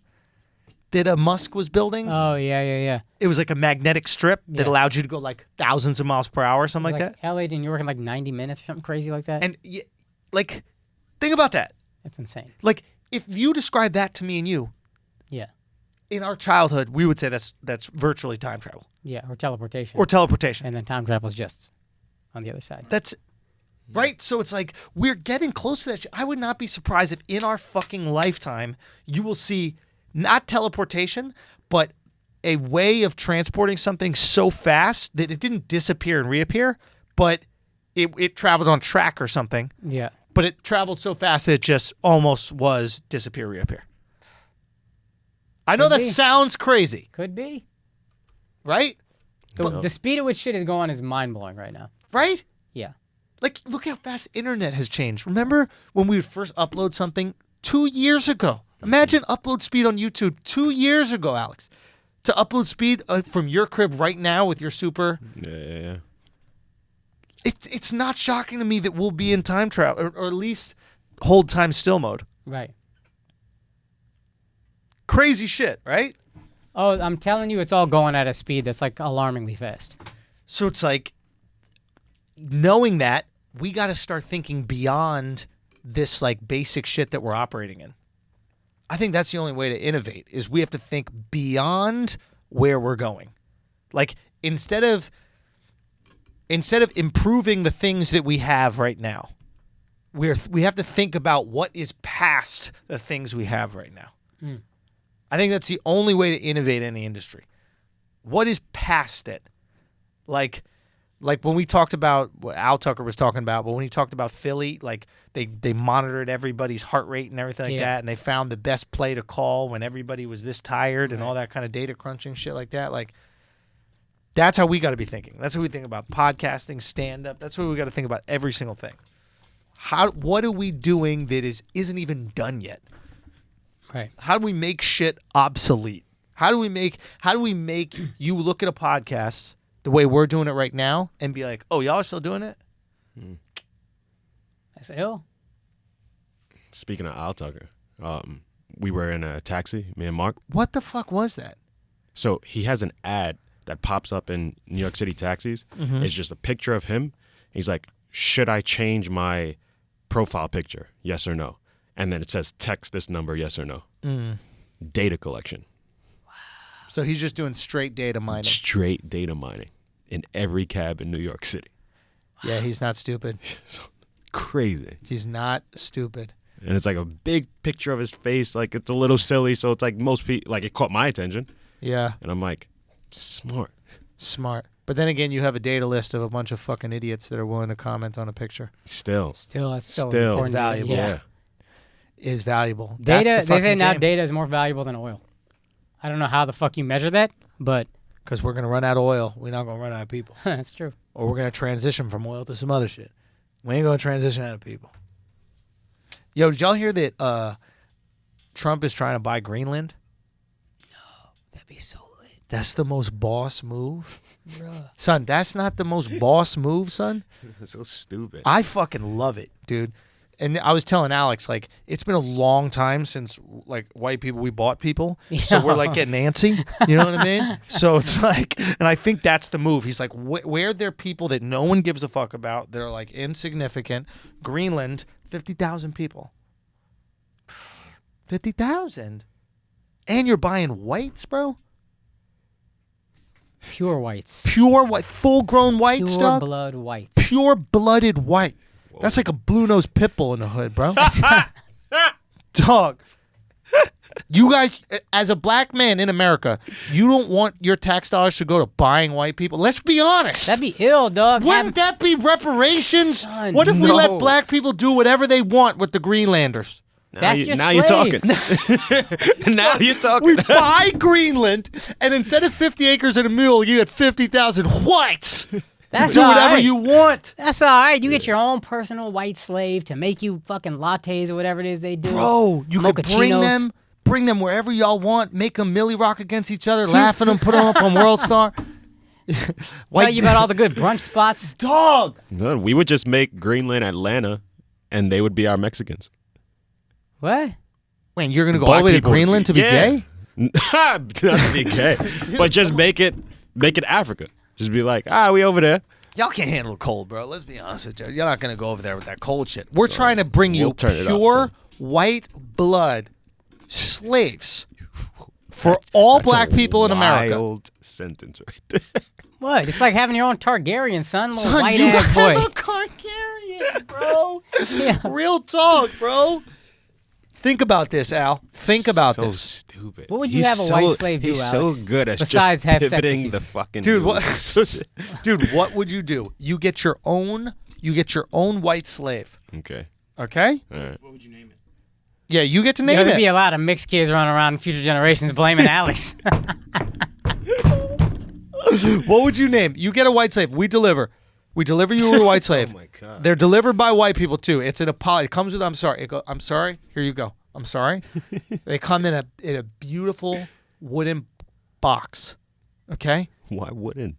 Musk was building. Oh, yeah. It was like a magnetic strip that Yeah. allowed you to go like thousands of miles per hour, or something like that. LA to New York in like 90 minutes or something crazy like that. And like, think about that. That's insane. Like, if you describe that to me and you Yeah. in our childhood, we would say that's virtually time travel Yeah. Or teleportation. or teleportation. and then time travel's just on the other side. That's right. So it's like we're getting close to that. I would not be surprised if in our fucking lifetime you will see not teleportation, but a way of transporting something so fast that it didn't disappear and reappear, but it traveled on track or something. Yeah. But it traveled so fast that it just almost was disappear, reappear. I know Could that be. sounds crazy, Could be. right? The speed at which shit is going is mind blowing right now. Right? Yeah. Like, look how fast internet has changed. Remember when we would first upload something 2 years ago? Imagine upload speed on YouTube 2 years ago, Alex. To upload speed from your crib right now with your super. Yeah. It's not shocking to me that we'll be in time travel, or at least hold time still mode. Right. Crazy shit, right? Oh, I'm telling you, it's all going at a speed that's like alarmingly fast. So it's like, knowing that, we got to start thinking beyond this like basic shit that we're operating in. I think that's the only way to innovate is we have to think beyond where we're going. Like instead of improving the things that we have right now, we have to think about what is past the things we have right now. I think that's the only way to innovate any industry. What is past it? Like when we talked about what Al Tucker was talking about, but when he talked about Philly, like they monitored everybody's heart rate and everything like that, and they found the best play to call when everybody was this tired and all that kind of data crunching shit like that. Like that's how we got to be thinking. That's what we think about podcasting, stand up. That's what we got to think about every single thing. What are we doing that isn't even done yet? Right. How do we make shit obsolete? How do we make you look at a podcast the way we're doing it right now and be like, oh, y'all are still doing it? That's ill. Speaking of Al Tucker, we were in a taxi, me and Mark. What the fuck was that? So he has an ad that pops up in New York City taxis. It's just a picture of him. He's like, should I change my profile picture? Yes or no? And then it says, text this number, yes or no. Data collection. So he's just doing straight data mining. Straight data mining in every cab in New York City. Yeah, he's not stupid. Crazy. He's not stupid. And it's like a big picture of his face. Like it's a little silly. So it's like most people, like it caught my attention. Yeah, And I'm like, smart. But then again, you have a data list of a bunch of fucking idiots that are willing to comment on a picture. Still. That's so Still. important. It's valuable. Yeah. Is valuable. That's Data. the They say fucking now game. data is more valuable than oil. I don't know how the fuck you measure that, but Because we're going to run out of oil. We're not going to run out of people. that's true. Or we're going to transition from oil to some other shit. We ain't going to transition out of people. Yo, did y'all hear that Trump is trying to buy Greenland? That'd be so lit. That's the most boss move. Son, that's not the most boss move, son. That's so stupid. I fucking love it, dude. And I was telling Alex, like, it's been a long time since, like, white people, we bought people. So we're, like, getting antsy. You know what I mean? So it's like, and I think that's the move. He's like, where there are people that no one gives a fuck about that are, like, insignificant. Greenland, 50,000 people. 50,000. And you're buying whites, bro? Pure whites. Pure white, full-grown whites, Pure dog? blood whites. Pure-blooded white. That's like a blue-nosed pit bull in the hood, bro. Dog. You guys, as a black man in America, you don't want your tax dollars to go to buying white people. Let's be honest. That'd be ill, dog. Wouldn't that be reparations? Son, What if we no. let black people do whatever they want with the Greenlanders? That's your now you're slave. talking. Now you're talking. We buy Greenland, and instead of 50 acres and a mule, you get 50,000 whites That's to do whatever alright. you want. That's all right. You get your own personal white slave to make you fucking lattes or whatever it is they do. Bro, you could Mochachinos. bring them wherever y'all want, make them Millie Rock against each other, laughing them, put them up on World Star. Tell you about all the good brunch spots. Dog. No, we would just make Greenland Atlanta, and they would be our Mexicans. What? Wait, you're going to go Black all the way to people would Greenland to be gay? Not to be gay, but just make it Africa. Just be like, we over there. Y'all can't handle cold, bro. Let's be honest with you. You're not going to go over there with that cold shit. We're trying to bring you we'll turn it up, pure son. white blood slaves for all That's black a people in America. Wild sentence right there. What? It's like having your own Targaryen, son. Little Son, white you ass have boy. a Targaryen, bro. Yeah. Real talk, bro. Think about this, Al. Think about so this. stupid. What would you have a white slave do, He's Alex? so good at Besides just have sex with pivoting you? the fucking Dude, news. Dude, what would you do? You get your own white slave. Okay. Okay? All right. What would you name it? Yeah, you get to name There'd it. be a lot of mixed kids running around in future generations blaming Alex. What would you name? You get a white slave. We deliver. We deliver you a white slave. Oh my God. They're delivered by white people too. It's an apology. It comes with I'm sorry. I'm sorry. Here you go. I'm sorry. They come in a beautiful wooden box. Okay? Why wouldn't?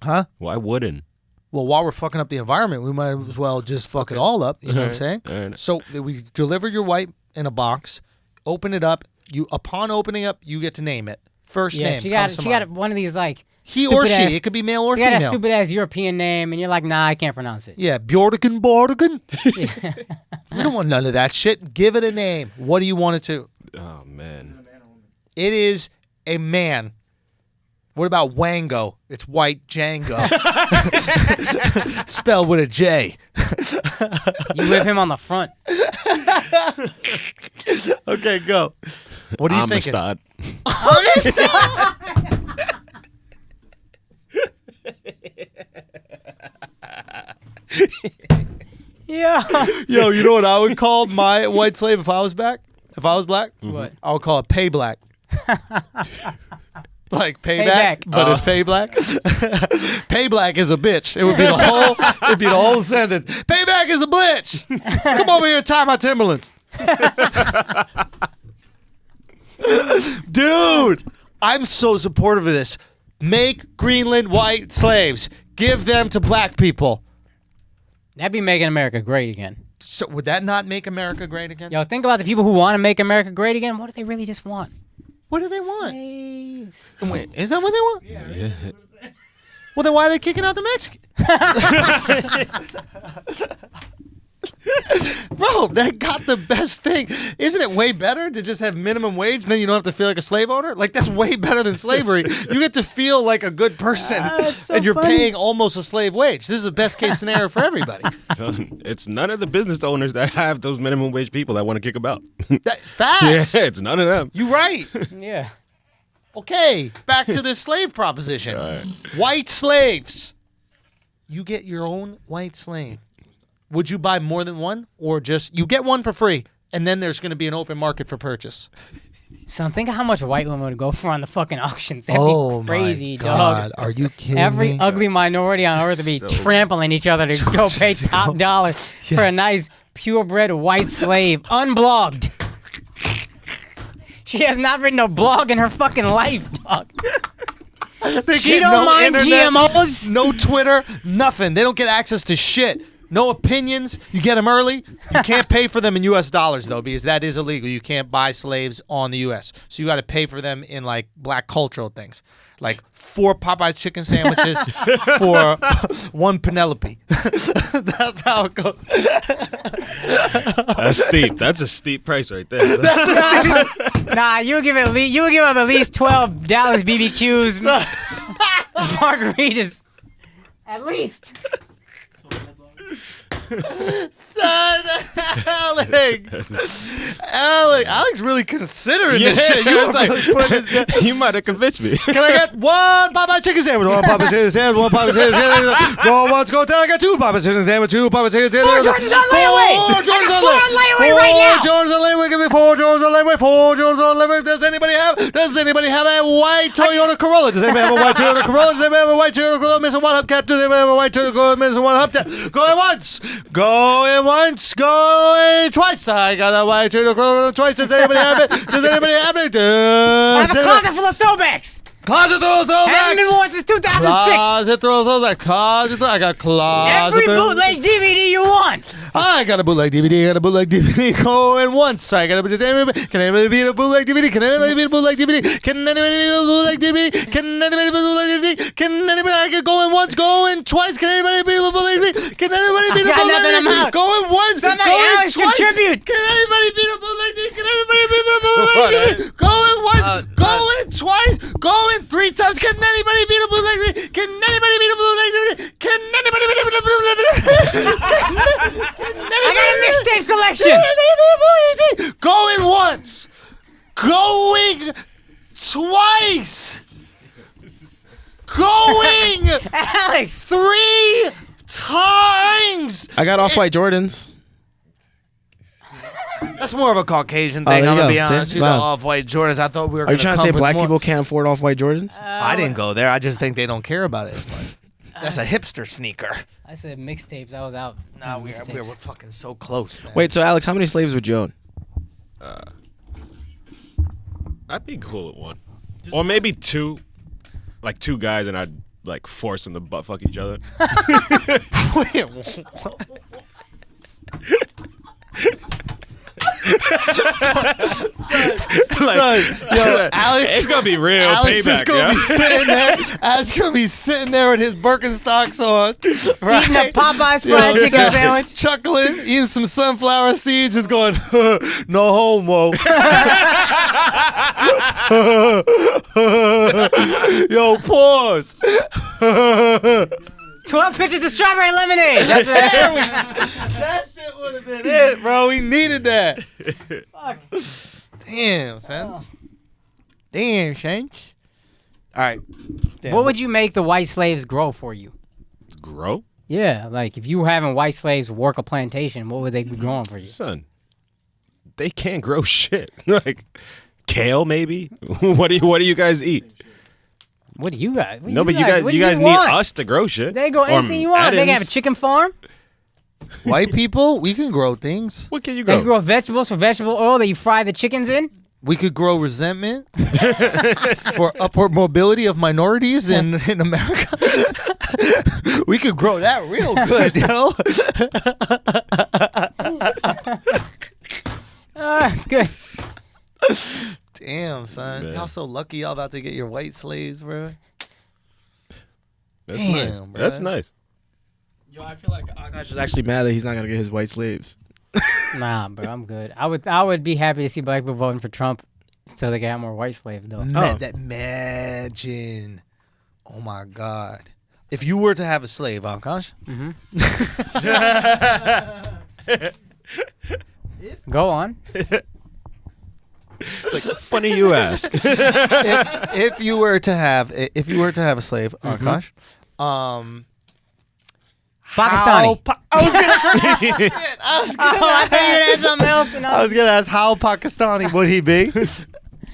Huh? Why wouldn't? Well, while we're fucking up the environment, we might as well just fuck it all up. You know what I'm saying? All right. So we deliver your white in a box. Open it up. Upon opening up, you get to name it. First Yeah, name. she got comes to she got mind. one of these like He or she. stupid-ass- It could be male or She got female. that stupid ass European name, and you're like, nah, I can't pronounce it. Yeah, Bjorgen Borgen. We don't want none of that shit. Give it a name. What do you want it to? Oh man. It is a man. What about Wango? It's White Django. Spelled with a J. You whip him on the front. Okay, go. What are you thinking? Amistad. Yeah. Yo, you know what I would call my white slave if I was black? If I was black? What? I would call it pay black. Like payback, Payback. but it's pay black. Pay black is a bitch. It would be the whole. It'd be the whole sentence. Payback is a bitch. Come over here and tie my Timberlands. Dude, I'm so supportive of this. Make Greenland white slaves. Give them to black people. That'd be making America great again. So would that not make America great again? Yo, think about the people who want to make America great again. What do they really just want? What do they want? Slaves. Wait, is that what they want? Yeah. Well, then why are they kicking out the Mexican? Bro, that got the best thing. Isn't it way better to just have minimum wage and then you don't have to feel like a slave owner? Like, that's way better than slavery. You get to feel like a good person that's so and you're funny. paying almost a slave wage. This is the best case scenario for everybody. It's none of the business owners that have those minimum wage people that want to kick them out. Facts. Yeah, it's none of them. You're right. Yeah. Okay, back to this slave proposition. White slaves. You get your own white slave. Would you buy more than one, or just you get one for free, and then there's going to be an open market for purchase? Son, think of how much white women would go for on the fucking auctions. That'd be crazy, dog. Are you kidding Every me? ugly minority on earth would be So- trampling each other to go pay top dollar for a nice purebred white slave, unblogged. She has not written a blog in her fucking life, dog. They She get don't mind internet, GMOs. no Twitter, nothing. They don't get access to shit. No opinions. You get them early. You can't pay for them in U.S. dollars, though, because that is illegal. You can't buy slaves on the U.S. So you got to pay for them in, like, black cultural things. Like 4 Popeyes chicken sandwiches for 1 Penelope. That's how it goes. That's steep. That's a steep price right there. Nah, you would give up at least 12 Dallas BBQs, margaritas, at least. Son, Alex really considering this shit. You it's like, you might have convinced me. Can I get 1 Popeye chicken sandwich? 1 Popeye chicken sandwich. 1 Popeye chicken sandwich. Go once, go till I got 2 Popeye chicken sandwich. 2 Popeye chicken sandwich. 4 Jordan's on layaway. 4 Jordan's on layaway right now. 4 Jordan's on layaway. Give me 4 Jordan's on layaway. 4 Jordan's on layaway. Does anybody have a white Toyota Corolla? Does anybody have a white Toyota Corolla? Does anybody have a white Toyota Corolla missing 1 hubcap? Does anybody have a white Toyota Corolla missing 1 hubcap? Going once. Going once. Going twice. I got a white Toyota Corolla twice. Does anybody have it? Does anybody have it? I have a closet full of throwbacks. Closet throwbacks. Haven't been worn since 2006. Closet throwbacks. I got closet. Every bootleg DVD you want. I got a bootleg DVD. I got a bootleg DVD going once. I got a just anybody. Can anybody beat a bootleg DVD? Can anybody beat a bootleg DVD? Can anybody beat a bootleg DVD? Can anybody beat a bootleg DVD? Can anybody? I get going once, going twice. Can anybody beat a bootleg DVD? Can anybody beat a bootleg DVD? Going once, Somebody going Alex twice. contribute. Can anybody beat a bootleg DVD? Can anybody beat a bootleg DVD? Going once, going twice, going 3 times. Can anybody beat a bootleg DVD? Can anybody beat a bootleg DVD? Can anybody beat a bootleg DVD? I got a mixtape collection. Going once, going twice, going Alex. 3 times. I got off-white Jordans. That's more of a Caucasian Oh, thing. there I'm you gonna go. be honest. See? You the Wow. off-white Jordans. I thought we were. Are you gonna trying to say come with black more. people can't afford off-white Jordans? I didn't go there. I just think they don't care about it as much. That's a hipster sneaker. I said mixtapes. I was out. Nah, we're fucking so close, man. Wait, so Alex, how many slaves would you own? I'd be cool with 1. Or maybe 2. Like 2 guys, and I'd like force them to butt fuck each other. Wait, what? Yo, Alex, It's gonna be real Alex payback. is gonna be sitting there. Alex gonna be sitting there with his Birkenstocks on, right? Eating a Popeyes fried chicken sandwich. chuckling, eating some sunflower seeds, just going, no homo. Yo, pause. 12 pitchers of strawberry lemonade. That's right. That shit would have been it, bro. We needed that. Fuck. Damn, sense. Damn, Shanks. All right. Damn. What would you make the white slaves grow for you? Grow? Yeah, like if you were having white slaves work a plantation, what would they be growing for you? Son, they can't grow shit. Like kale, maybe. What do you guys eat? What do you guys? No, but you guys need us to grow shit. They grow anything you want. They can have a Adams. chicken farm. White people, we can grow things. What can you They grow? can grow vegetables for vegetable oil that you fry the chickens in. We could grow resentment for upward mobility of minorities in America. We could grow that real good, yo. It's good. Damn, son. Man. Y'all so lucky y'all about to get your white slaves, bro. That's Damn, nice. bruh. That's nice. Yo, I feel like Akaash is actually mad that he's not gonna get his white slaves. Nah, bro, I'm good. I would be happy to see black people voting for Trump so they can have more white slaves, though. Imagine. Oh my God. If you were to have a slave, Akaash, Go on. Like, funny you ask. if you were to have a slave, Akaash, Pakistani. I was gonna I thought you would ask something else. And I was gonna ask how Pakistani would he be?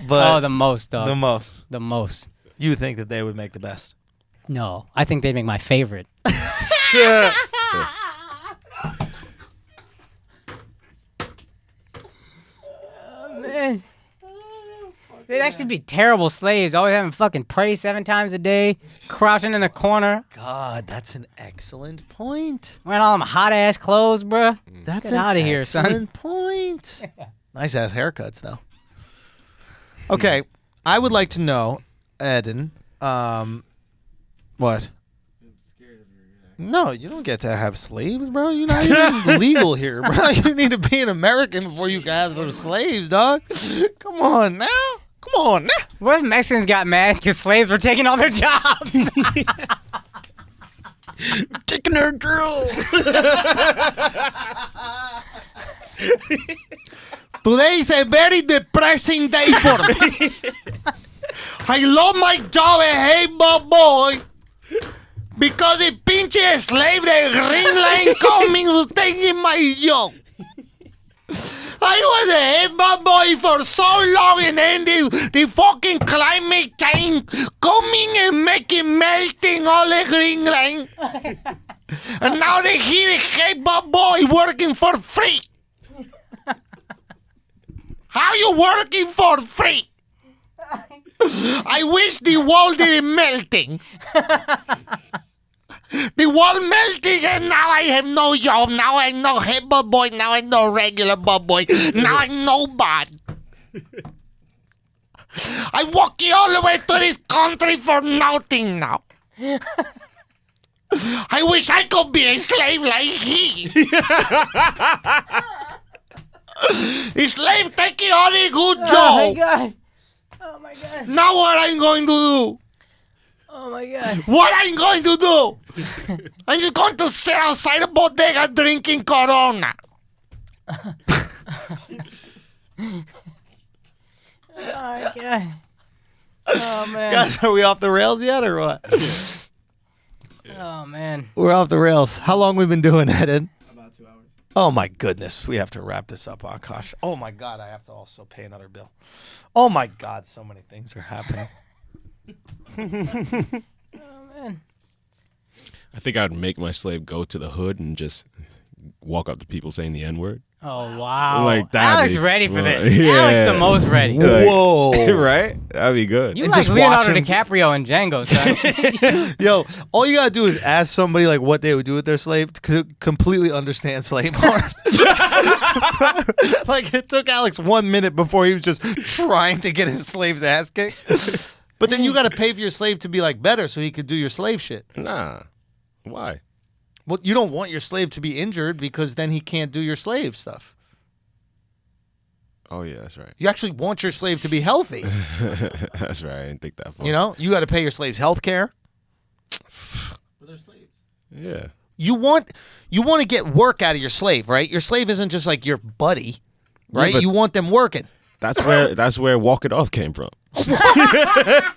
But Oh, the most, dog. the most. The most. You think that they would make the best? No, I think they'd make my favorite. Man. They'd actually be terrible slaves, always having fucking pray 7 times a day, crouching in a corner, God, that's an excellent point. wearing all them hot ass clothes, bruh. That's Get outta here, son. excellent point. Nice ass haircuts, though. Okay, I would like to know, Eden, what? No, you don't get to have slaves, bro. You're not even legal here, bro. You need to be an American before you can have some slaves, dog. Come on now. Come on now. What if Mexicans got mad because slaves were taking all their jobs? Kicking her girl. Today is a very depressing day for me. I love my job and hate my boy. Because the pinche slave, the green line coming to taking my job. I was a head boy for so long, and then the fucking climate change coming and making melting all the green line. And now they hear a head boy working for free. How you working for free? I wish the wall didn't melting. The wall melting, and now I have no job. Now I'm no head boy. Now I'm no regular boy. Now I'm nobody. I walk you all the way to this country for nothing now. I wish I could be a slave like he. A slave taking all the good job. Oh my god. Oh my god. Now what I'm going to do? Oh my god. What I'm going to do? I'm just going to sit outside the bodega drinking Corona. Oh my god. Oh man. Guys, are we off the rails yet or what? Oh man. We're off the rails. How long we been doing that, Ed? About 2 hours. Oh my goodness. We have to wrap this up, Akaash. Oh my God, I have to also pay another bill. Oh my God, so many things are happening. Oh man. I think I'd make my slave go to the hood and just walk up to people saying the N-word. Oh wow. Like that. Alex ready for this. Yeah. Alex the most ready. Whoa. Right? That'd be good. You And like just Leonardo watch him- DiCaprio and Django, son. Yo, all you gotta do is ask somebody like what they would do with their slave to completely understand slave owners. Like it took Alex 1 minute before he was just trying to get his slave's ass kicked. But then you gotta pay for your slave to be like better so he could do your slave shit. Nah. Why? Well, you don't want your slave to be injured because then he can't do your slave stuff. Oh, yeah, that's right. You actually want your slave to be healthy. That's right. I didn't think that far. You know, you got to pay your slaves health care. But they're slaves. Yeah. You want to get work out of your slave, right? Your slave isn't just like your buddy, right? but- You want them working. That's where Walk It Off came from. That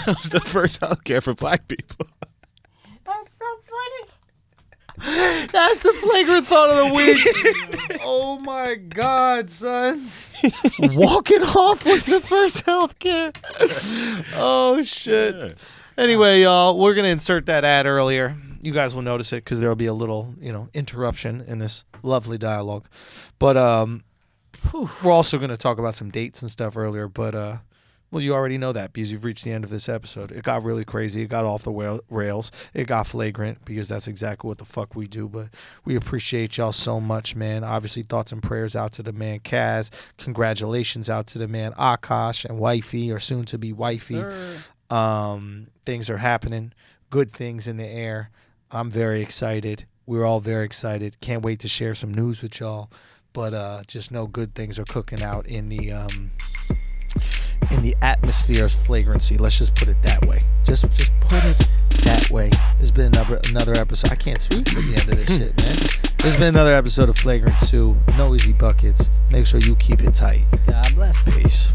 was the first healthcare for black people. That's so funny. That's the flagrant thought of the week. Oh my God, son. Walking off was the first healthcare. Oh shit. Yeah. Anyway, y'all, we're gonna insert that ad earlier. You guys will notice it because there'll be a little, interruption in this lovely dialogue. But we're also gonna talk about some dates and stuff earlier. But well, you already know that because you've reached the end of this episode. It got really crazy. It got off the rails. It got flagrant because that's exactly what the fuck we do. But we appreciate y'all so much, man. Obviously, thoughts and prayers out to the man Kaz. Congratulations out to the man Akaash and wifey, or soon to be wifey. Things are happening. Good things in the air. I'm very excited. We're all very excited. Can't wait to share some news with y'all. But just know good things are cooking out in the atmosphere of flagrancy. Let's just put it that way. Just put it that way. There's been another episode. I can't speak at the end of this shit, man. There's been another episode of Flagrant 2. No easy buckets. Make sure you keep it tight. God bless. Peace.